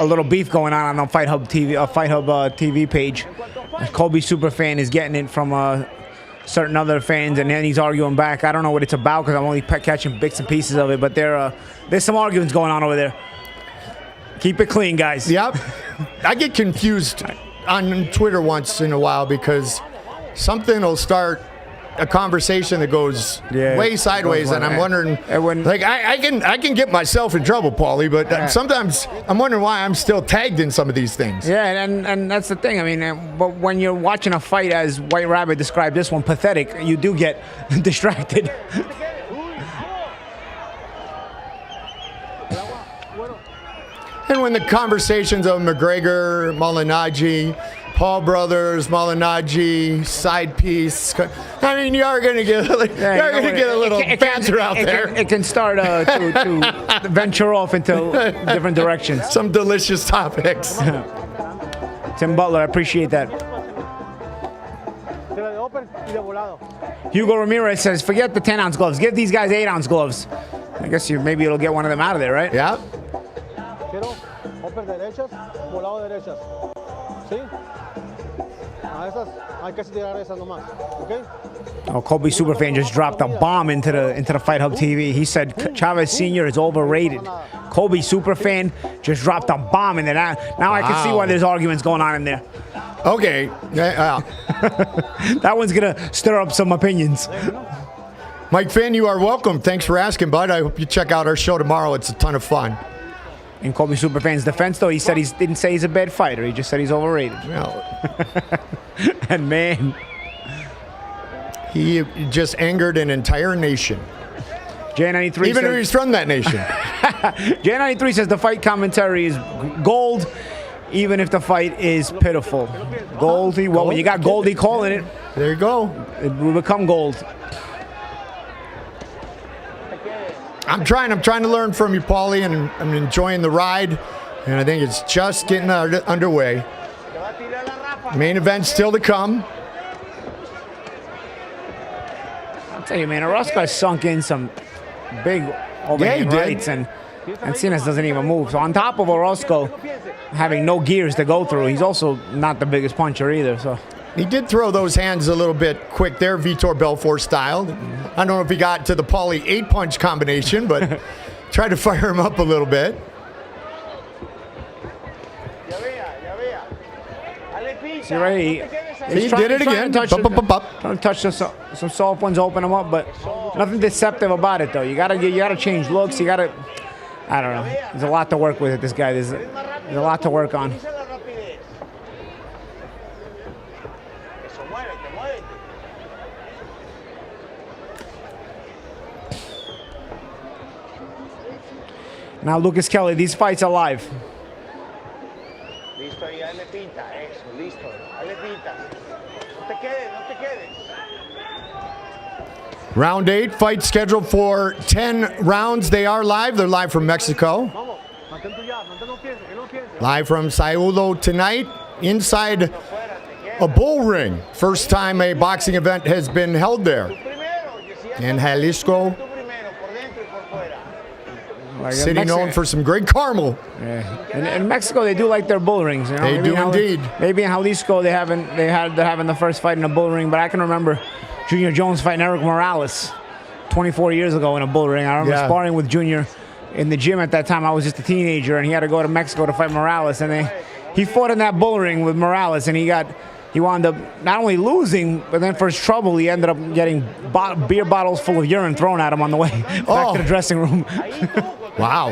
Speaker 2: little beef going on Fight Hub TV, TV page. Kobe Superfan is getting it from certain other fans, and then he's arguing back. I don't know what it's about because I'm only catching bits and pieces of it, but there's some arguments going on over there. Keep it clean, guys.
Speaker 1: Yep. I get confused on Twitter once in a while because something will start a conversation that goes way sideways, and I'm wondering, like, I can get myself in trouble, Paulie, but sometimes I'm wondering why I'm still tagged in some of these things.
Speaker 2: Yeah, and that's the thing. I mean, but when you're watching a fight, as White Rabbit described this one, pathetic, you do get distracted.
Speaker 1: And when the conversations of McGregor, Malignaggi, Paul brothers, Malignaggi, side piece. I mean, you are going to get a little banter out there.
Speaker 2: It can start to venture off into different directions.
Speaker 1: Some delicious topics.
Speaker 2: Tim Butler, I appreciate that. Hugo Ramirez says, forget the 10-ounce gloves. Give these guys 8-ounce gloves. I guess maybe it'll get one of them out of there, right?
Speaker 1: Yeah.
Speaker 9: Quiero upper derechas, volado derechas. ¿Sí? A esas hay que tirar esas nomás. ¿Ok?
Speaker 2: Oh, Kobe Superfan just dropped a bomb into the Fight Hub TV. He said Chavez Sr. is overrated. Kobe Superfan just dropped a bomb in there. Now I can see why there's arguments going on in there.
Speaker 1: Okay. Yeah.
Speaker 2: That one's going to stir up some opinions.
Speaker 1: Mike Finn, you are welcome. Thanks for asking, bud. I hope you check out our show tomorrow. It's a ton of fun.
Speaker 2: In Kobe Superfan's defense, though, he said he didn't say he's a bad fighter. He just said he's overrated. And man,
Speaker 1: he just angered an entire nation.
Speaker 2: J93
Speaker 1: even though he's from that nation.
Speaker 2: J93 says the fight commentary is gold, even if the fight is pitiful. Goldie, well, when you got Goldie calling it,
Speaker 1: there you go.
Speaker 2: It will become gold.
Speaker 1: I'm trying to learn from you, Paulie, and I'm enjoying the ride, and I think it's just getting underway. Main event still to come.
Speaker 2: I'll tell you, man, OROZCO has sunk in some big overhand rights, and ENCINAS doesn't even move. So on top of OROZCO having no gears to go through, he's also not the biggest puncher either. So
Speaker 1: he did throw those hands a little bit quick there, Vitor Belfort style. I don't know if he got to the Paulie 8-punch combination, but tried to fire him up a little bit.
Speaker 2: See, right?
Speaker 1: He did it again.
Speaker 2: Trying to touch some soft ones, open them up, but nothing deceptive about it, though. You gotta change looks. You gotta, I don't know. There's a lot to work with. This guy, there's a lot to work on. Now, Lucas Kelly, these fights are live.
Speaker 1: Round 8, fight scheduled for 10 rounds. They are live. They're live from Mexico. Live from Saulo tonight, inside a bull ring. First time a boxing event has been held there. In Jalisco. City known for some great caramel.
Speaker 2: Yeah. In Mexico, they do like their bull rings. You know?
Speaker 1: They do indeed.
Speaker 2: Maybe in Jalisco they're having the first fight in a bull ring, but I can remember Junior Jones fighting Eric Morales 24 years ago in a bull ring. I remember sparring with Junior in the gym at that time. I was just a teenager, and he had to go to Mexico to fight Morales, and he fought in that bull ring with Morales, and he wound up not only losing, but then for his trouble, he ended up getting beer bottles full of urine thrown at him on the way back to the dressing room.
Speaker 1: Wow.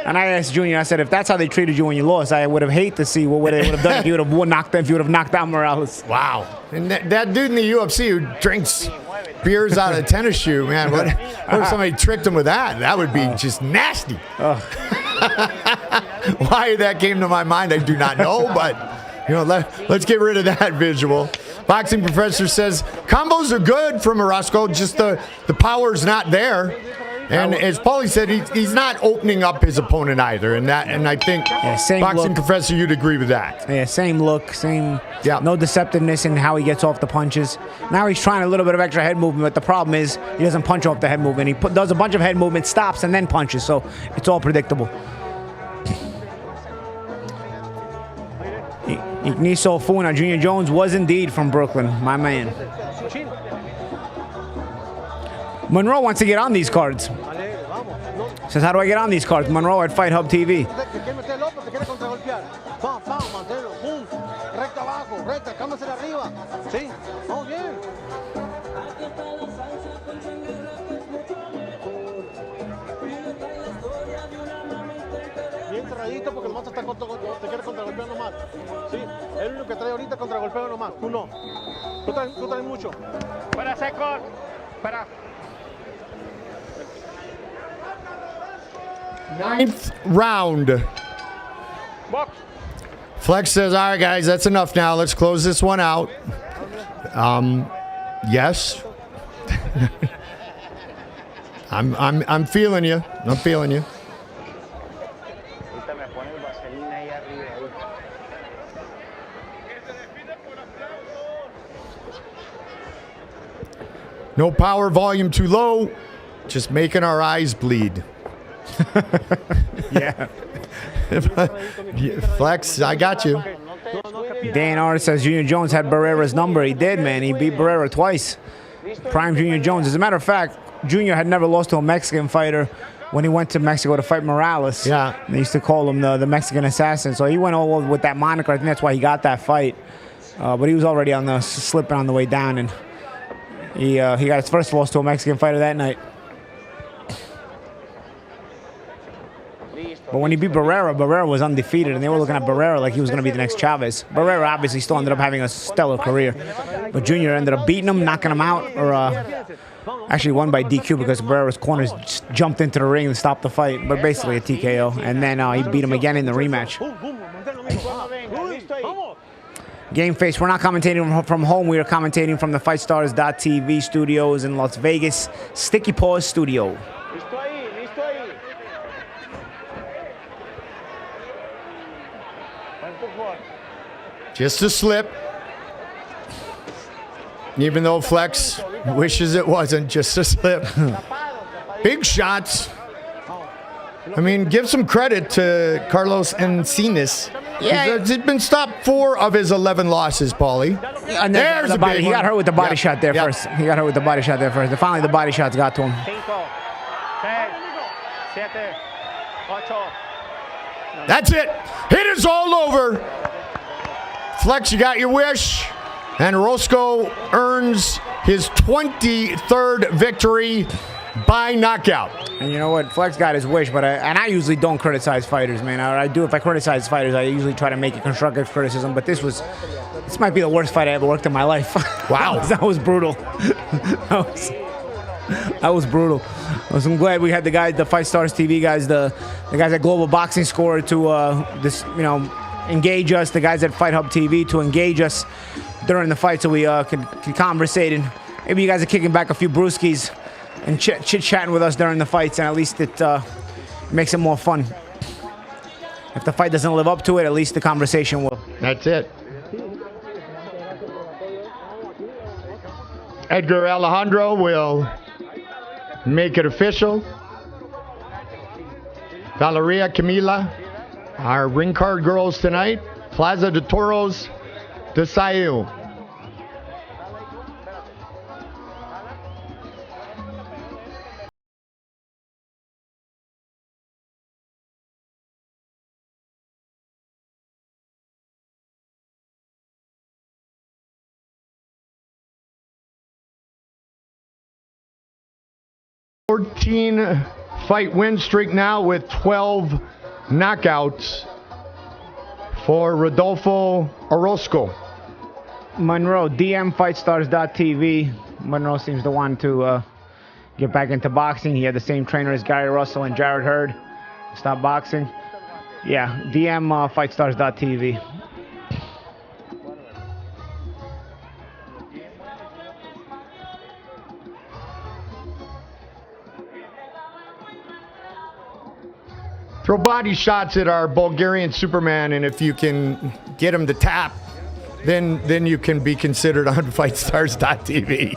Speaker 2: And I asked Junior, I said, if that's how they treated you when you lost, I would have hated to see what they would have done if you would have knocked out Morales.
Speaker 1: Wow. And that dude in the UFC who drinks beers out of a tennis shoe, man, what if somebody tricked him with that? That would be just nasty. Why that came to my mind, I do not know, but let's get rid of that visual. Boxing Professor says combos are good from OROZCO, just the power's not there. And as Paulie said, he's not opening up his opponent either, and I think Boxing Professor, you'd agree with that.
Speaker 2: Yeah, same look, no deceptiveness in how he gets off the punches. Now he's trying a little bit of extra head movement, but the problem is he doesn't punch off the head movement. He does a bunch of head movement, stops, and then punches, so it's all predictable. Ignacio Funa, Junior Jones was indeed from Brooklyn, my man. Monroe wants to get on these cards. Says, how do I get on these cards? Monroe at Fight Hub TV.
Speaker 9: Bien cerradito porque nomás te quiere contragolpear nomás. Sí, el único que trae ahorita contragolpeo nomás. Tú no. Tú traes mucho.
Speaker 11: Para seco. Para.
Speaker 1: 9th round. Flex says, all right, guys, that's enough now. Let's close this one out. Yes. I'm feeling you. I'm feeling you. No power, volume too low. Just making our eyes bleed.
Speaker 2: Yeah.
Speaker 1: Flex, I got you.
Speaker 2: Dan R says Junior Jones had Barrera's number. He did, man. He beat Barrera twice. Prime Junior Jones. As a matter of fact, Junior had never lost to a Mexican fighter when he went to Mexico to fight Morales.
Speaker 1: Yeah.
Speaker 2: They used to call him the Mexican assassin. So he went all over with that moniker. I think that's why he got that fight. But he was already on the slipping on the way down, and he got his first loss to a Mexican fighter that night. But when he beat Barrera, Barrera was undefeated, and they were looking at Barrera like he was going to be the next Chavez. Barrera obviously still ended up having a stellar career, but Junior ended up beating him, knocking him out, or actually won by DQ because Barrera's corners just jumped into the ring and stopped the fight, but basically a TKO. And then he beat him again in the rematch. Game Face, we're not commentating from home. We are commentating from the FightStars.tv studios in Las Vegas. Sticky Paws Studio.
Speaker 1: Just a slip. Even though Flex wishes it wasn't, just a slip. Big shots. I mean, give some credit to Carlos ENCINAS.
Speaker 2: Yeah,
Speaker 1: he's been stopped 4 of his 11 losses, Paulie.
Speaker 2: And there's he got hurt with the body shot there first. He got hurt with the body shot there first. Finally, the body shots got to him.
Speaker 11: 5, 6, 7, 8.
Speaker 1: That's it. It is all over. Flex, you got your wish. And OROZCO earns his 23rd victory by knockout.
Speaker 2: And you know what? Flex got his wish, but I usually don't criticize fighters, man. I do. If I criticize fighters, I usually try to make a constructive criticism. But this might be the worst fight I ever worked in my life.
Speaker 1: Wow.
Speaker 2: That was brutal. That was brutal. I'm glad we had the guys, the Fight Stars TV guys, the guys at Global Boxing Score to engage us, the guys at Fight Hub TV to engage us during the fight so we can conversate, and maybe you guys are kicking back a few brewskis and chit-chatting with us during the fights, and at least it makes it more fun. If the fight doesn't live up to it, at least the conversation will.
Speaker 1: That's it. Edgar Alejandro will make it official. Valeria Camila, our ring card girls tonight. Plaza de Toros de Sayu. Fight win streak now with 12 knockouts for Rodolfo Orozco.
Speaker 2: Monroe, DM FightStars.tv. Monroe seems to want to get back into boxing. He had the same trainer as Gary Russell and Jared Hurd. Stop boxing. Yeah, DM FightStars.tv.
Speaker 1: Throw body shots at our Bulgarian Superman, and if you can get him to tap, then you can be considered on FightStars.tv.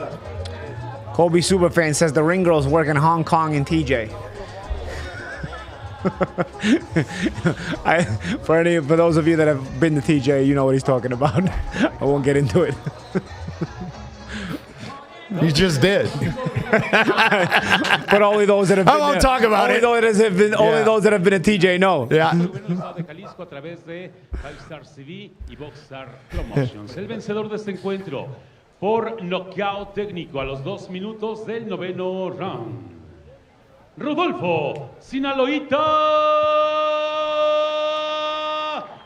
Speaker 2: Kobe Superfan says the ring girls work in Hong Kong and TJ. For those of you that have been to TJ, you know what he's talking about. I won't get into it.
Speaker 1: You just did.
Speaker 2: But only those that have been.
Speaker 1: I won't talk about it.
Speaker 2: Only those that have been at TJ know.
Speaker 1: Yeah.
Speaker 3: El vencedor de este encuentro por nocaut técnico a los 2 minutos del 9º round. Rodolfo Sinaloita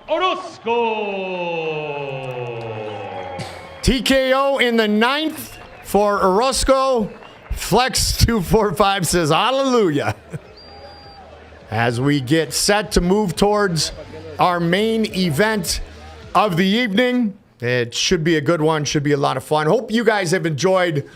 Speaker 3: Orozco.
Speaker 1: TKO in the 9th for Orozco. Flex 245 says hallelujah. As we get set to move towards our main event of the evening. It should be a good one, should be a lot of fun. Hope you guys have enjoyed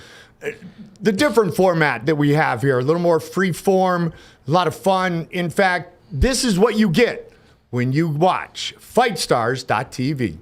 Speaker 1: the different format that we have here. A little more free form, a lot of fun. In fact, this is what you get when you watch FightStars.tv.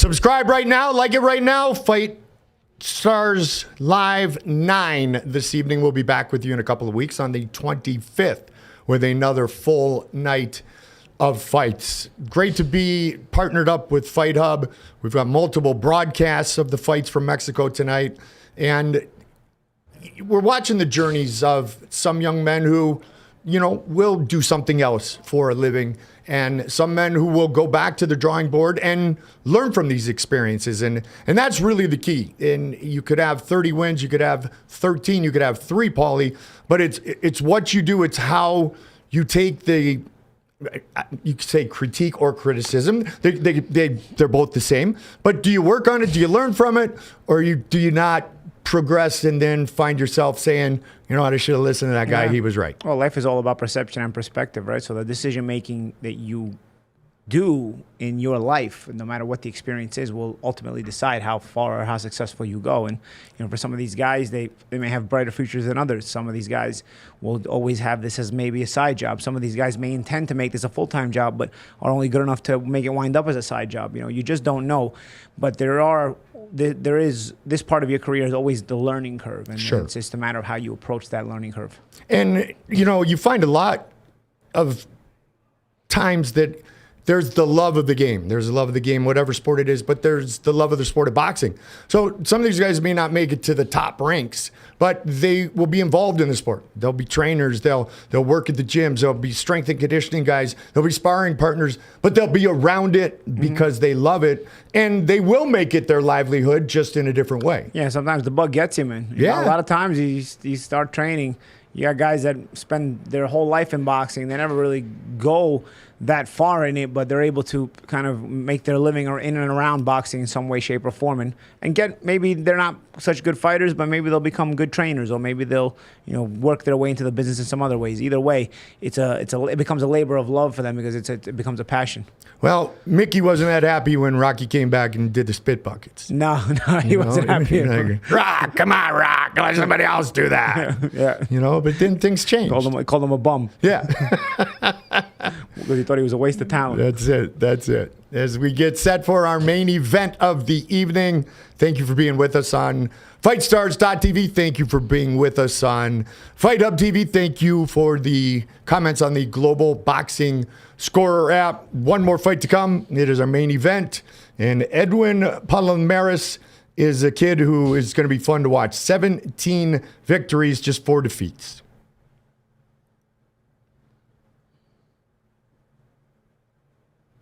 Speaker 1: Subscribe right now. Like it right now. Fight Stars Live 9 this evening. We'll be back with you in a couple of weeks on the 25th with another full night of fights. Great to be partnered up with Fight Hub. We've got multiple broadcasts of the fights from Mexico tonight. And we're watching the journeys of some young men who, will do something else for a living. And some men who will go back to the drawing board and learn from these experiences. And that's really the key. And you could have 30 wins, you could have 13, you could have 3, Paulie. But it's what you do. It's how you take the, you could say critique or criticism. They're both the same. But do you work on it? Do you learn from it? Or do you not progress and then find yourself saying, I should have listened to that guy. He was right.
Speaker 2: Well, life is all about perception and perspective, right? So the decision making that you do in your life, no matter what the experience is, will ultimately decide how far or how successful you go. And for some of these guys, they may have brighter futures than others. Some of these guys will always have this as maybe a side job. Some of these guys may intend to make this a full-time job, but are only good enough to make it wind up as a side job. You just don't know. But there is this part of your career is always the learning curve, and
Speaker 1: sure.
Speaker 2: It's just a matter of how you approach that learning curve.
Speaker 1: And you find a lot of times that there's the love of the game. There's the love of the game, whatever sport it is, but there's the love of the sport of boxing. So some of these guys may not make it to the top ranks, but they will be involved in the sport. They'll be trainers. They'll work at the gyms. They'll be strength and conditioning guys. They'll be sparring partners, but they'll be around it because they love it, and they will make it their livelihood just in a different way.
Speaker 2: Yeah, sometimes the bug gets you, man.
Speaker 1: Yeah.
Speaker 2: A lot of times you start training. You got guys that spend their whole life in boxing. They never really go that far in it, but they're able to kind of make their living or in and around boxing in some way, shape, or form, and get, maybe they're not such good fighters, but maybe they'll become good trainers, or maybe they'll work their way into the business in some other ways. Either way, it becomes a labor of love for them because it becomes a passion.
Speaker 1: Well, Mickey wasn't that happy when Rocky came back and did the spit buckets.
Speaker 2: No, he wasn't happy.
Speaker 1: Rock, come on, Rock, let somebody else do that.
Speaker 2: Yeah.
Speaker 1: But then things changed.
Speaker 2: Called him a bum.
Speaker 1: Yeah.
Speaker 2: Because he thought he was a waste of talent.
Speaker 1: That's it. As we get set for our main event of the evening, thank you for being with us on FightStars.tv. Thank you for being with us on Fight Hub TV. Thank you for the comments on the Global Boxing Scorer app. One more fight to come. It is our main event. And Edwin Palomares is a kid who is going to be fun to watch. 17 victories, just 4 defeats.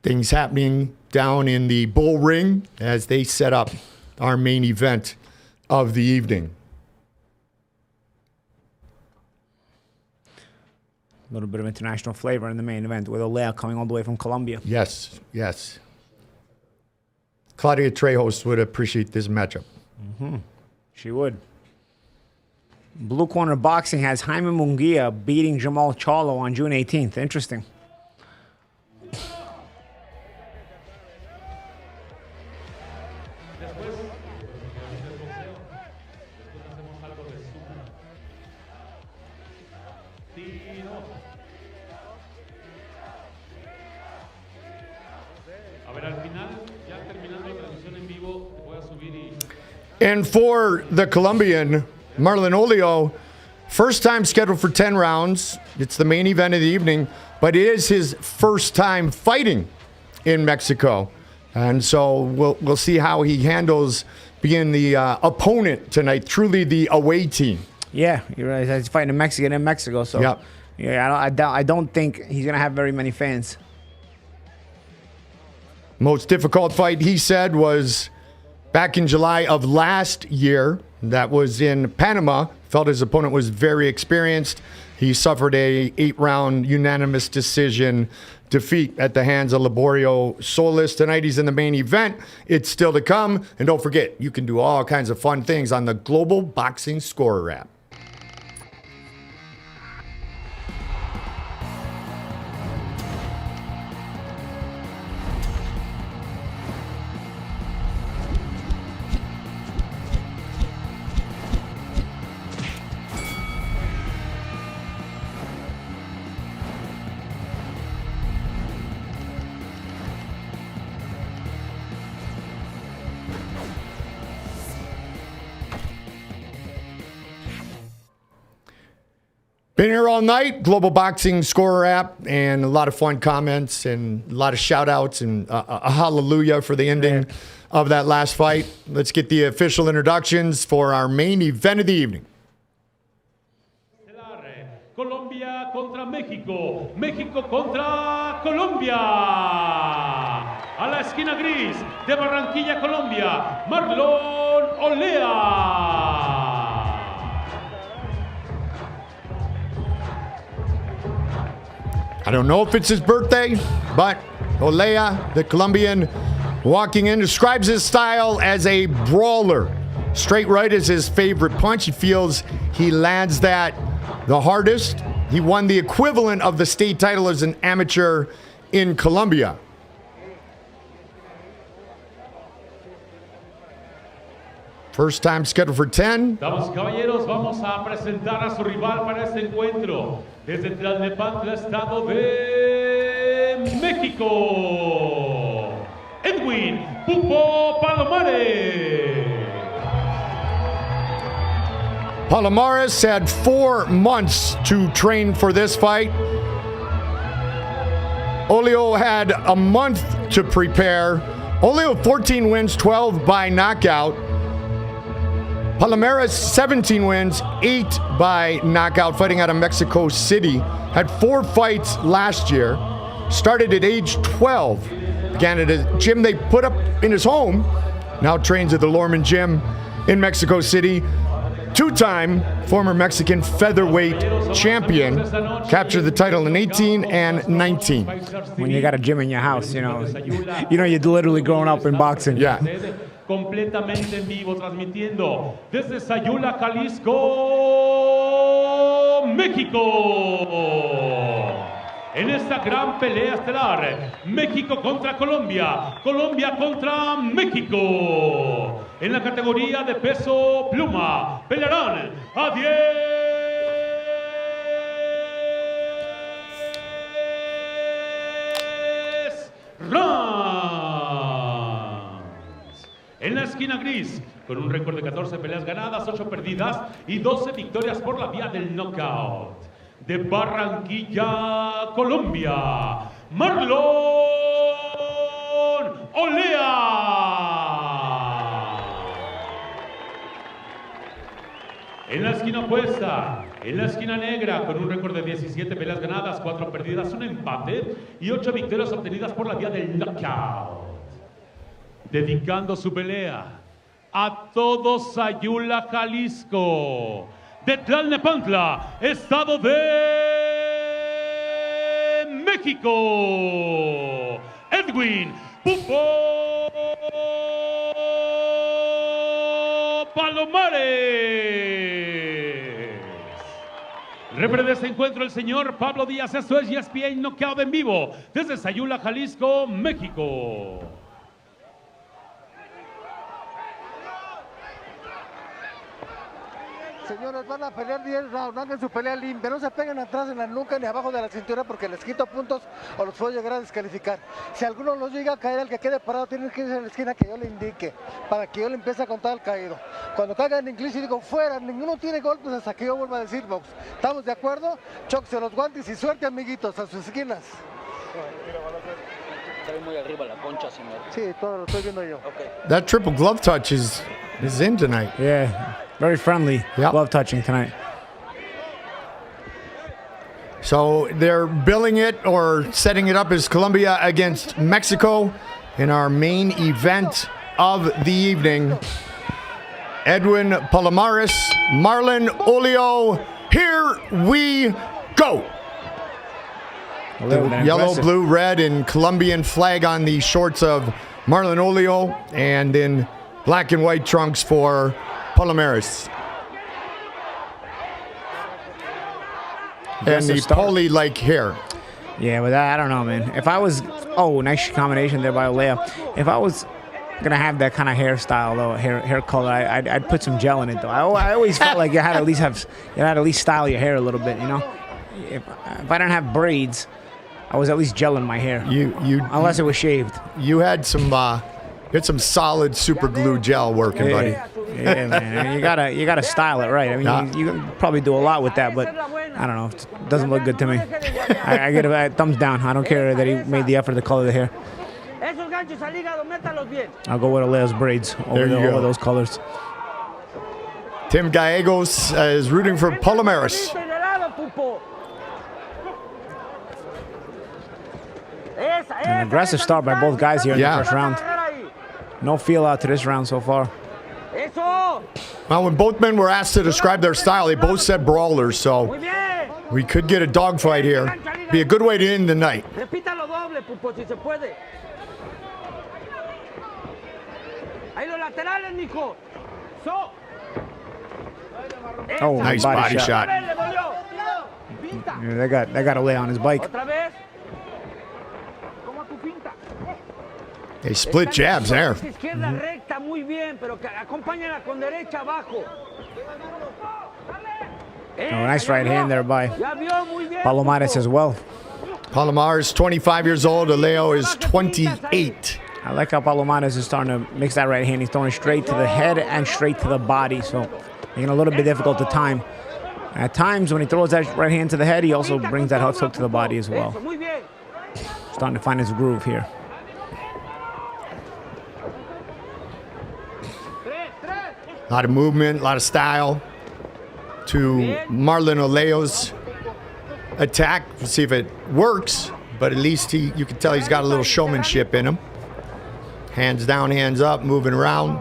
Speaker 1: Things happening down in the Bull Ring as they set up our main event of the evening.
Speaker 2: A little bit of international flavor in the main event with Olea coming all the way from Colombia.
Speaker 1: Yes. Claudia Trejos would appreciate this matchup.
Speaker 2: Mm-hmm. She would. Blue Corner Boxing has Jaime Munguia beating Jamal Charlo on June 18th. Interesting.
Speaker 1: And for the Colombian, Marlon Olea, first time scheduled for 10 rounds. It's the main event of the evening, but it is his first time fighting in Mexico. And so we'll see how he handles being the opponent tonight, truly the away team.
Speaker 2: Yeah, you're right. He's fighting a Mexican in Mexico. So
Speaker 1: yep.
Speaker 2: Yeah, I don't think he's going to have very many fans.
Speaker 1: Most difficult fight, he said, was back in July of last year. That was in Panama. Felt his opponent was very experienced. He suffered a 8-round unanimous decision defeat at the hands of Laborio Solis. Tonight he's in the main event. It's still to come. And don't forget, you can do all kinds of fun things on the Global Boxing Scorer app. Been here all night. Global Boxing Scorer app, and a lot of fun comments and a lot of shout outs and a hallelujah for the ending of that last fight. Let's get the official introductions for our main event of the evening.
Speaker 3: Colombia contra México. México contra Colombia. A la esquina gris de Barranquilla, Colombia, Marlon Olea.
Speaker 1: I don't know if it's his birthday, but Olea, the Colombian, walking in, describes his style as a brawler. Straight right is his favorite punch. He feels he lands that the hardest. He won the equivalent of the state title as an amateur in Colombia. First time scheduled for 10.
Speaker 3: Damas y caballeros, vamos a presentar a su rival para este encuentro. Desde Tlalnepantla, Estado de México, Edwin Palomares.
Speaker 1: Palomares had 4 months to train for this fight. Olea had a month to prepare. Olea 14 wins, 12 by knockout. Palomares 17 wins, 8 by knockout, fighting out of Mexico City. Had 4 fights last year. Started at age 12. Began at a gym they put up in his home. Now trains at the Lorman Gym in Mexico City. 2-time former Mexican featherweight champion. Captured the title in 18 and 19.
Speaker 2: When you got a gym in your house, you're literally growing up in boxing.
Speaker 1: Yeah.
Speaker 3: Completamente en vivo, transmitiendo desde Sayula, Jalisco, México. En esta gran pelea estelar, México contra Colombia, Colombia contra México. En la categoría de peso pluma, pelearán a 10 rounds. En la esquina gris, con un récord de 14 peleas ganadas, 8 perdidas y 12 victorias por la vía del knockout. De Barranquilla, Colombia, Marlon Olea. En la esquina opuesta, en la esquina negra, con un récord de 17 peleas ganadas, 4 perdidas, 1 empate y 8 victorias obtenidas por la vía del knockout. Dedicando su pelea a todo Sayula, Jalisco, de Tlalnepantla, Estado de México, Edwin Palomares. Representa este encuentro el señor Pablo Díaz. Esto es ESPN Knockout en vivo desde Sayula, Jalisco, México.
Speaker 9: Señores, van a pelear 10 rounds, hagan su pelea limpia, no se peguen atrás en la nuca ni abajo de la cintura porque les quito puntos o los puedo llegar a descalificar. Si alguno los llega a caer, el que quede parado tiene que irse a la esquina que yo le indique, para que yo le empiece a contar al caído. Cuando caiga en inglés y digo fuera, ninguno tiene golpes hasta que yo vuelva a decir box. ¿Estamos de acuerdo? Chóquese los guantes y suerte, amiguitos, a sus esquinas.
Speaker 12: Está muy arriba la concha, señor.
Speaker 9: Sí, todo lo estoy viendo yo.
Speaker 12: Okay.
Speaker 1: That triple glove touch is in tonight.
Speaker 2: Yeah, very friendly glove touching tonight.
Speaker 1: So they're billing it or setting it up as Colombia against Mexico in our main event of the evening. Edwin Palomares, Marlon Olea, here we go. The yellow, blue, red, and Colombian flag on the shorts of Marlon Olea, and then black and white trunks for Palomares. And the Paulie-like hair.
Speaker 2: Yeah, but I don't know, man. If I was, nice combination there by Olea. If I was gonna have that kind of hairstyle though, hair color, I'd put some gel in it though. I always felt like you had to at least style your hair a little bit, you know. If I don't have braids, I was at least gelling my hair. Unless it was shaved.
Speaker 1: You had some solid super glue gel working, buddy.
Speaker 2: Yeah, man. You gotta style it right. I mean, you can probably do a lot with that, but I don't know. It doesn't look good to me. I get a thumbs down. I don't care that he made the effort to color the hair. I'll go with Olea's braids over those colors.
Speaker 1: Tim Gallegos is rooting for Palomares.
Speaker 2: An aggressive start by both guys here in the first round. No feel out to this round so far.
Speaker 1: Well, when both men were asked to describe their style, they both said brawlers, so we could get a dogfight here. Be a good way to end the night.
Speaker 2: Oh,
Speaker 1: nice body shot.
Speaker 2: Yeah, they got Olea on his bike.
Speaker 1: They split jabs there.
Speaker 2: Nice right hand there by Palomares as well.
Speaker 1: Palomares, 25 years old. Olea is 28.
Speaker 2: I like how Palomares is starting to mix that right hand. He's throwing it straight to the head and straight to the body, so making it a little bit difficult to time. At times, when he throws that right hand to the head, he also brings that hook to the body as well. Starting to find his groove here.
Speaker 1: A lot of movement, a lot of style to Marlon Olea's attack. We'll see if it works, but at least you can tell he's got a little showmanship in him. Hands down, hands up, moving around.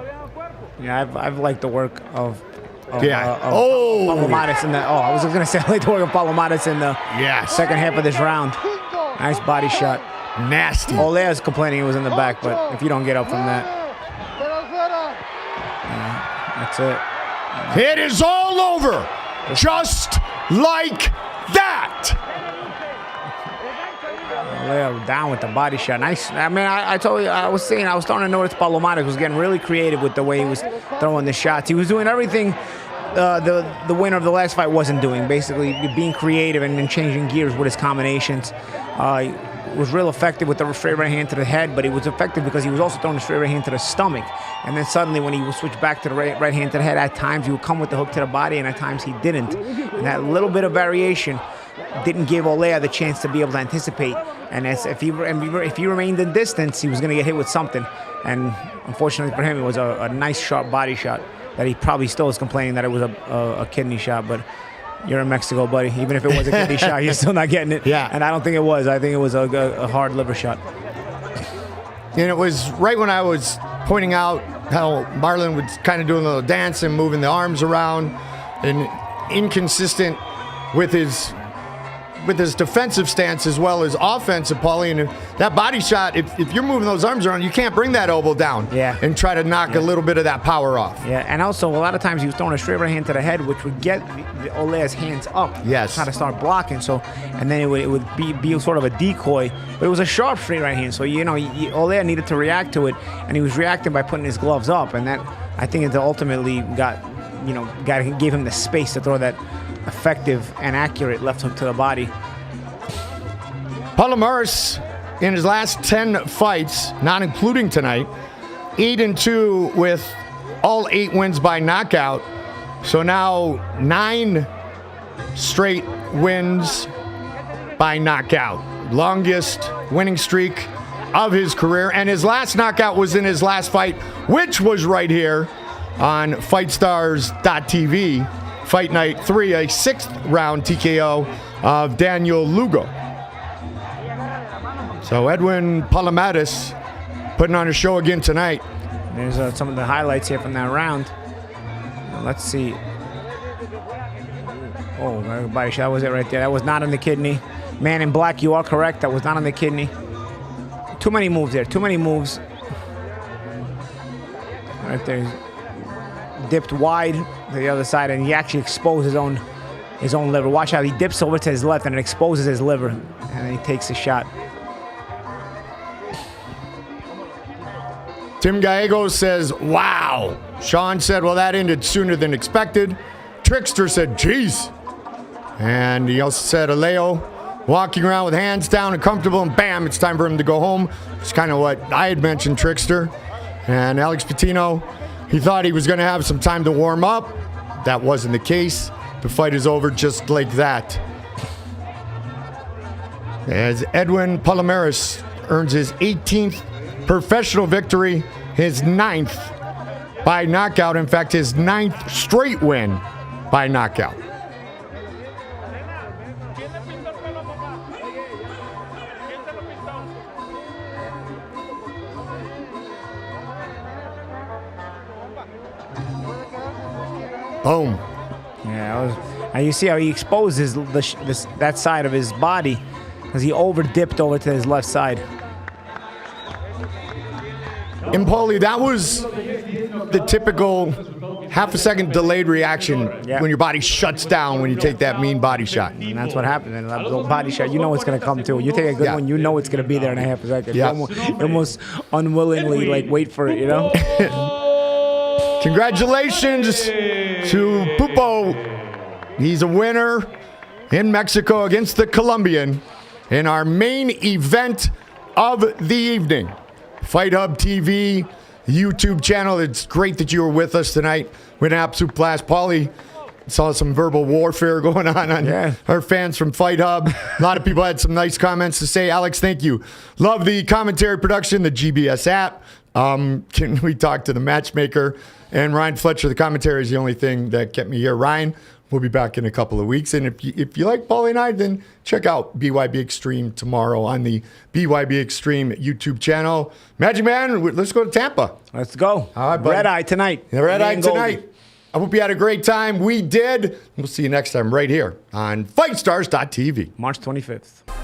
Speaker 2: Yeah, I've liked the work of
Speaker 1: Palomares
Speaker 2: in the. Oh, I was going to say I like the work of Palomares in the second half of this round. Nice body shot.
Speaker 1: Nasty.
Speaker 2: Olea's complaining he was in the back, but if you don't get up from that, that's it.
Speaker 1: It is all over, just like that.
Speaker 2: Olea down with the body shot. Nice. I mean, I told you, I was starting to notice Palomares was getting really creative with the way he was throwing the shots. He was doing everything the winner of the last fight wasn't doing. Basically, being creative and then changing gears with his combinations. Was real effective with the straight right hand to the head, but he was effective because he was also throwing the straight right hand to the stomach. And then suddenly when he would switch back to the right hand to the head, at times he would come with the hook to the body, and at times he didn't. And that little bit of variation didn't give Olea the chance to be able to anticipate. And if he remained in distance, he was going to get hit with something. And unfortunately for him, it was a nice sharp body shot that he probably still is complaining that it was a kidney shot, but you're in Mexico, buddy. Even if it was a kidney shot, you're still not getting it.
Speaker 1: Yeah.
Speaker 2: And I don't think it was. I think it was a hard liver shot.
Speaker 1: And it was right when I was pointing out how Marlon was kind of doing a little dance and moving the arms around and inconsistent with his defensive stance as well as offensive, Paulie. And that body shot, if you're moving those arms around, you can't bring that elbow down and try to knock a little bit of that power off.
Speaker 2: Yeah, and also a lot of times he was throwing a straight right hand to the head, which would get Olea's hands up.
Speaker 1: Yes.
Speaker 2: Trying to start blocking. So, and then it would be sort of a decoy, but it was a sharp straight right hand. So, Olea needed to react to it, and he was reacting by putting his gloves up. And that, I think, it ultimately gave him the space to throw that effective and accurate left hook to the body.
Speaker 1: Palomares, in his last 10 fights, not including tonight, 8-2 with all 8 wins by knockout. So now 9 straight wins by knockout. Longest winning streak of his career. And his last knockout was in his last fight, which was right here on FightStars.tv. Fight night 3, a 6th round TKO of Daniel Lugo. So Edwin Palomares putting on a show again tonight.
Speaker 2: There's some of the highlights here from that round. Let's see. Oh, body shot, was it right there? That was not on the kidney. Man in black, you are correct. That was not on the kidney. Too many moves there. Too many moves. Right there. Dipped wide to the other side, and he actually exposed his own liver. Watch how he dips over to his left and it exposes his liver, and then he takes a shot.
Speaker 1: Tim Gallegos says, wow. Sean said, well, that ended sooner than expected. Trickster said, geez. And he also said, Olea walking around with hands down and comfortable, and bam, it's time for him to go home. It's kind of what I had mentioned, Trickster. And Alex Patino, he thought he was going to have some time to warm up. That wasn't the case. The fight is over just like that. As Edwin Palomares earns his 18th professional victory, his 9th by knockout. In fact, his 9th straight win by knockout. Boom.
Speaker 2: Yeah, and you see how he exposes that side of his body because he over dipped over to his left side.
Speaker 1: And Paulie, that was the typical half a second delayed reaction when your body shuts down when you take that mean body shot.
Speaker 2: And that's what happened. And that little body shot, you know it's going to come too. You take a good one, you know it's going to be there in a half a second.
Speaker 1: Yeah.
Speaker 2: You almost unwillingly wait for it, you know?
Speaker 1: Congratulations to Pupo. He's a winner in Mexico against the Colombian in our main event of the evening. Fight Hub TV, YouTube channel. It's great that you were with us tonight. We had an absolute blast. Paulie saw some verbal warfare going on our fans from Fight Hub. A lot of people had some nice comments to say. Alex, thank you. Love the commentary production, the GBS app. Can we talk to the matchmaker? And Ryan Fletcher, the commentary is the only thing that kept me here. Ryan, we'll be back in a couple of weeks. And if you like Paulie and I, then check out BYB Extreme tomorrow on the BYB Extreme YouTube channel. Magic Man, let's go to Tampa.
Speaker 2: Let's go.
Speaker 1: All right, buddy.
Speaker 2: Red Eye tonight.
Speaker 1: Red Eye tonight. I hope you had a great time. We did. We'll see you next time right here on FightStars.tv.
Speaker 2: March 25th.